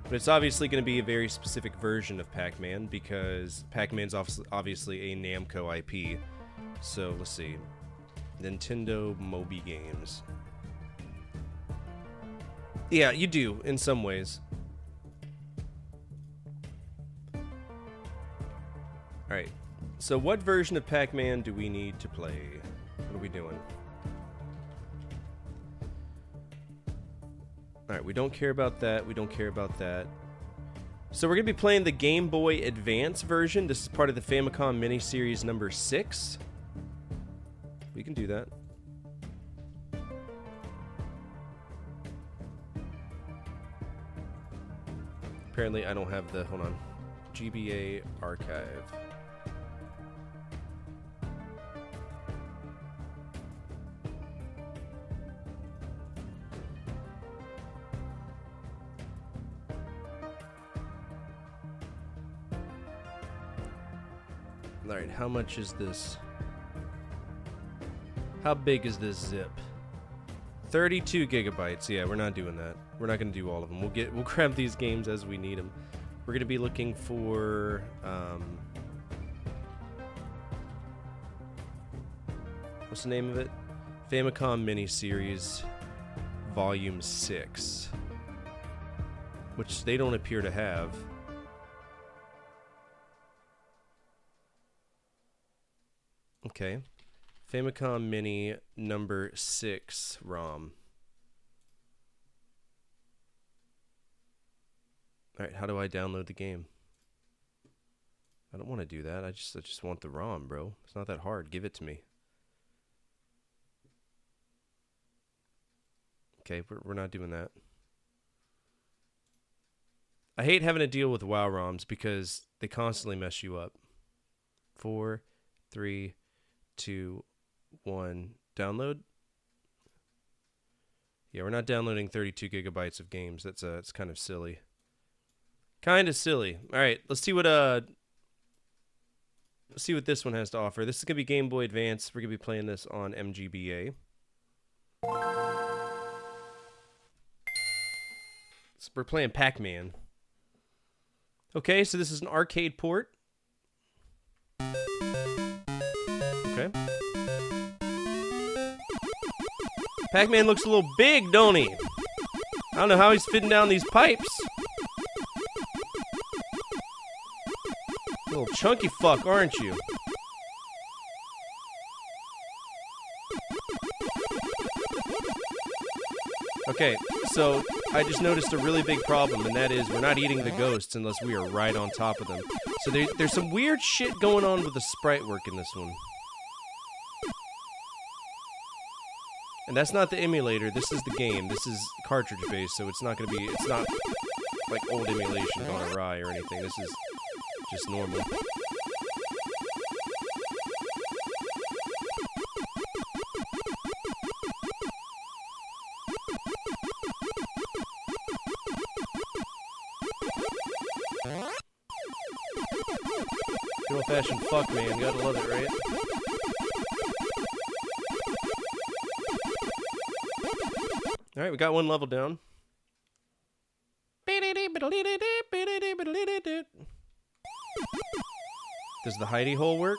But it's obviously going to be a very specific version of Pac-Man because Pac-Man's obviously a Namco IP. So, let's see. Nintendo Moby Games. Yeah, you do, in some ways. Alright. So what version of Pac-Man do we need to play? What are we doing? Alright, we don't care about that. We don't care about that. So we're going to be playing the Game Boy Advance version. This is part of the Famicom miniseries number 6. We can do that. Apparently I don't have the... Hold on. GBA archive. Alright, how much is this? How big is this zip? 32 gigabytes. Yeah, we're not doing that. We're not going to do all of them. We'll grab these games as we need them. We're going to be looking for what's the name of it? Famicom Miniseries Volume 6, which they don't appear to have. Okay. Famicom Mini number 6 ROM. Alright, how do I download the game? I don't want to do that. I just want the ROM, bro. It's not that hard. Give it to me. Okay, we're not doing that. I hate having to deal with WoW ROMs because they constantly mess you up. 4, 3, 2, 1, download. Yeah, we're not downloading 32 gigabytes of games. It's kind of silly. Kind of silly. All right, let's see what this one has to offer. This is gonna be Game Boy Advance. We're gonna be playing this on MGBA. So we're playing Pac-Man. Okay, so this is an arcade port. Okay. Pac-Man looks a little big, don't he? I don't know how he's fitting down these pipes. Little chunky fuck, aren't you? Okay, so I just noticed a really big problem, and that is we're not eating the ghosts unless we are right on top of them. So there's some weird shit going on with the sprite work in this one. And that's not the emulator, this is the game. This is cartridge-based, so it's not like old emulation gone awry or anything. This is just normal. Good old-fashioned fuck, man. You gotta love it, right? Alright, we got one level down. Does the hidey hole work?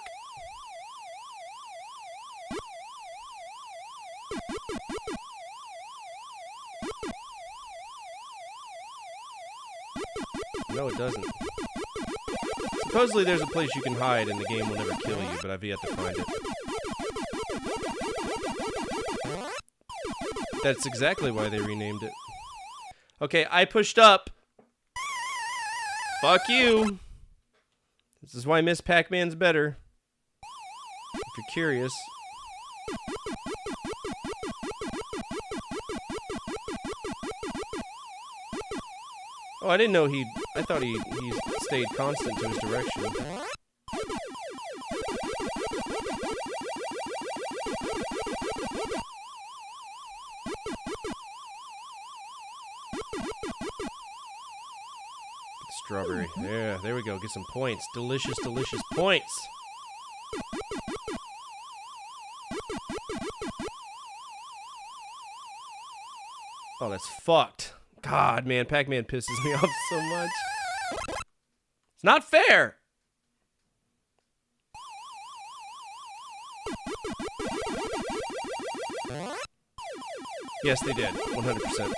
No, it doesn't. Supposedly there's a place you can hide and the game will never kill you, but I've yet to find it. That's exactly why they renamed it. Okay, I pushed up. Fuck you. This is why Miss Pac-Man's better. If you're curious. Oh, I didn't know I thought he stayed constant to his direction. Strawberry. Yeah, there we go. Get some points. Delicious, delicious points. Oh, that's fucked. God, man, Pac-Man pisses me off so much. It's not fair! Yes, they did. 100%.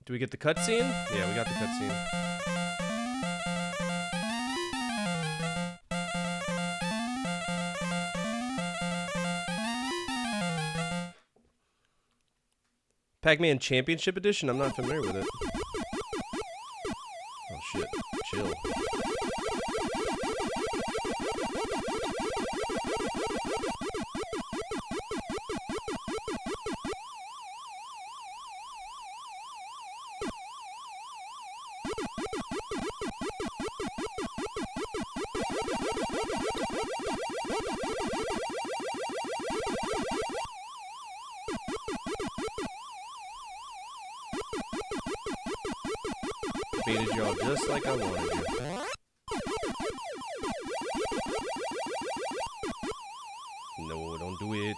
Do we get the cutscene? Yeah, we got the cutscene. Pac-Man Championship Edition? I'm not familiar with it. Oh shit. Chill. Baited y'all just like I wanted to. No, don't do it.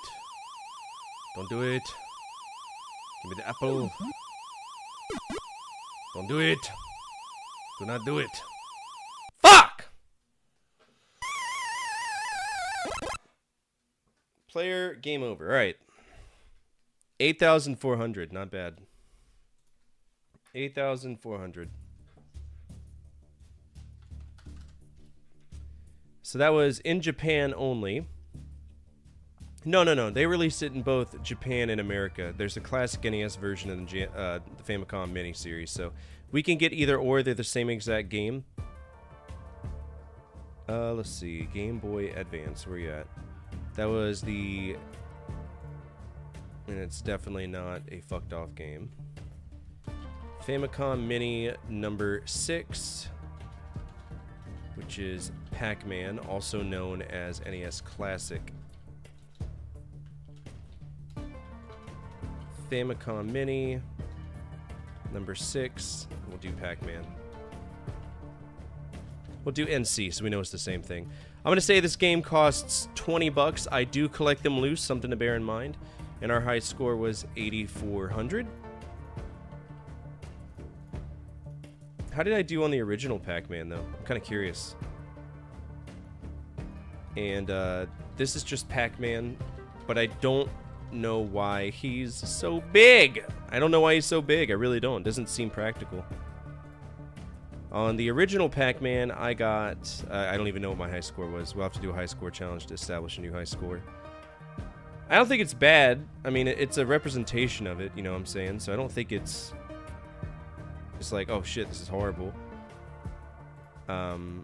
Don't do it. Give me the apple. Don't do it. Do not do it. Fuck! Player, game over. Alright. 8,400. Not bad. 8,400. So that was in Japan only. No. They released it in both Japan and America. There's a classic NES version of the Famicom mini-series. So we can get either or. They're the same exact game. Let's see. Game Boy Advance. Where you at? That was the... And it's definitely not a fucked off game. Famicom Mini number 6. Which is Pac-Man, also known as NES Classic. Famicom Mini, number 6. We'll do Pac-Man. We'll do NC, so we know it's the same thing. I'm going to say this game costs 20 bucks. I do collect them loose, something to bear in mind. And our high score was 8,400. How did I do on the original Pac-Man, though? I'm kind of curious. And this is just Pac-Man, but I don't know why he's so big. I don't know why he's so big. I really don't. It doesn't seem practical. On the original Pac-Man, I got... I don't even know what my high score was. We'll have to do a high score challenge to establish a new high score. I don't think it's bad. I mean, it's a representation of it, you know what I'm saying? So I don't think it's like, oh shit, this is horrible. I'm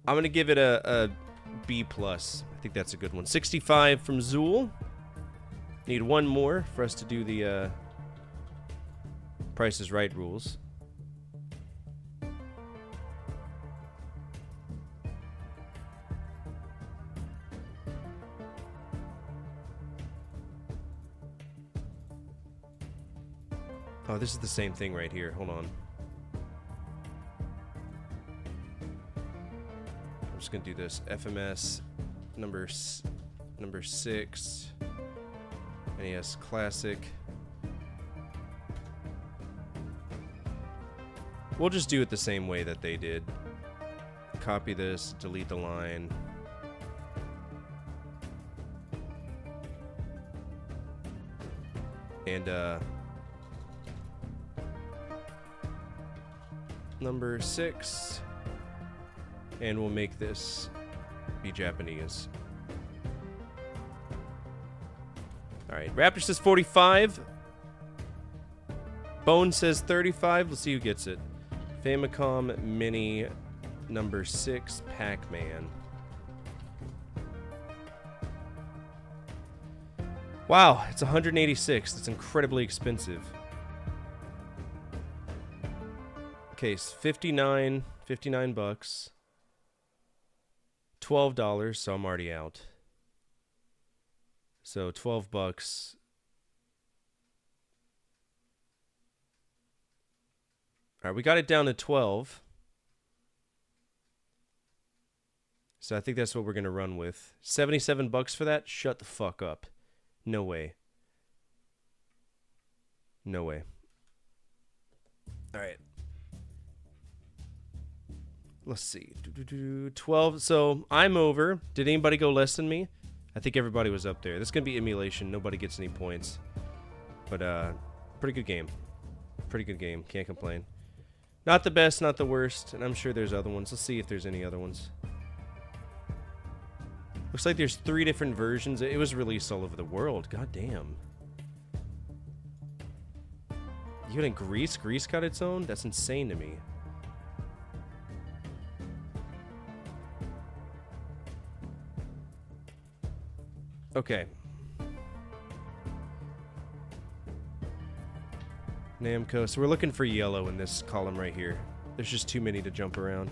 gonna give it a B+. I think that's a good one. 65 from Zool. Need one more for us to do the Price is Right rules. Oh, this is the same thing right here. Hold on. I'm just gonna do this. FMS number 6. NES Classic. We'll just do it the same way that they did. Copy this, delete the line. And number 6, and we'll make this be Japanese. Alright, Raptor says 45. Bone says 35. Let's see who gets it. Famicom Mini number 6, Pac-Man. Wow, it's 186. That's incredibly expensive. Case 59 bucks. $12, so I'm already out. So 12 bucks. All right, we got it down to 12. So I think that's what we're going to run with. 77 bucks for that? Shut the fuck up. No way. No way. All right. Let's see. 12. So I'm over. Did anybody go less than me? I think everybody was up there. This is going to be emulation. Nobody gets any points. But pretty good game. Pretty good game. Can't complain. Not the best, not the worst. And I'm sure there's other ones. Let's see if there's any other ones. Looks like there's 3 different versions. It was released all over the world. God damn. Even in Greece? Greece got its own? That's insane to me. Okay. Namco. So we're looking for yellow in this column right here. There's just too many to jump around.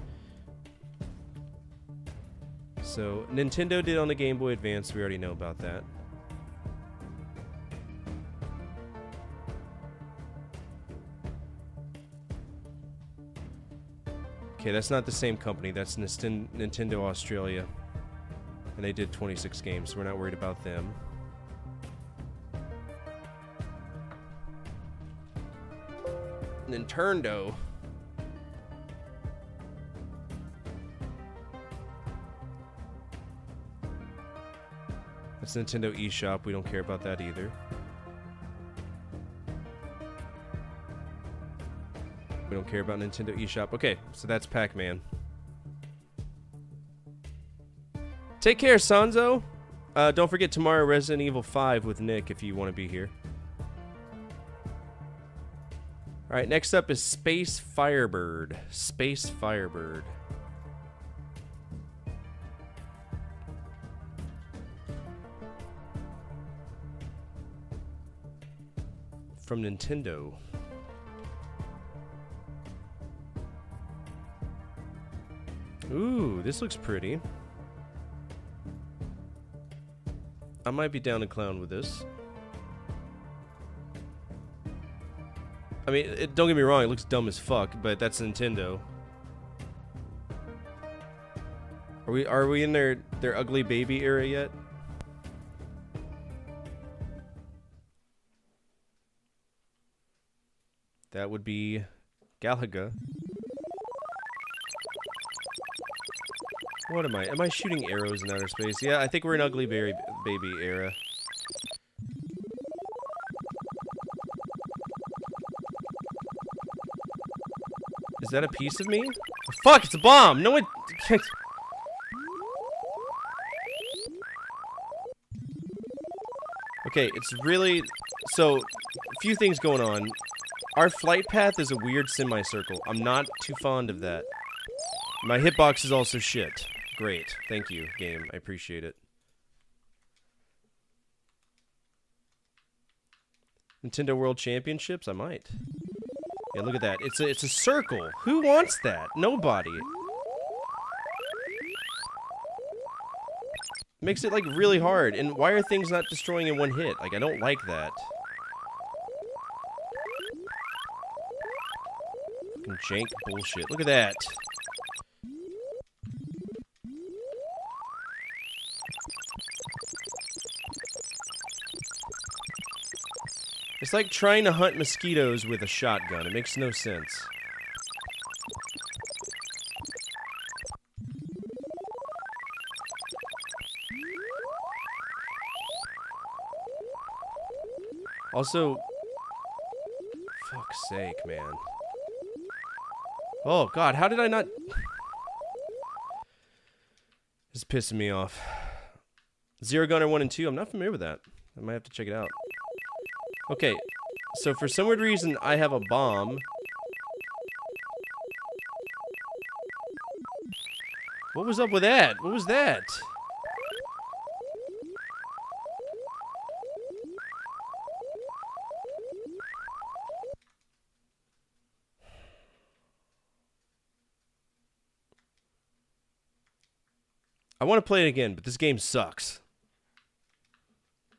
So Nintendo did on the Game Boy Advance. We already know about that. Okay, that's not the same company. That's Nintendo Australia. And they did 26 games, so we're not worried about them. Nintendo. That's Nintendo eShop. We don't care about that either. We don't care about Nintendo eShop. Okay, so that's Pac-Man. Take care, Sanzo. Don't forget tomorrow Resident Evil 5 with Nick if you want to be here. Alright, next up is Space Firebird. Space Firebird. From Nintendo. Ooh, this looks pretty. I might be down to clown with this. I mean, don't get me wrong, it looks dumb as fuck, but that's Nintendo. Are we in their ugly baby era yet? That would be Galaga. What am I? Am I shooting arrows in outer space? Yeah, I think we're in ugly baby era. that a piece of me? Oh, fuck, it's a bomb! No one... Okay, it's really... So, a few things going on. Our flight path is a weird semicircle. I'm not too fond of that. My hitbox is also shit. Great. Thank you, game. I appreciate it. Nintendo World Championships? I might. Yeah, look at that. It's a circle. Who wants that? Nobody. Makes it, like, really hard. And why are things not destroying in one hit? Like, I don't like that. Fucking jank bullshit. Look at that. It's like trying to hunt mosquitoes with a shotgun. It makes no sense. Also, fuck's sake, man. Oh, God, how did I not... This is pissing me off. Zero Gunner 1 and 2, I'm not familiar with that. I might have to check it out. Okay, so for some weird reason, I have a bomb. What was up with that? What was that? I want to play it again, but this game sucks.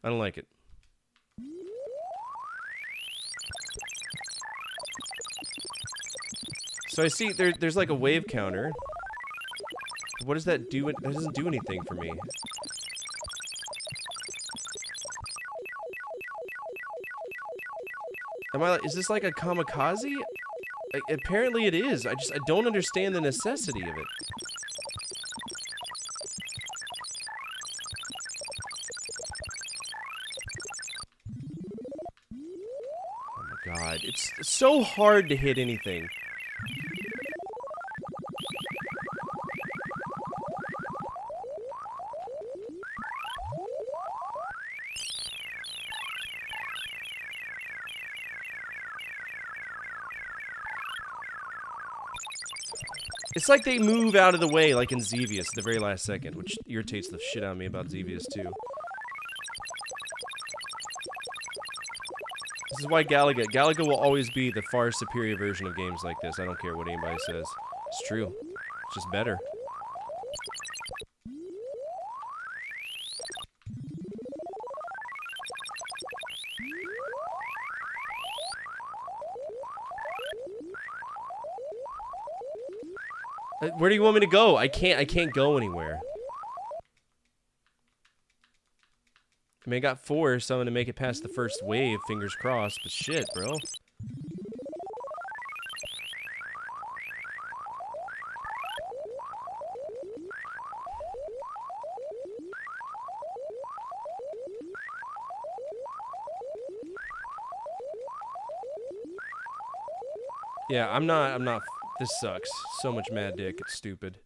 I don't like it. So I see there's like a wave counter. What does that do? That doesn't do anything for me. Is this like a kamikaze? Like, apparently it is. I don't understand the necessity of it. Oh my God, it's so hard to hit anything. It's like they move out of the way, like in Xevious, at the very last second, which irritates the shit out of me about Xevious, too. This is why Galaga will always be the far superior version of games like this. I don't care what anybody says. It's true. It's just better. Where do you want me to go? I can't go anywhere. I mean, I got 4, so I'm gonna make it past the first wave, fingers crossed, but shit, bro. Yeah, I'm not, this sucks. So much mad dick, it's stupid.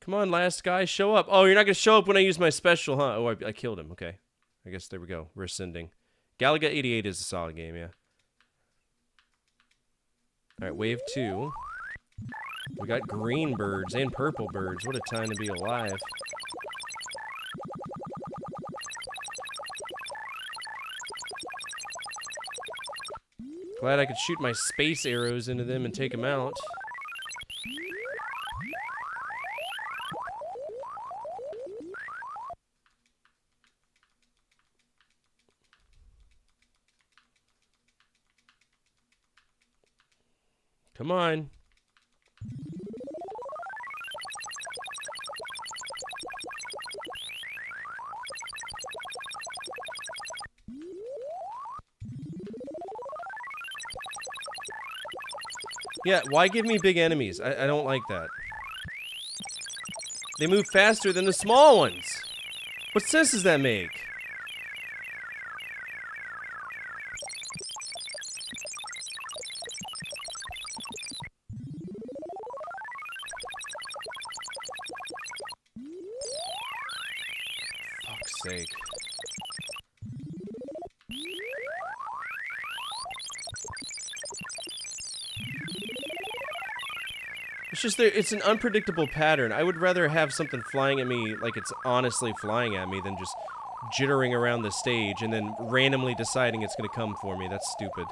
Come on, last guy, show up. Oh, you're not gonna show up when I use my special, huh? Oh, I killed him, okay. I guess there we go, we're ascending. Galaga 88 is a solid game, yeah. Alright, wave 2. We got green birds and purple birds. What a time to be alive. Glad I could shoot my space arrows into them and take them out. Come on. Yeah, why give me big enemies? I don't like that. They move faster than the small ones. What sense does that make? sake. It's just it's an unpredictable pattern. I would rather have something flying at me like it's honestly flying at me than just jittering around the stage and then randomly deciding it's going to come for me. That's stupid.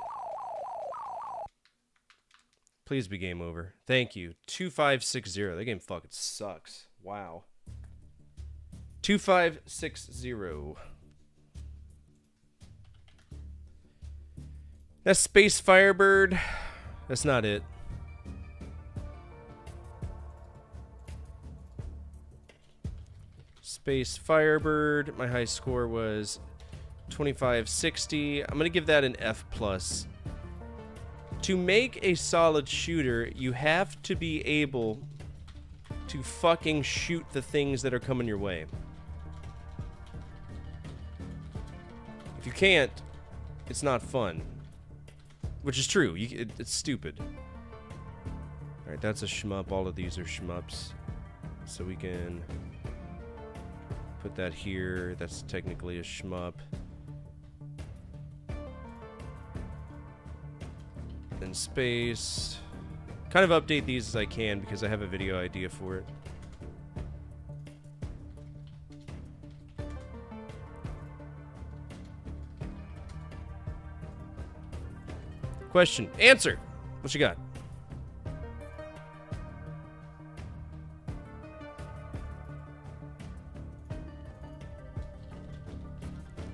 Please be game over. Thank you. 2560. That game fucking sucks. Wow. 2560. That's Space Firebird. That's not it. Space Firebird. My high score was 2560. I'm going to give that an F+. To make a solid shooter, you have to be able to fucking shoot the things that are coming your way. If you can't, it's not fun. Which is true. It's stupid. Alright, that's a shmup. All of these are shmups. So we can put that here. That's technically a shmup. Then space. Kind of update these as I can because I have a video idea for it. Question. Answer. What you got?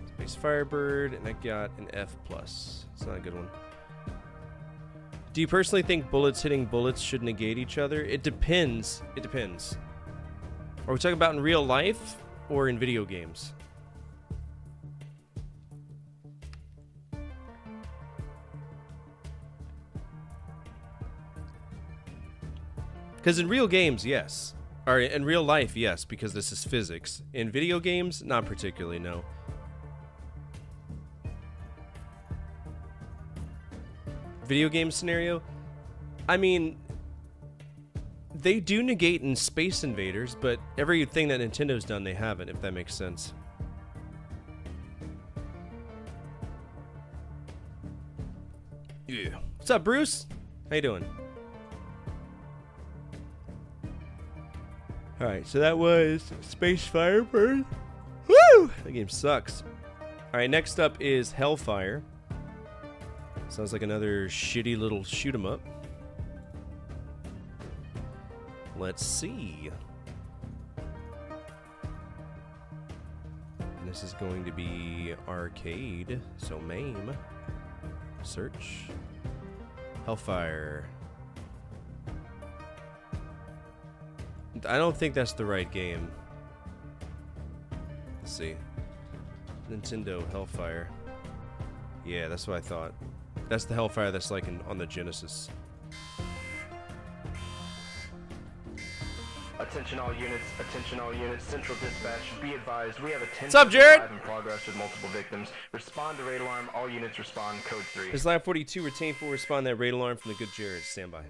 Space Firebird, and I got an F+. It's not a good one. Do you personally think bullets hitting bullets should negate each other? It depends. It depends. Are we talking about in real life or in video games? Because in real games, yes. Or in real life, yes, because this is physics. In video games, not particularly, no. Video game scenario, I mean, they do negate in Space Invaders, but everything that Nintendo's done, they haven't, if that makes sense. Yeah. What's up, Bruce? How you doing? Alright, so that was Space Firebird. Woo! That game sucks. Alright, next up is Hellfire. Sounds like another shitty little shoot 'em up. Let's see. And this is going to be arcade, so MAME. Search. Hellfire. I don't think that's the right game. Let's see. Nintendo Hellfire. Yeah, that's what I thought. That's the Hellfire that's like on the Genesis. Attention all units, Central Dispatch, be advised, we have a 10 What's up, Jared? in progress with multiple victims. Respond to raid alarm, all units respond, code 3. This Line 42, retain 4, respond to that raid alarm from the good Jared. Stand by.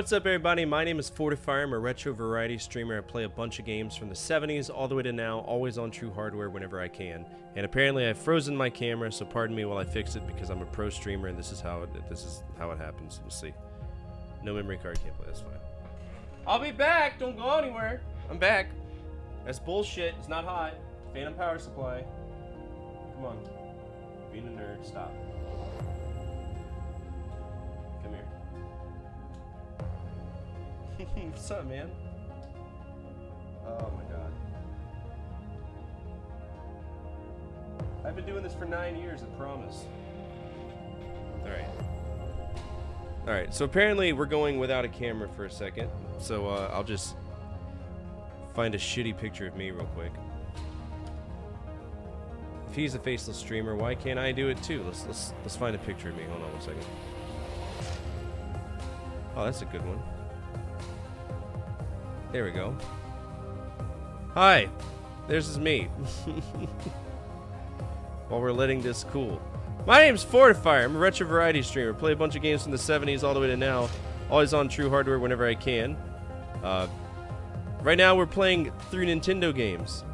What's up, everybody? My name is Fortifire. I'm a retro variety streamer. I play a bunch of games from the 70s all the way to now, always on true hardware whenever I can. And apparently I've frozen my camera, so pardon me while I fix it because I'm a pro streamer and this is how it happens. We'll see. No memory card, can't play. That's fine. I'll be back. Don't go anywhere. I'm back. That's bullshit. It's not hot. Phantom power supply. Come on. Being a nerd. Stop. Come here. What's up, man? Oh my god. I've been doing this for 9 years, I promise. Alright. Alright, so apparently we're going without a camera for a second. So I'll just find a shitty picture of me real quick. If he's a faceless streamer, why can't I do it too? Let's find a picture of me. Hold on one second. Oh, that's a good one. There we go. Hi, there's me. While we're letting this cool. My name's Fortifier. I'm a retro variety streamer. Play a bunch of games from the 70s all the way to now. Always on True Hardware whenever I can. Right now we're playing through Nintendo games.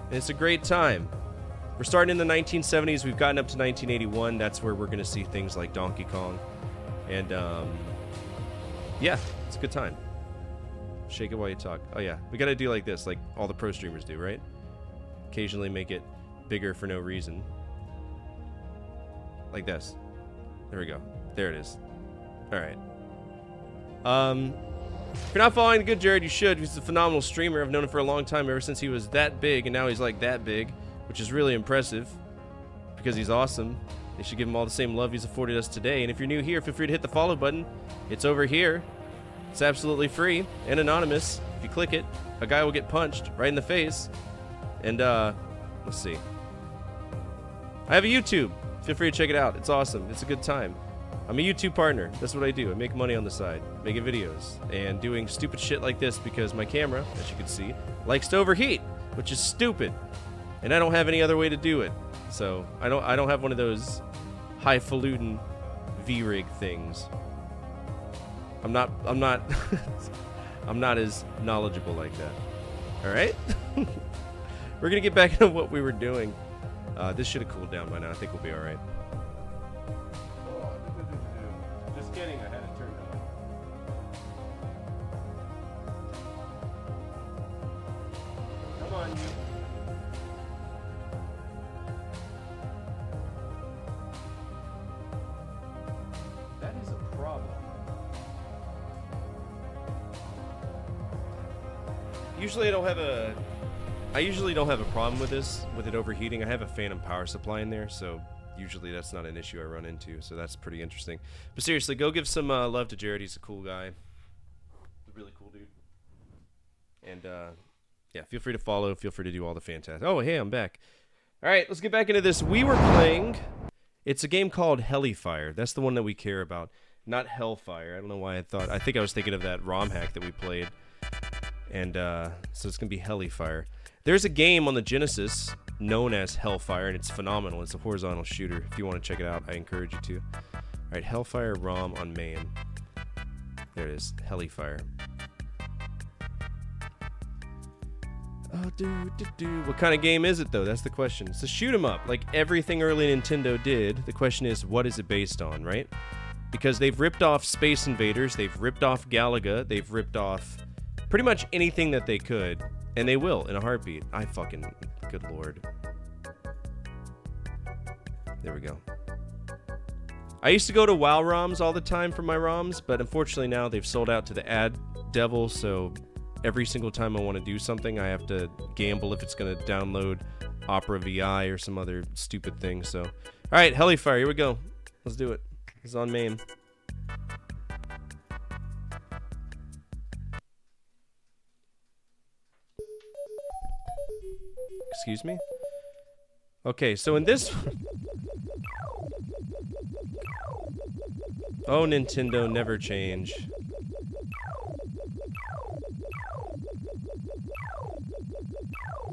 And it's a great time. We're starting in the 1970s. We've gotten up to 1981. That's where we're going to see things like Donkey Kong. And, yeah, it's a good time. Shake it while you talk. Oh, yeah. We got to do like this, like all the pro streamers do, right? Occasionally make it bigger for no reason. Like this. There we go. There it is. All right. If you're not following the good Jared, you should. He's a phenomenal streamer. I've known him for a long time, ever since he was that big, and now he's like that big, which is really impressive because he's awesome. They should give him all the same love he's afforded us today. And if you're new here, feel free to hit the follow button. It's over here. It's absolutely free and anonymous. If you click it, a guy will get punched right in the face. And, let's see. I have a YouTube. Feel free to check it out. It's awesome. It's a good time. I'm a YouTube partner. That's what I do. I make money on the side, making videos and doing stupid shit like this because my camera, as you can see, likes to overheat, which is stupid. And I don't have any other way to do it. So I don't have one of those highfalutin V-rig things. I'm not I'm not as knowledgeable like that. All right? We're going to get back into what we were doing. This should have cooled down by now. I think we'll be all right. Just kidding. I had it turned on. Come on, you. That is a problem. Usually I usually don't have a problem with this, with it overheating. I have a phantom power supply in there, so usually that's not an issue I run into, so that's pretty interesting. But seriously, go give some love to Jared. He's a cool guy. He's a really cool dude. And, yeah, feel free to follow. Feel free to do all the fantastic... Oh, hey, I'm back. All right, let's get back into this. We were playing... It's a game called Helifire. That's the one that we care about, not Hellfire. I don't know why I think I was thinking of that ROM hack that we played. And, so it's going to be Helifire. There's a game on the Genesis known as Hellfire, and it's phenomenal. It's a horizontal shooter. If you want to check it out, I encourage you to. All right, Hellfire ROM on MAME. There it is, Helifire. Oh, what kind of game is it, though? That's the question. It's a shoot 'em up, like everything early Nintendo did. The question is, what is it based on, right? Because they've ripped off Space Invaders, they've ripped off Galaga, they've ripped off pretty much anything that they could. And they will, in a heartbeat. Good lord. There we go. I used to go to WoW ROMs all the time for my ROMs, but unfortunately now they've sold out to the ad devil, so every single time I want to do something, I have to gamble if it's going to download Opera VI or some other stupid thing, so. Alright, Helifire, here we go. Let's do it. It's on MAME. Excuse me? Okay, so in this... Oh, Nintendo, never change.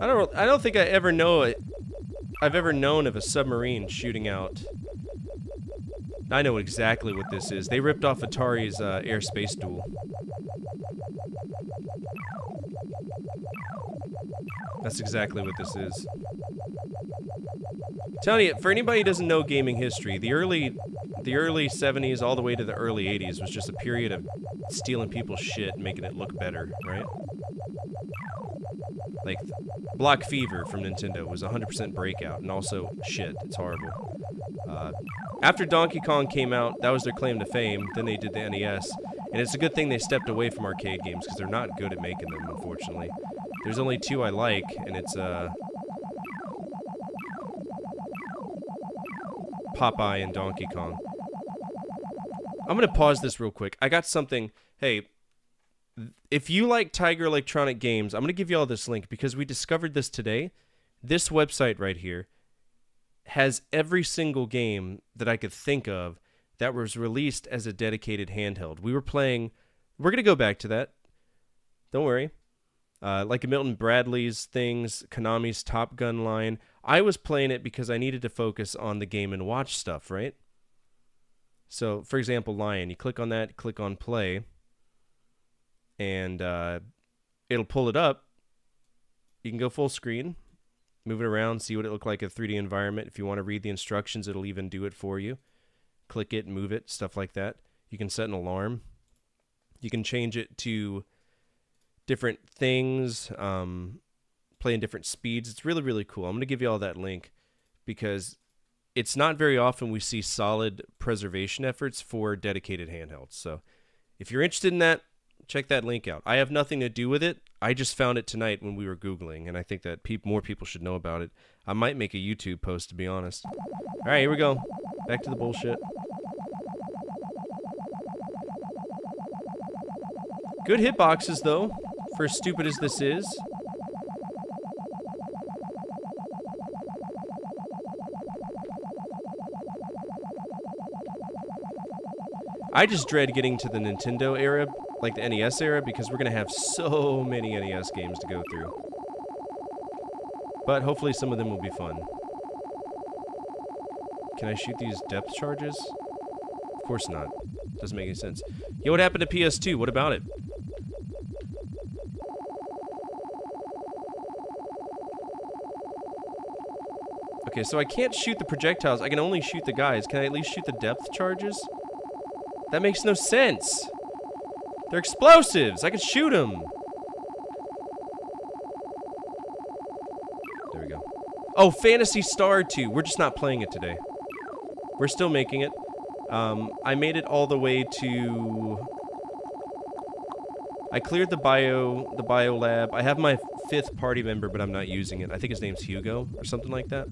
I don't think I've ever known of a submarine shooting out. I know exactly what this is. They ripped off Atari's Air Space Duel. That's exactly what this is. I'm telling you, for anybody who doesn't know gaming history, the early 70s all the way to the early 80s was just a period of stealing people's shit and making it look better, right? Like, Block Fever from Nintendo was 100% breakout, and also shit. It's horrible. After Donkey Kong came out, that was their claim to fame. Then they did the NES, And it's a good thing they stepped away from arcade games because they're not good at making them, unfortunately. There's only two I like, and it's Popeye and Donkey Kong. I'm going to pause this real quick. I got something. Hey, if you like Tiger Electronic Games, I'm going to give you all this link because we discovered this today. This website right here has every single game that I could think of that was released as a dedicated handheld. We're going to go back to that. Don't worry. Like Milton Bradley's things, Konami's Top Gun line. I was playing it because I needed to focus on the Game & Watch stuff, right? So, for example, Lion. You click on that, click on play, and it'll pull it up. You can go full screen, move it around, see what it looked like in a 3D environment. If you want to read the instructions, it'll even do it for you. Click it, move it, stuff like that. You can set an alarm. You can change it to different things, play in different speeds. It's really, really cool. I'm going to give you all that link because it's not very often we see solid preservation efforts for dedicated handhelds. So if you're interested in that, check that link out. I have nothing to do with it. I just found it tonight when we were Googling, and I think that more people should know about it. I might make a YouTube post, to be honest. All right, here we go. Back to the bullshit. Good hitboxes, though, for as stupid as this is. I just dread getting to the Nintendo era, like the NES era, because we're going to have so many NES games to go through. But hopefully some of them will be fun. Can I shoot these depth charges? Of course not. Doesn't make any sense. Yo, what happened to PS2? What about it? Okay, so I can't shoot the projectiles. I can only shoot the guys. Can I at least shoot the depth charges? That makes no sense. They're explosives. I can shoot them. There we go. Oh, Phantasy Star 2. We're just not playing it today. We're still making it. I made it all the way to... I cleared the bio lab. I have my 5th party member, but I'm not using it. I think his name's Hugo or something like that.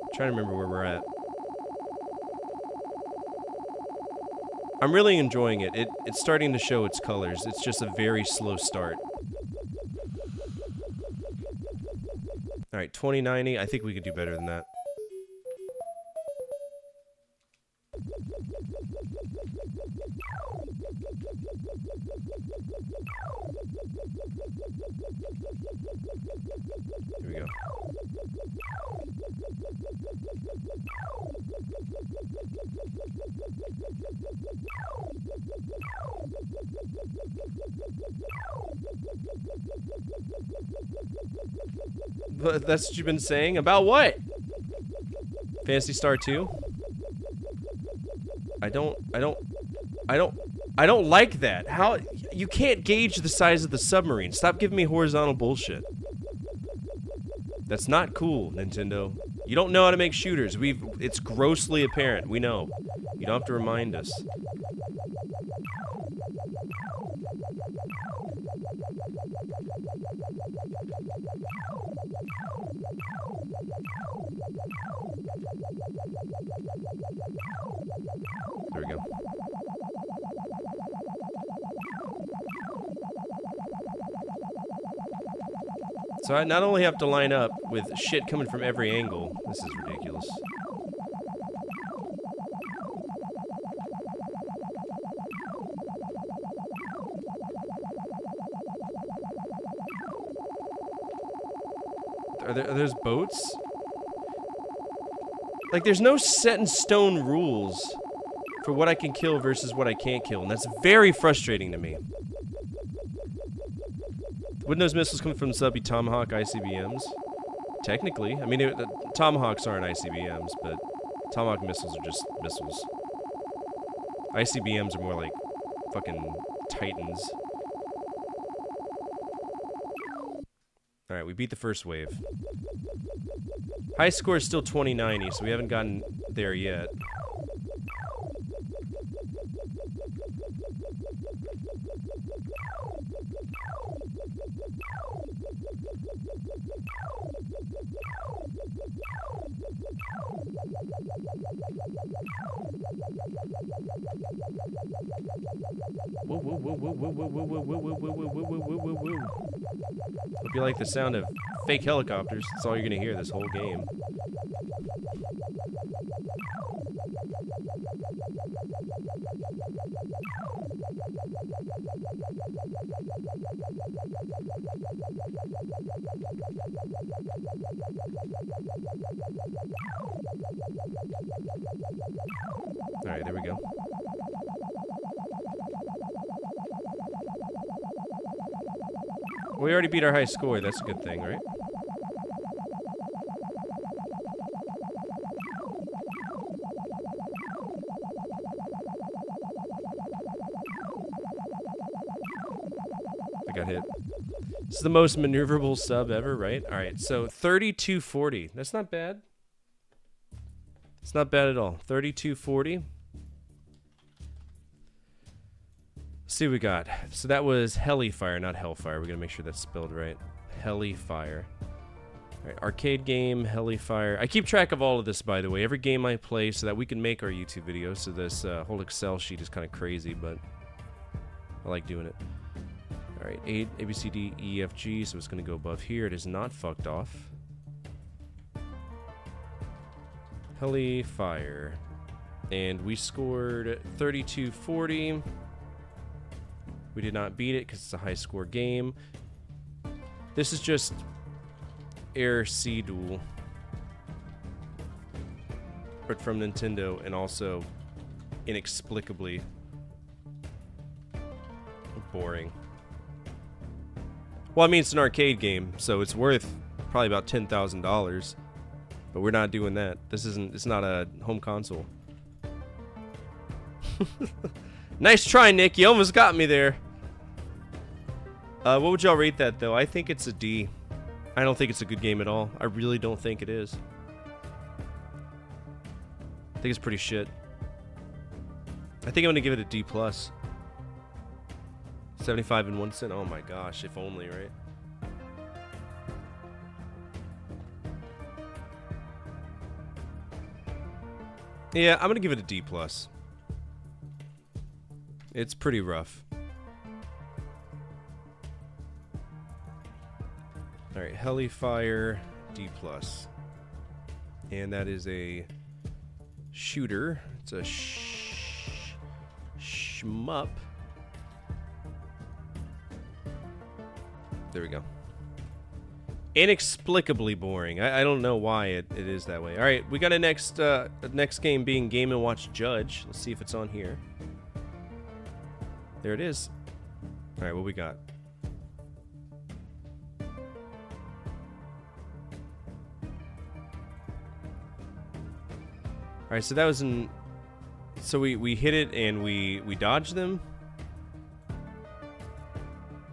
I'm trying to remember where we're at. I'm really enjoying it. It's starting to show its colors. It's just a very slow start. Alright, 2090. I think we could do better than that. Here we go. But that's what you've been saying? About what? Phantasy Star 2? I don't like that. How you can't gauge the size of the submarine. Stop giving me horizontal bullshit. That's not cool, Nintendo. You don't know how to make shooters. It's grossly apparent. We know. You don't have to remind us. There we go. So I not only have to line up with shit coming from every angle. This is ridiculous. Are there's boats? Like, there's no set in stone rules for what I can kill versus what I can't kill, and that's very frustrating to me. Wouldn't those missiles come from subby Tomahawk ICBMs? Technically. I mean, the Tomahawks aren't ICBMs, but Tomahawk missiles are just missiles. ICBMs are more like fucking Titans. Alright, we beat the first wave. High score is still 2090, so we haven't gotten there yet. Whoa, whoa, whoa, whoa, whoa, whoa, whoa, whoa, whoa, whoa, whoa, whoa, whoa, whoa, whoa, whoa. Hope you like the sound of fake helicopters. That's all you're gonna hear this whole game. Alright, there we go. We already beat our high score. That's a good thing, right? I got hit. This is the most maneuverable sub ever, right? Alright, so 3240. That's not bad. It's not bad at all. 3240. Let's see what we got. So that was Helifire, not Hellfire. We're gonna make sure that's spelled right. Helifire. Alright, arcade game, Helifire. I keep track of all of this, by the way. Every game I play so that we can make our YouTube videos. So this whole Excel sheet is kind of crazy, but I like doing it. Alright, 8, A, B, C, D, E, F, G. So it's gonna go above here. It is not fucked off. Helifire. And we scored 3240. We did not beat it because it's a high score game. This is just Air Sea Duel, but from Nintendo, and also inexplicably boring. Well, I mean, it's an arcade game, so it's worth probably about $10,000, but we're not doing that. This isn't, it's not a home console. Nice try, Nick. You almost got me there. What would y'all rate that, though? I think it's a D. I don't think it's a good game at all. I really don't think it is. I think it's pretty shit. I think I'm gonna give it a D+. 75 and 1 cent. Oh my gosh, if only, right? Yeah, I'm gonna give it a D+. It's pretty rough. Alright, Helifire D+. And that is a shooter. It's a shmup. There we go. Inexplicably boring. I don't know why it is that way. Alright, we got a next game being Game & Watch Judge. Let's see if it's on here. There it is. Alright, what we got? Alright, so that was in... So we hit it and we dodged them?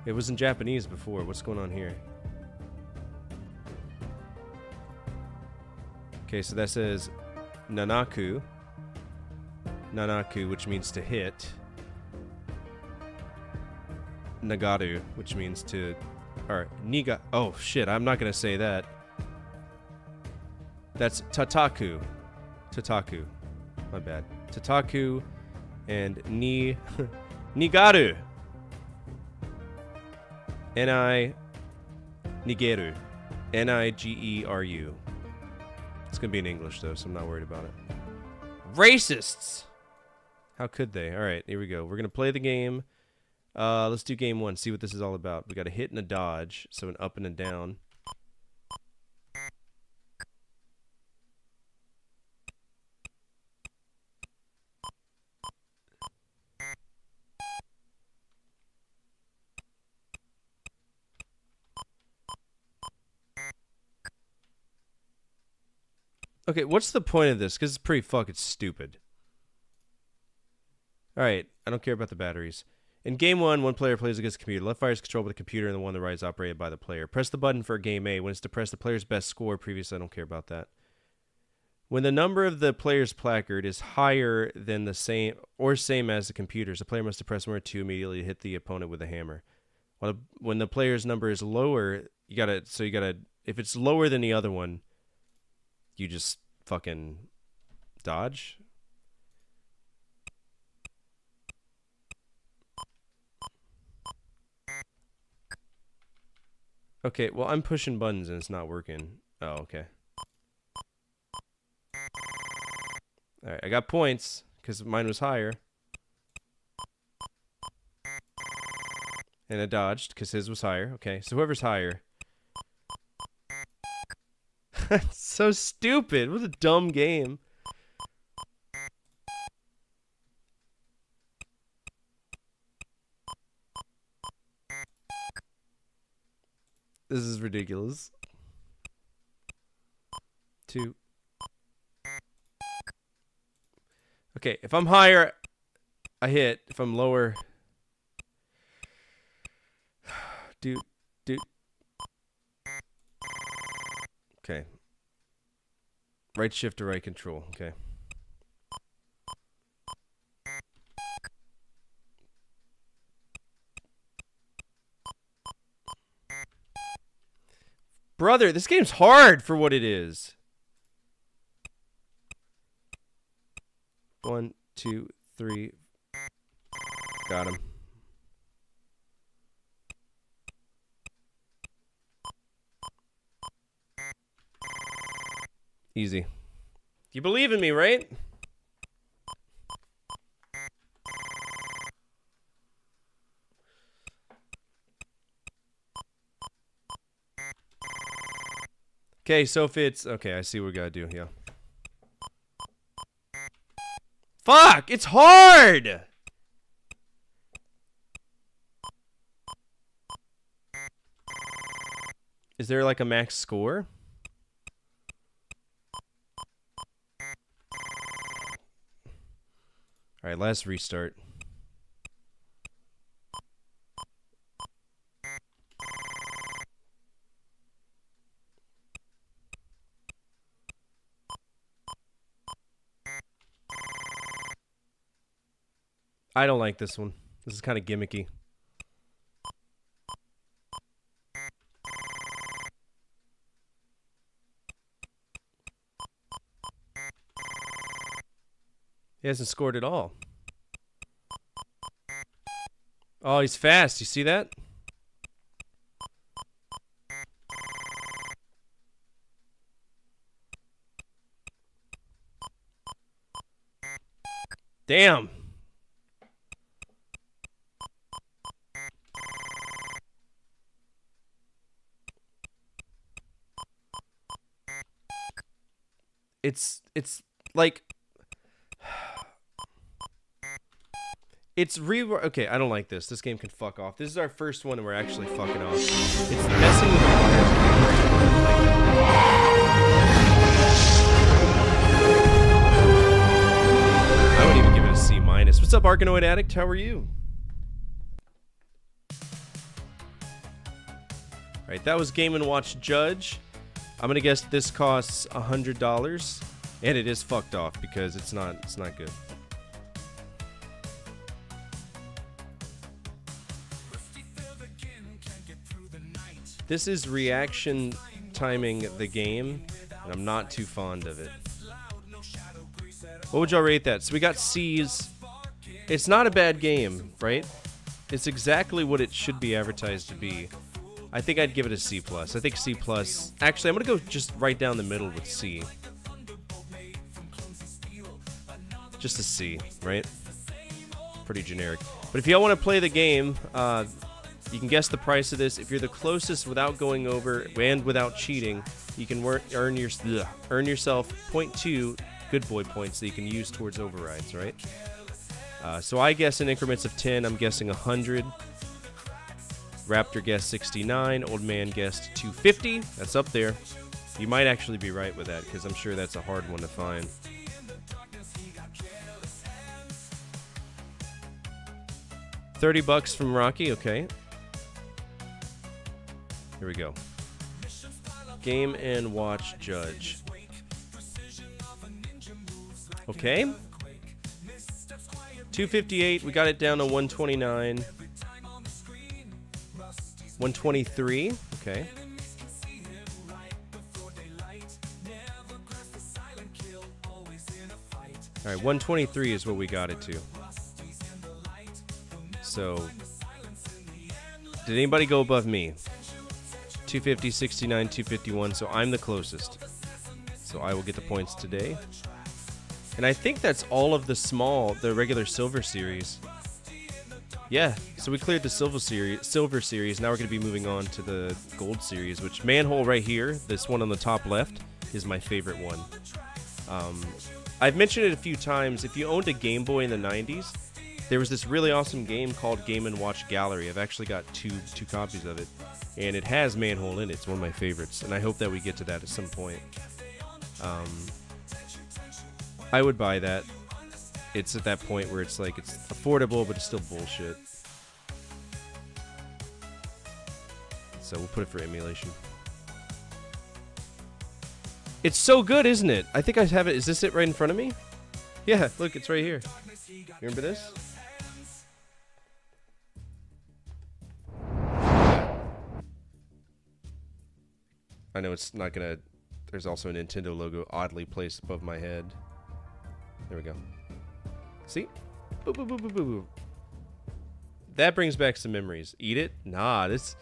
It was in Japanese before. What's going on here? Okay, so that says Nanaku. Nanaku, which means to hit. Nagaru, which means to... Or, Niga... Oh, shit, I'm not gonna say that. That's Tataku. Tataku. My bad. Tataku and Nigaru. Nigeru. Nigeru. It's gonna be in English though, so I'm not worried about it. Racists! How could they? Alright, here we go. We're gonna play the game. Let's do game one, see what this is all about. We got a hit and a dodge, so an up and a down. Okay, what's the point of this? Because it's pretty fucking stupid. Alright, I don't care about the batteries. In game one player plays against the computer. Left fire is controlled by the computer and the one on the right is operated by the player. Press the button for game A. When it's to press the player's best score previously, I don't care about that. When the number of the player's placard is higher than the same as the computer's, the player must depress 1 or 2 immediately to hit the opponent with a hammer. When the player's number is lower, you gotta if it's lower than the other one, you just fucking dodge. Okay, well, I'm pushing buttons and it's not working. Oh, okay. Alright, I got points because mine was higher. And I dodged because his was higher. Okay, so whoever's higher. So stupid. What a dumb game. This is ridiculous. 2. Okay, if I'm higher, I hit. If I'm lower, dude. Okay. Right shift to right control. Okay. Brother, this game's hard for what it is. 1, 2, 3. Got him. Easy. You believe in me, right? Okay, so if it's... Okay, I see what we gotta do, yeah. Fuck! It's hard! Is there like a max score? Alright, let's restart. I don't like this one. This is kind of gimmicky. He hasn't scored at all. Oh, he's fast. You see that? Damn. It's like it's okay, I don't like this. This game can fuck off. This is our first one and we're actually fucking off. It's messing with the I wouldn't even give it a C-. What's up, Arkanoid Addict? How are you? Alright, that was Game & Watch Judge. I'm gonna guess this costs $100, and it is fucked off because it's not good. This is reaction timing the game, and I'm not too fond of it. What would y'all rate that? So we got C's. It's not a bad game, right? It's exactly what it should be advertised to be. I think I'd give it a C+. I think C+. Actually, I'm going to go just right down the middle with C. Just a C, right? Pretty generic. But if y'all want to play the game, you can guess the price of this. If you're the closest without going over and without cheating, you can earn yourself 0.2 good boy points that you can use towards overrides, right? So I guess in increments of 10, I'm guessing 100. Raptor guessed 69. Old man guessed 250. That's up there. You might actually be right with that because I'm sure that's a hard one to find. $30 from Rocky. Okay. Here we go. Game & Watch Judge. Okay. 258. We got it down to 129. 123. Okay. All right, 123 is what we got it to. So, did anybody go above me? 250, 69, 251, so I'm the closest. So I will get the points today. And I think that's all of the regular silver series. Yeah, so we cleared the silver series. Now we're going to be moving on to the gold series, which Manhole right here, this one on the top left, is my favorite one. I've mentioned it a few times. If you owned a Game Boy in the 90s, there was this really awesome game called Game & Watch Gallery. I've actually got two copies of it, and it has Manhole in it. It's one of my favorites, and I hope that we get to that at some point. I would buy that. It's at that point where it's like, it's affordable, but it's still bullshit. So we'll put it for emulation. It's so good, isn't it? I think I have it. Is this it right in front of me? Yeah, look, it's right here. You remember this? I know it's not gonna... There's also a Nintendo logo oddly placed above my head. There we go. See? Boop, boop, boop, boop, boop, boop. That brings back some memories. Eat it? Nah, this...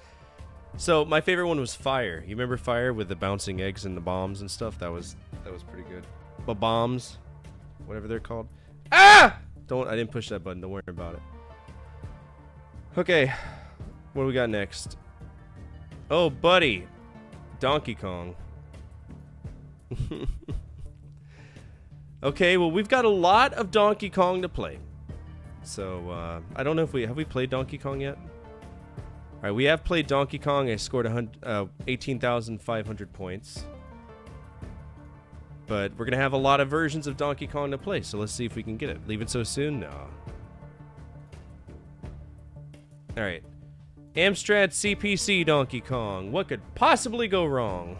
So, my favorite one was Fire. You remember Fire with the bouncing eggs and the bombs and stuff? That was pretty good. But bombs, whatever they're called. Ah! I didn't push that button. Don't worry about it. Okay. What do we got next? Oh, buddy. Donkey Kong. Okay, well, we've got a lot of Donkey Kong to play. So, I don't know if have we played Donkey Kong yet? All right, we have played Donkey Kong. I scored 18,500 points. But we're going to have a lot of versions of Donkey Kong to play, so let's see if we can get it. Leave it so soon? No. All right. Amstrad CPC Donkey Kong. What could possibly go wrong?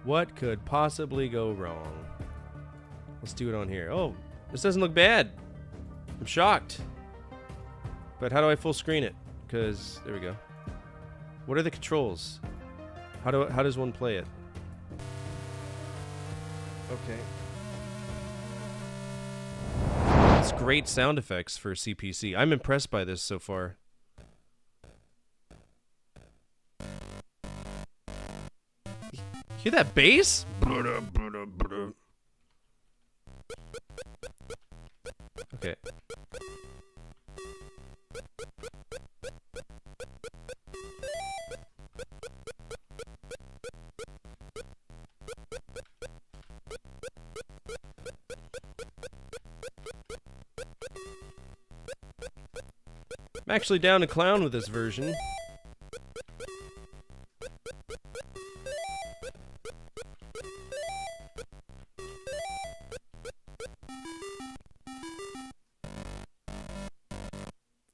What could possibly go wrong? Let's do it on here. Oh, this doesn't look bad. I'm shocked. But how do I full screen it? Because, there we go. What are the controls? How does one play it? Okay. It's great sound effects for CPC. I'm impressed by this so far. Hear that bass? Okay. I'm actually down to clown with this version.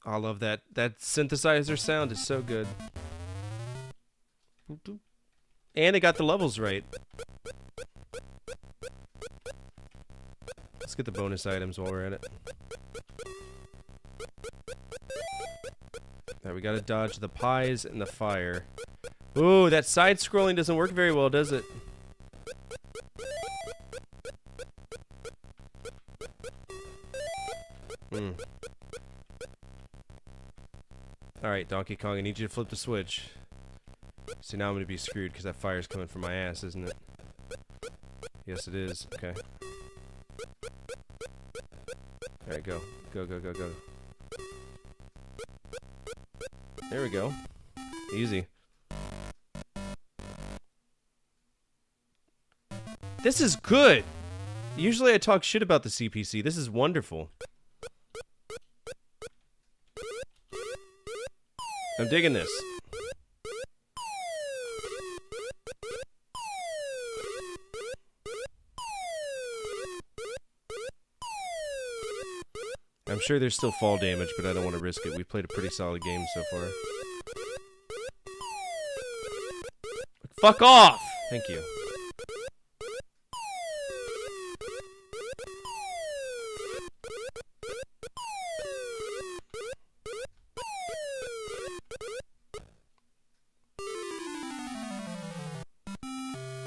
I love that. That synthesizer sound is so good. And it got the levels right. Let's get the bonus items while we're at it. Alright, we gotta dodge the pies and the fire. Ooh, that side scrolling doesn't work very well, does it? Alright, Donkey Kong, I need you to flip the switch. See, now I'm gonna be screwed because that fire's coming from my ass, isn't it? Yes, it is. Okay. Alright, go. Go, go, go, go. There we go. Easy. This is good! Usually I talk shit about the CPC. This is wonderful. I'm digging this. I'm sure there's still fall damage, but I don't want to risk it. We've played a pretty solid game so far. Fuck off! Thank you.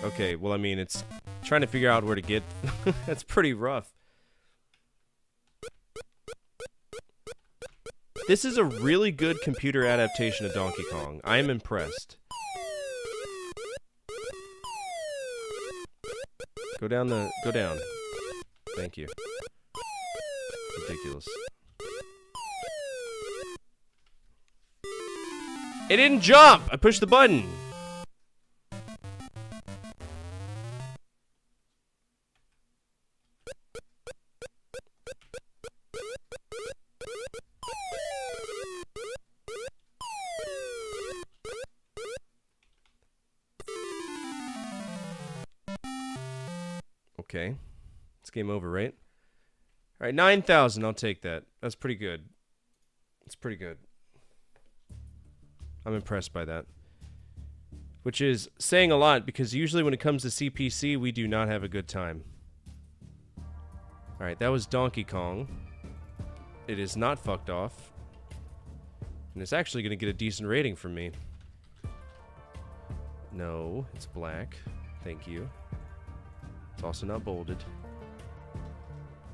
Okay, well, I mean, it's trying to figure out where to get. That's pretty rough. This is a really good computer adaptation of Donkey Kong. I am impressed. Go down. Thank you. Ridiculous. It didn't jump! I pushed the button! Okay. It's game over, right? Alright, 9,000. I'll take that. That's pretty good. It's pretty good. I'm impressed by that. Which is saying a lot, because usually when it comes to CPC, we do not have a good time. Alright, that was Donkey Kong. It is not fucked off. And it's actually going to get a decent rating from me. No, it's black. Thank you. It's also not bolded.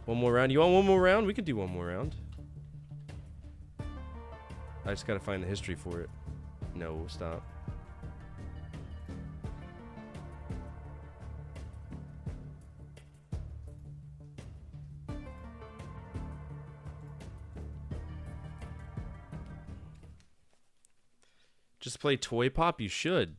One more round. You want one more round? We can do one more round. I just gotta find the history for it. No, stop. Just play Toy Pop? You should.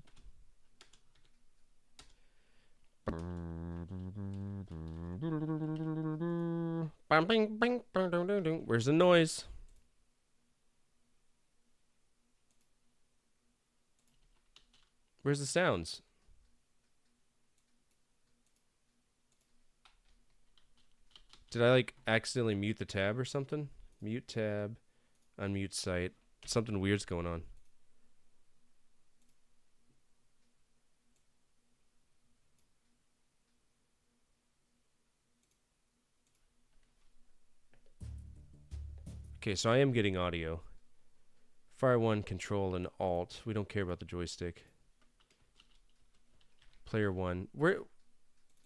Where's the noise? Where's the sounds? Did I like accidentally mute the tab or something? Mute tab, unmute site. Something weird's going on. Okay, so I am getting audio. Fire 1, Control, and Alt. We don't care about the joystick. Player 1.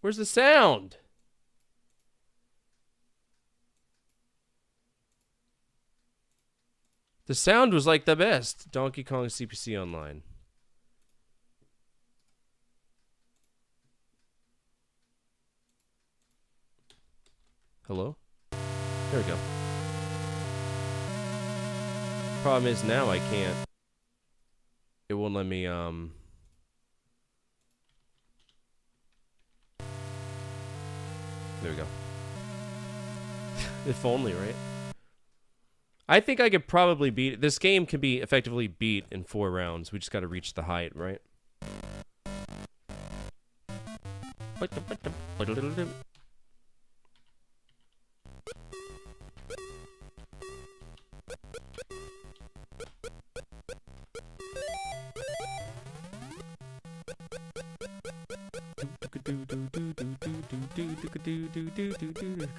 Where's the sound? The sound was like the best. Donkey Kong CPC Online. Hello? There we go. Problem is now I can't. It won't let me There we go. If only, right? I think I could probably beat this game can be effectively beat in 4 rounds. We just got to reach the height, right?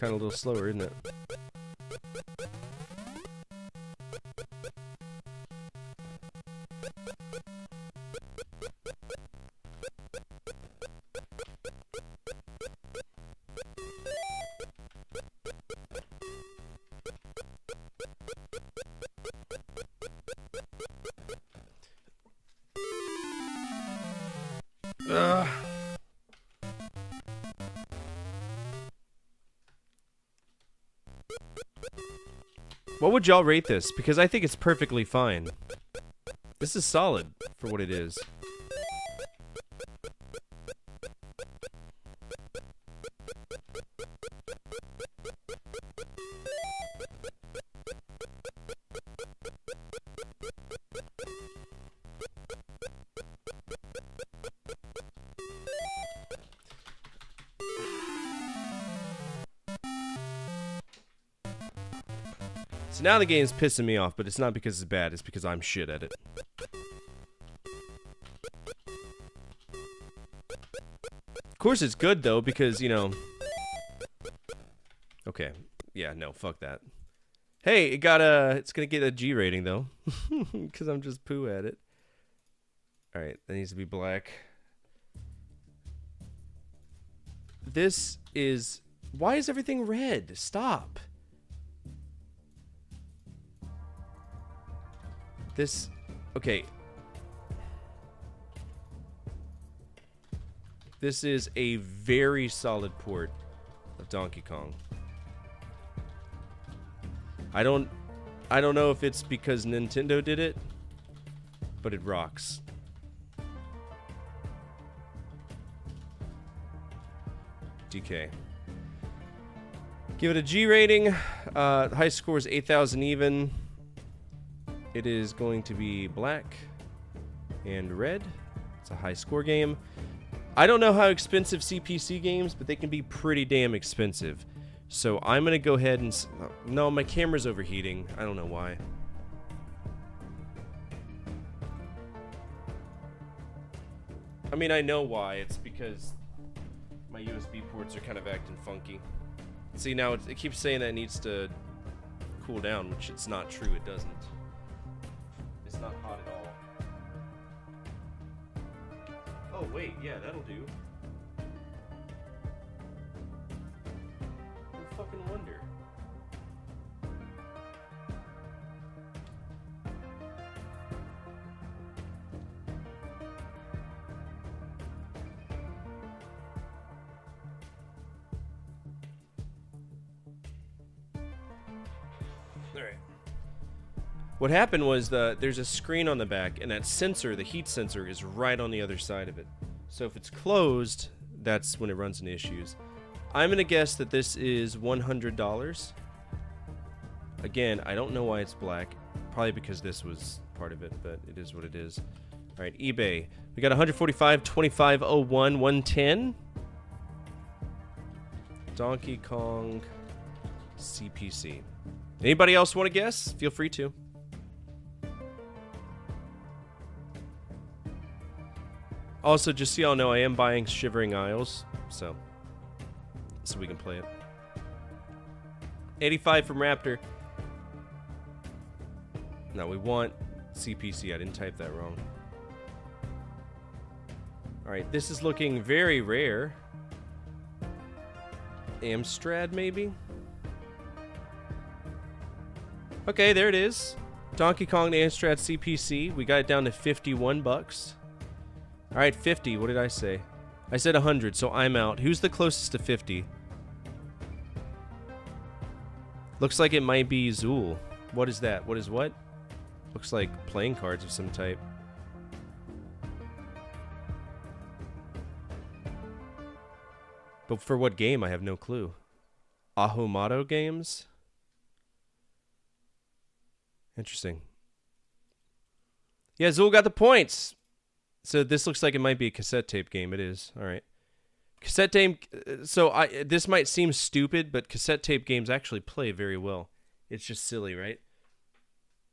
Kind of a little slower, isn't it? What would y'all rate this? Because I think it's perfectly fine. This is solid for what it is. So now the game's pissing me off, but it's not because it's bad, it's because I'm shit at it. course it's good though, because, you know... Okay. Yeah, no, fuck that. Hey, it's gonna get a G rating though. Because I'm just poo at it. Alright, that needs to be black. This is... Why is everything red? Stop. This... Okay. This is a very solid port of Donkey Kong. I don't know if it's because Nintendo did it, but it rocks. DK. Give it a G rating. High score is 8,000 even. It is going to be black and red. It's a high score game. I don't know how expensive CPC games, but they can be pretty damn expensive. So I'm going to go ahead and... No, my camera's overheating. I don't know why. I mean, I know why. It's because my USB ports are kind of acting funky. See, now it keeps saying that it needs to cool down, which it's not true. It doesn't. It's not hot at all. Oh, wait. Yeah, that'll do. No fucking wonder. Alright. What happened was there's a screen on the back, and that sensor, the heat sensor, is right on the other side of it. So if it's closed, that's when it runs into issues. I'm going to guess that this is $100. Again, I don't know why it's black. Probably because this was part of it, but it is what it is. Alright, eBay. We got 145, 2501, 110. Donkey Kong CPC. Anybody else want to guess? Feel free to. Also, just so y'all know, I am buying Shivering Isles, so we can play it. 85 from Raptor. No, we want CPC. I didn't type that wrong. Alright, this is looking very rare. Amstrad, maybe? Okay, there it is. Donkey Kong to Amstrad CPC. We got it down to 51 bucks. Alright, 50. What did I say? I said 100, so I'm out. Who's the closest to 50? Looks like it might be Zool. What is that? What is what? Looks like playing cards of some type. But for what game? I have no clue. Ahumado Games? Interesting. Yeah, Zool got the points. So this looks like it might be a cassette tape game. It is. All right. Cassette tape. So this might seem stupid, but cassette tape games actually play very well. It's just silly, right?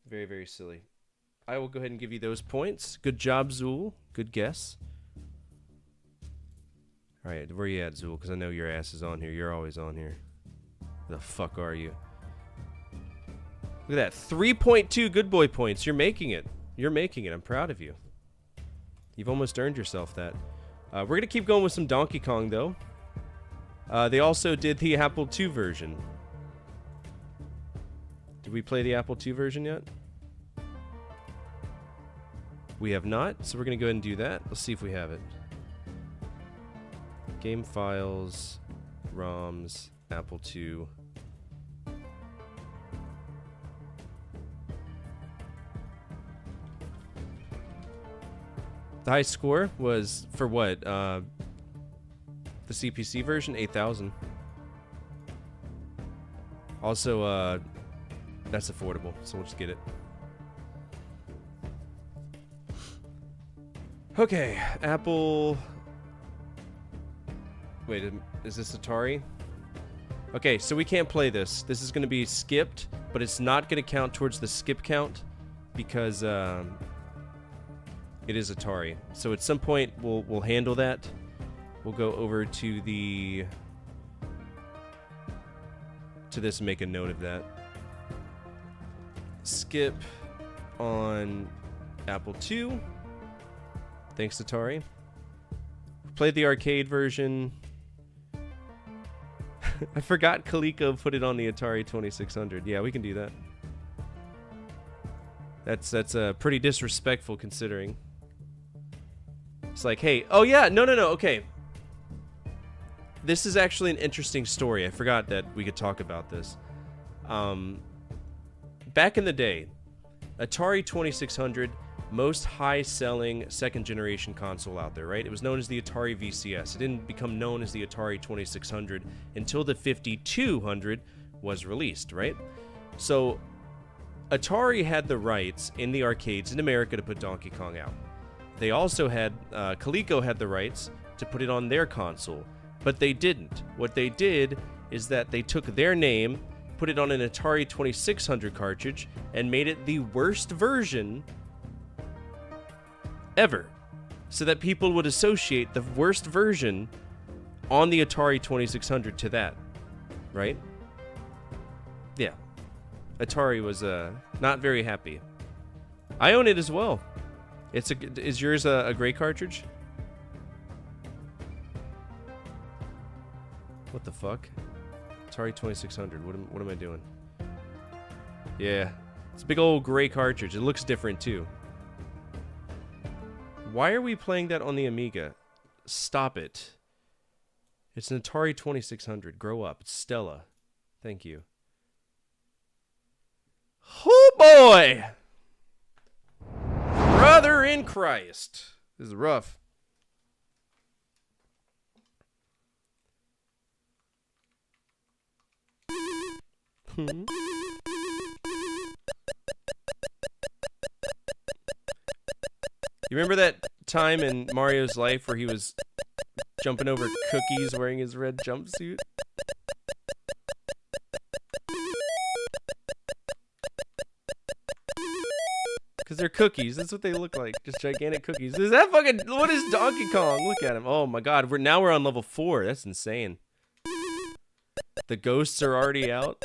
Very, very silly. I will go ahead and give you those points. Good job, Zool. Good guess. All right, where you at, Zool? Because I know your ass is on here. You're always on here. Where the fuck are you? Look at that. 3.2 good boy points. You're making it. You're making it. I'm proud of you. You've almost earned yourself that. We're going to keep going with some Donkey Kong, though. They also did the Apple II version. Did we play the Apple II version yet? We have not, so we're going to go ahead and do that. Let's see if we have it. Game files, ROMs, Apple II. The high score was for what? The CPC version, 8,000. Also, that's affordable, so we'll just get it. Okay, Apple. Wait, is this Atari? Okay, so we can't play this. This is going to be skipped, but it's not going to count towards the skip count because it is Atari. So at some point we'll handle that. We'll go over to this and make a note of that. Skip on Apple II. Thanks, Atari. Played the arcade version. I forgot Coleco put it on the Atari 2600. Yeah, we can do that. That's pretty disrespectful considering. It's like, hey, oh yeah, no, okay. This is actually an interesting story. I forgot that we could talk about this. Back in the day, Atari 2600, most high-selling second-generation console out there, right? It was known as the Atari VCS. It didn't become known as the Atari 2600 until the 5200 was released, right? So Atari had the rights in the arcades in America to put Donkey Kong out. They also had, Coleco had the rights to put it on their console, but they didn't. What they did is that they took their name, put it on an Atari 2600 cartridge, and made it the worst version ever, so that people would associate the worst version on the Atari 2600 to that, right? Yeah. Atari was not very happy. I own it as well. Is yours a gray cartridge? What the fuck? Atari 2600. What am I doing? Yeah, it's a big old gray cartridge. It looks different too. Why are we playing that on the Amiga? Stop it. It's an Atari 2600. Grow up. It's Stella. Thank you. Oh boy! Brother in Christ. This is rough. You remember that time in Mario's life where he was jumping over cookies wearing his red jumpsuit? Because they're cookies. That's what they look like. Just gigantic cookies. Is that fucking... What is Donkey Kong? Look at him. Oh my god. We're on level 4. That's insane. The ghosts are already out.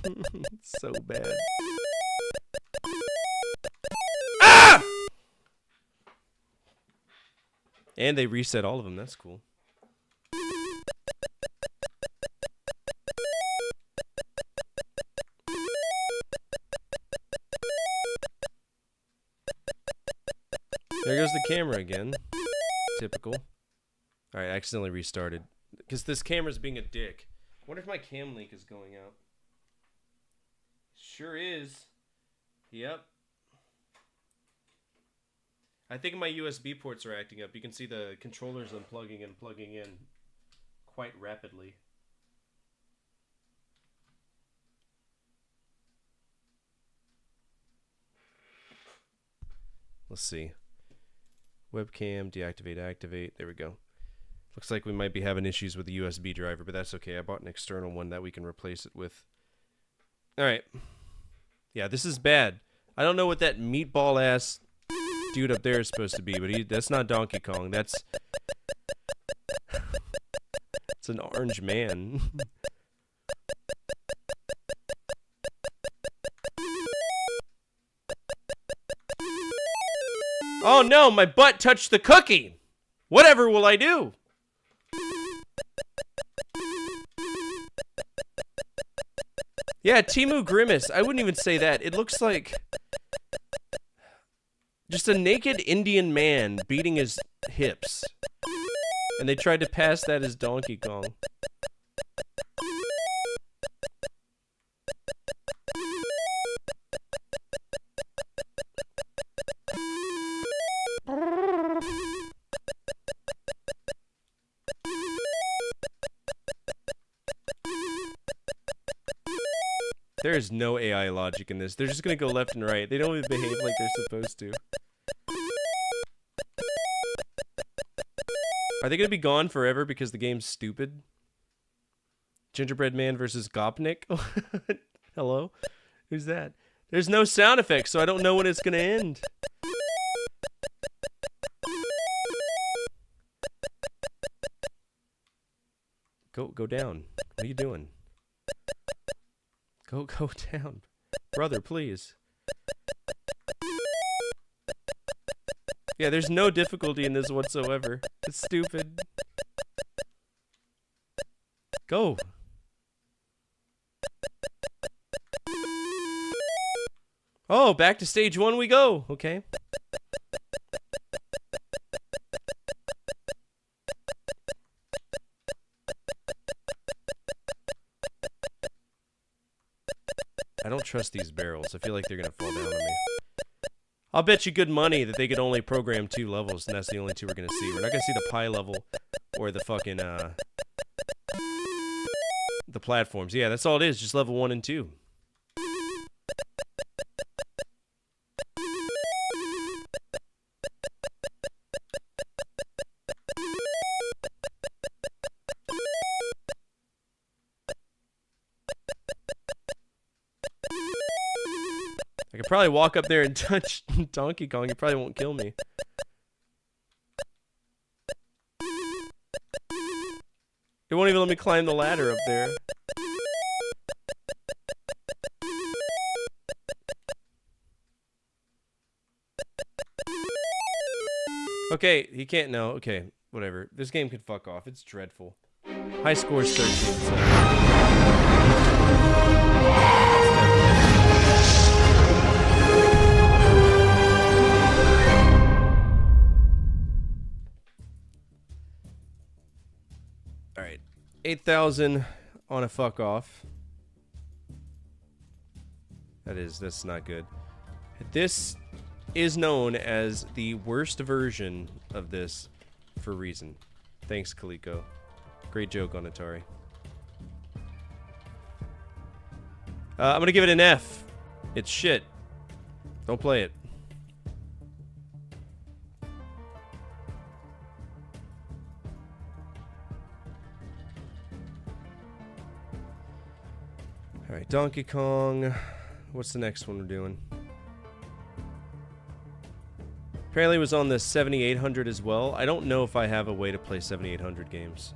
It's so bad. Ah! And they reset all of them. That's cool. There goes the camera again. Typical. Alright, I accidentally restarted. Because this camera's being a dick. I wonder if my cam link is going out. Sure is. Yep. I think my USB ports are acting up. You can see the controllers unplugging and plugging in quite rapidly. Let's see. Webcam, deactivate, activate. There we go. Looks like we might be having issues with the USB driver, but that's okay. I bought an external one that we can replace it with. Alright. Yeah, this is bad. I don't know what that meatball-ass dude up there is supposed to be, but that's not Donkey Kong. That's... It's an orange man. Oh no, my butt touched the cookie! Whatever will I do? Yeah, Timu Grimace. I wouldn't even say that. It looks like just a naked Indian man beating his hips. And they tried to pass that as Donkey Kong. There is no AI logic in this. They're just gonna go left and right. They don't even behave like they're supposed to. Are they gonna be gone forever because the game's stupid? Gingerbread Man versus Gopnik? Hello? Who's that? There's no sound effects, so I don't know when it's gonna end. Go down. What are you doing? Go down. Brother, please. Yeah, there's no difficulty in this whatsoever. It's stupid. Go. Oh, back to stage 1 we go. Okay. I don't trust these barrels. I feel like they're gonna fall down on me. I'll bet you good money that they could only program 2 levels, and that's the only 2 we're gonna see. We're not gonna see the pie level or the fucking the platforms. Yeah, that's all it is. Just level 1 and 2. I could probably walk up there and touch Donkey Kong. He probably won't kill me. It won't even let me climb the ladder up there. Okay, he can't know. Okay, whatever. This game could fuck off. It's dreadful. High score is 13. So. Alright. 8,000 on a fuck off. That's not good. This is known as the worst version of this for a reason. Thanks, Coleco. Great joke on Atari. I'm gonna give it an F. It's shit. Don't play it. Alright, Donkey Kong. What's the next one we're doing? Apparently it was on the 7800 as well. I don't know if I have a way to play 7800 games.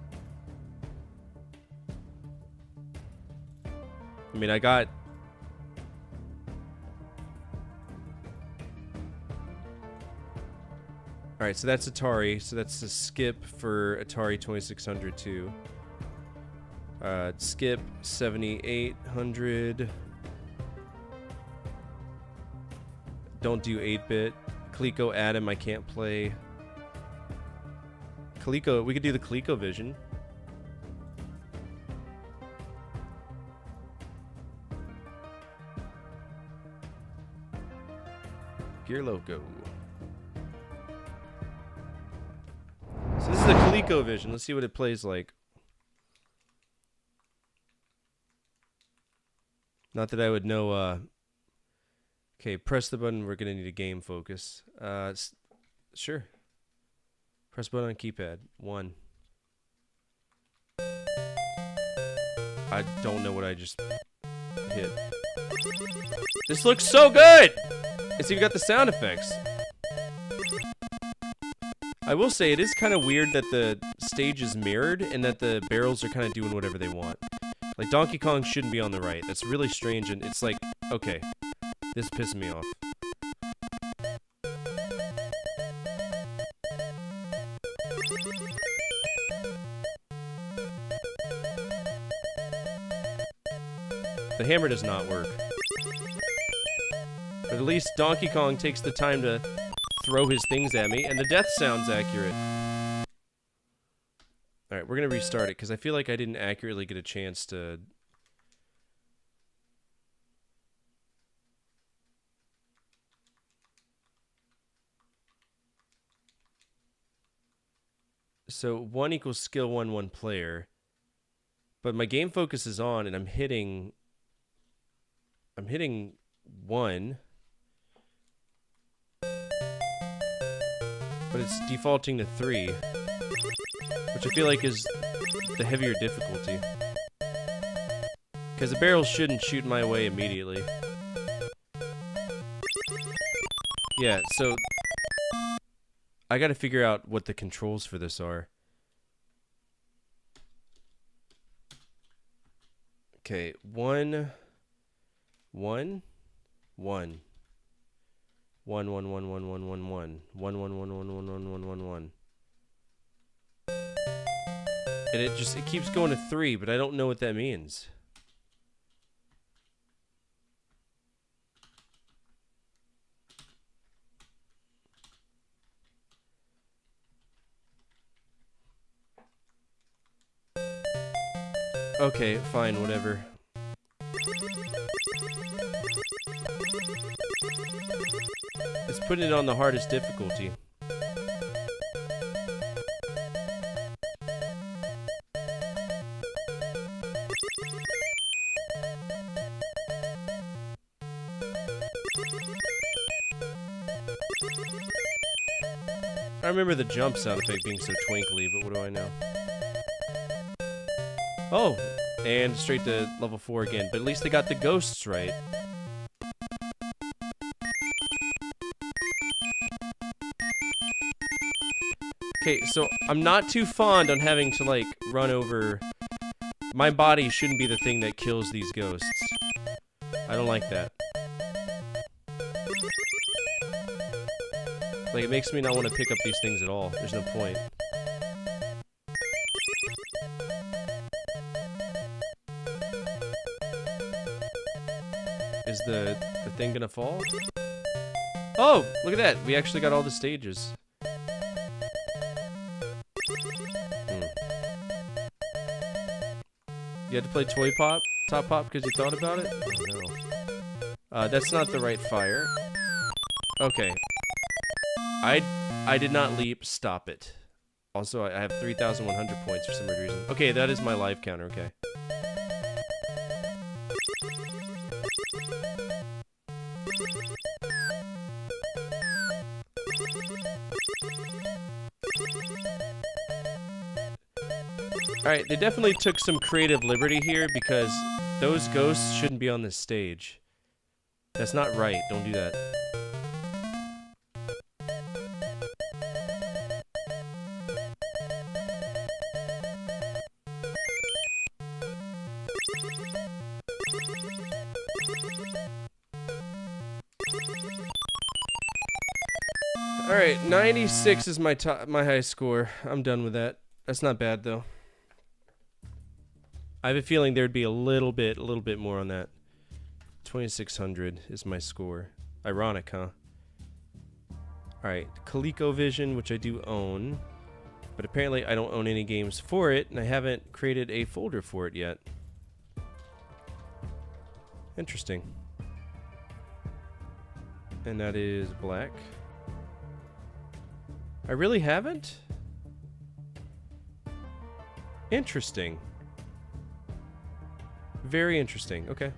I mean, I got... Alright, so that's Atari. So that's a skip for Atari 2600 too. Skip 7800. Don't do 8-bit. Coleco Adam, I can't play. Coleco, we could do the ColecoVision. Gear Loco. So this is the ColecoVision. Let's see what it plays like. Not that I would know, okay, press the button. We're going to need a game focus. Sure. Press button on keypad. 1. I don't know what I just hit. This looks so good! It's even got the sound effects. I will say, it is kind of weird that the stage is mirrored and that the barrels are kind of doing whatever they want. Like, Donkey Kong shouldn't be on the right. That's really strange, and it's like, okay, this pissed me off. The hammer does not work. But at least Donkey Kong takes the time to throw his things at me, and the death sounds accurate. Alright, we're gonna restart it, because I feel like I didn't accurately get a chance to... So 1 equals skill 1, 1 player. But my game focus is on, and I'm hitting 1. But it's defaulting to 3. Which I feel like is the heavier difficulty. Because the barrels shouldn't shoot my way immediately. Yeah, so I gotta figure out what the controls for this are. Okay, 1 1 1 1 1 1 1 1 1 1 1 1 1 1 1 1 1 1 1. And it keeps going to 3, but I don't know what that means. Okay, fine, whatever. Let's put it on the hardest difficulty. I remember the jump sound effect being so twinkly, but what do I know? Oh, and straight to level 4 again, but at least they got the ghosts right. Okay, so I'm not too fond on having to, like, run over... My body shouldn't be the thing that kills these ghosts. I don't like that. Like, it makes me not want to pick up these things at all. There's no point. Is the thing gonna fall? Oh, look at that. We actually got all the stages. You had to play Toy Pop? Top Pop because you thought about it? Oh no. That's not the right fire. Okay. I did not leap. Stop it. Also, I have 3,100 points for some weird reason. Okay, that is my life counter. Okay. Alright, they definitely took some creative liberty here because those ghosts shouldn't be on this stage. That's not right. Don't do that. Alright, 96 is my high score. I'm done with that. That's not bad though. I have a feeling there'd be a little bit more on that. 2600 is my score. Ironic, huh? Alright, ColecoVision, which I do own. But apparently I don't own any games for it, and I haven't created a folder for it yet. Interesting. And that is black. I really haven't? Interesting. Very interesting. Okay.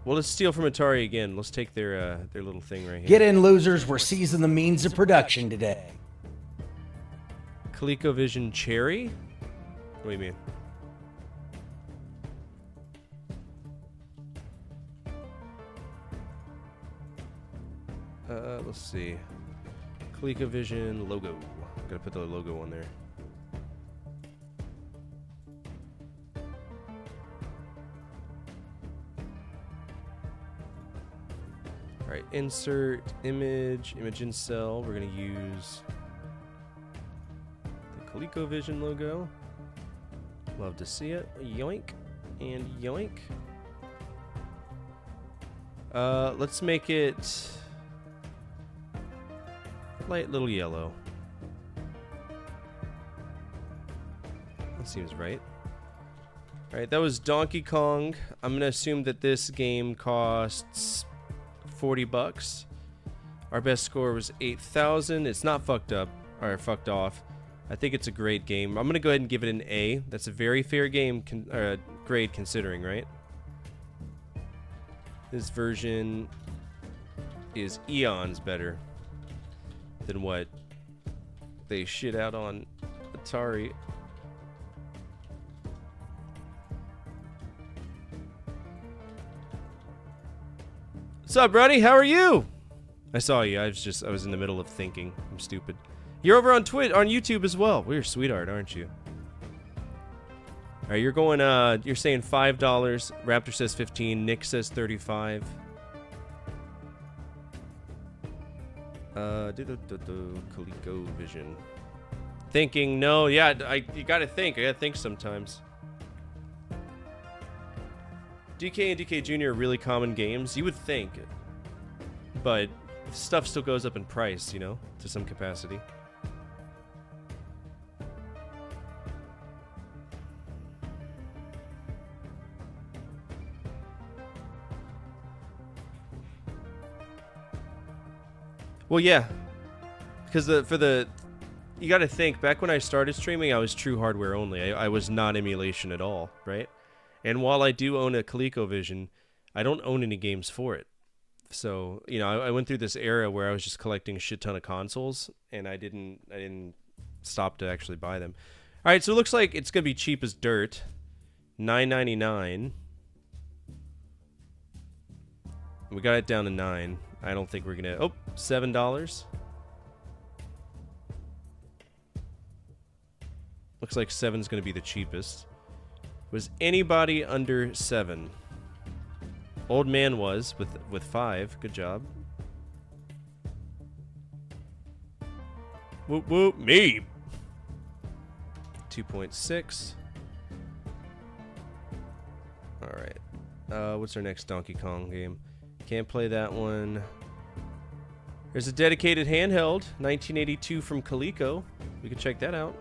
Well, let's steal from Atari again. Let's take their little thing right here. Get in, losers. We're seizing the means of production today. ColecoVision Cherry? What do you mean? Let's see. ColecoVision logo. Gotta put the logo on there. Alright, insert image in cell. We're gonna use the ColecoVision logo. Love to see it. Yoink and yoink. Let's make it light little yellow. That seems right. Alright, that was Donkey Kong. I'm gonna assume that this game costs $40. Our best score was 8,000. It's not fucked up or fucked off. I think it's a great game. I'm gonna go ahead and give it an A. That's a very fair game grade considering, right? This version is eons better than what they shit out on Atari. What's up, Brody? How are you? I saw you. I was in the middle of thinking. I'm stupid. You're over on YouTube as well. We're sweetheart, aren't you? All right, you're going. You're saying $5. Raptor says 15. Nick says 35. ColecoVision. Thinking. No, yeah. You gotta think. I gotta think sometimes. DK and DK Jr. are really common games. You would think, but stuff still goes up in price, you know, to some capacity. Well, yeah, because you got to think, back when I started streaming, I was true hardware only. I was not emulation at all, right? And while I do own a ColecoVision, I don't own any games for it. So, you know, I went through this era where I was just collecting a shit ton of consoles, and I didn't stop to actually buy them. All right, so it looks like it's gonna be cheap as dirt, $9.99. We got it down to $9. I don't think we're gonna. Oh, $7. Looks like $7's gonna be the cheapest. Was anybody under $7? Old man was with $5. Good job. Whoop whoop me. 2.6. All right. What's our next Donkey Kong game? Can't play that one. There's a dedicated handheld, 1982 from Coleco. We can check that out.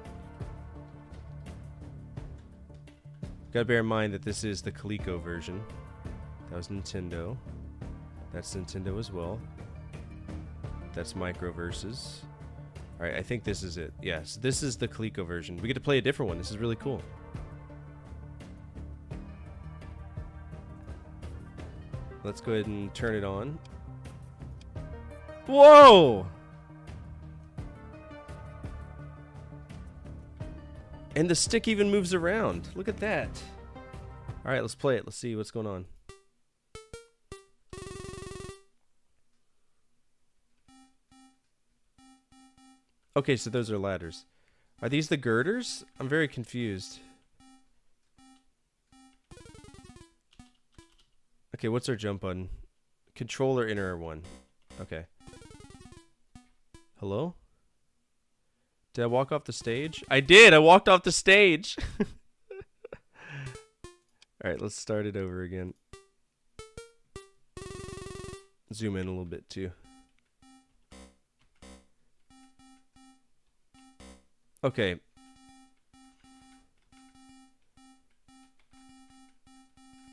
Gotta bear in mind that this is the Coleco version. That was Nintendo. That's Nintendo as well. That's Microversus. Alright, I think this is it. Yes, this is the Coleco version. We get to play a different one. This is really cool. Let's go ahead and turn it on. Whoa! And the stick even moves around. Look at that. Alright, let's play it. Let's see what's going on. Okay, so those are ladders. Are these the girders? I'm very confused. Okay, what's our jump button? Controller inner one. Okay. Hello? Did I walk off the stage? I did! I walked off the stage! Alright, let's start it over again. Zoom in a little bit too. Okay.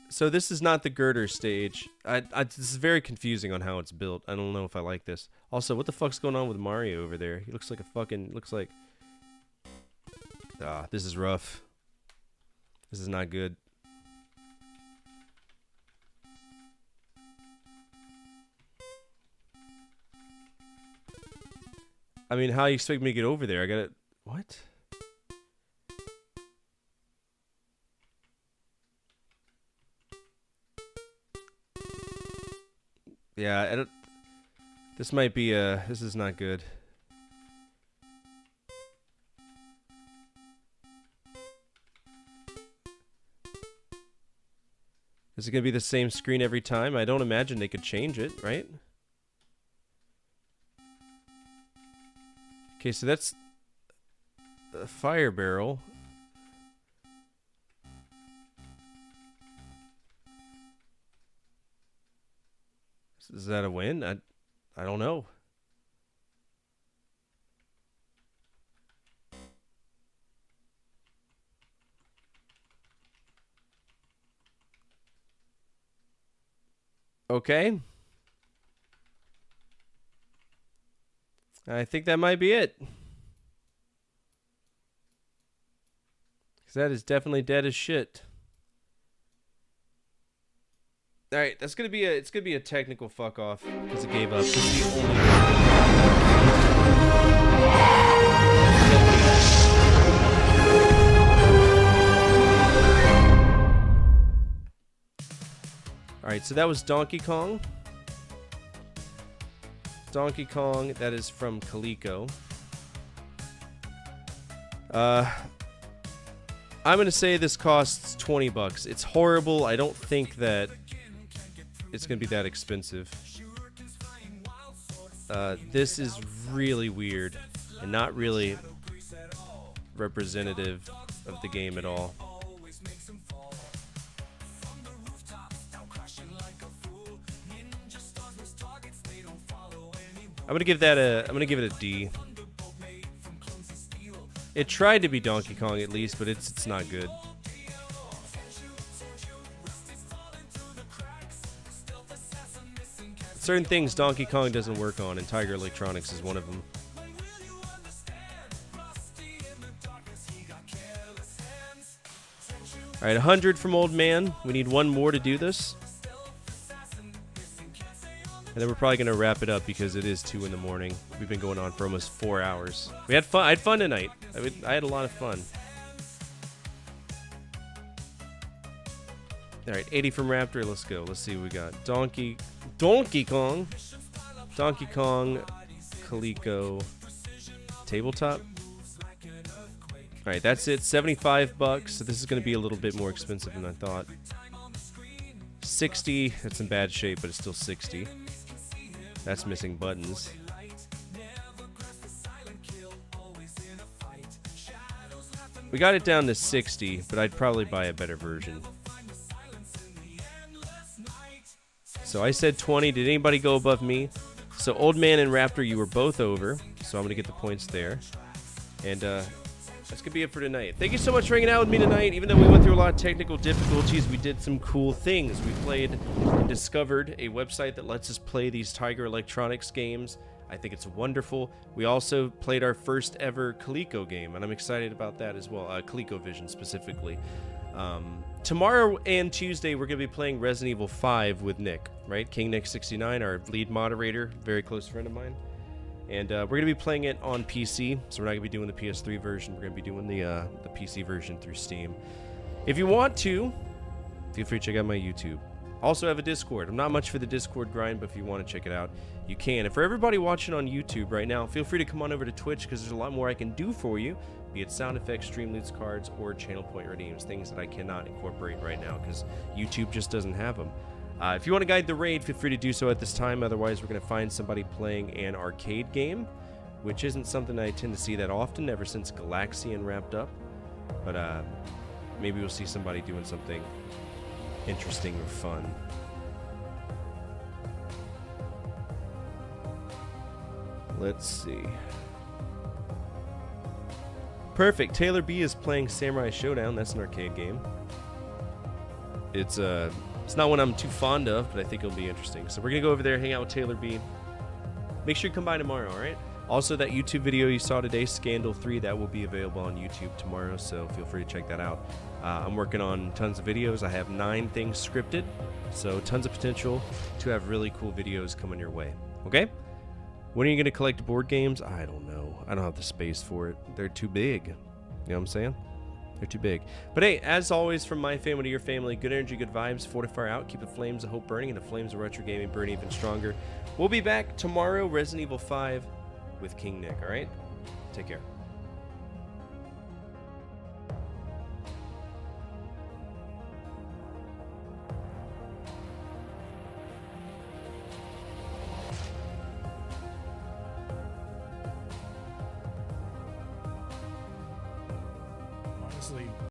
So this is not the girder stage. This is very confusing on how it's built. I don't know if I like this. Also, what the fuck's going on with Mario over there? He looks like a fucking... Looks like... Ah, this is rough. This is not good. I mean, how you expect me to get over there? I gotta... What? Yeah, I don't... This might be this is not good. Is it gonna be the same screen every time? I don't imagine they could change it, right? Okay, so that's a fire barrel. Is that a win? I don't know. Okay. I think that might be it. 'Cause that is definitely dead as shit. All right, that's gonna be it's gonna be a technical fuck off because it gave up. This is the only. All right, so that was Donkey Kong. Donkey Kong. That is from Coleco. I'm going to say this costs 20 bucks. It's horrible. I don't think that it's going to be that expensive. This is really weird and not really representative of the game at all. I'm gonna give it a D. It tried to be Donkey Kong at least, but it's not good. Certain things Donkey Kong doesn't work on, and Tiger Electronics is one of them. All right, 100 from Old Man. We need one more to do this. And then we're probably going to wrap it up because it is 2 in the morning. We've been going on for almost 4 hours. We had fun. I had fun tonight. I had a lot of fun. All right, 80 from Raptor. Let's go. Let's see what we got. Donkey Kong. Donkey Kong. Coleco. Tabletop. All right, that's it. 75 bucks. So this is going to be a little bit more expensive than I thought. 60. That's in bad shape, but it's still 60. That's missing buttons. We got it down to 60, but I'd probably buy a better version. So I said 20. Did anybody go above me? So Old Man and Raptor, you were both over. So I'm going to get the points there. And that's going to be it for tonight. Thank you so much for hanging out with me tonight. Even though we went through a lot of technical difficulties, we did some cool things. We played and discovered a website that lets us play these Tiger Electronics games. I think it's wonderful. We also played our first ever Coleco game, and I'm excited about that as well. ColecoVision specifically. Tomorrow and Tuesday, we're going to be playing Resident Evil 5 with Nick, right? King Nick 69, our lead moderator, very close friend of mine. And we're going to be playing it on PC, so we're not going to be doing the PS3 version. We're going to be doing the PC version through Steam. If you want to, feel free to check out my YouTube. Also have a Discord. I'm not much for the Discord grind, but if you want to check it out, you can. And for everybody watching on YouTube right now, feel free to come on over to Twitch because there's a lot more I can do for you, be it sound effects, stream loots, cards, or channel point redeems, things that I cannot incorporate right now because YouTube just doesn't have them. If you want to guide the raid, feel free to do so at this time. Otherwise, we're going to find somebody playing an arcade game, which isn't something I tend to see that often ever since Galaxian wrapped up. But maybe we'll see somebody doing something interesting or fun. Let's see. Perfect. Taylor B is playing Samurai Showdown. That's an arcade game. It's not one I'm too fond of, but I think it'll be interesting. So we're going to go over there, hang out with Taylor B. Make sure you come by tomorrow, all right? Also, that YouTube video you saw today, Scandal 3, that will be available on YouTube tomorrow, so feel free to check that out. I'm working on tons of videos. I have 9 things scripted, so tons of potential to have really cool videos coming your way, okay? When are you going to collect board games? I don't know. I don't have the space for it. They're too big. You know what I'm saying? They're too big. But hey, as always, from my family to your family, good energy, good vibes, fortify out, keep the flames of hope burning, and the flames of retro gaming burn even stronger. We'll be back tomorrow, Resident Evil 5 with King Nick, all right? Take care.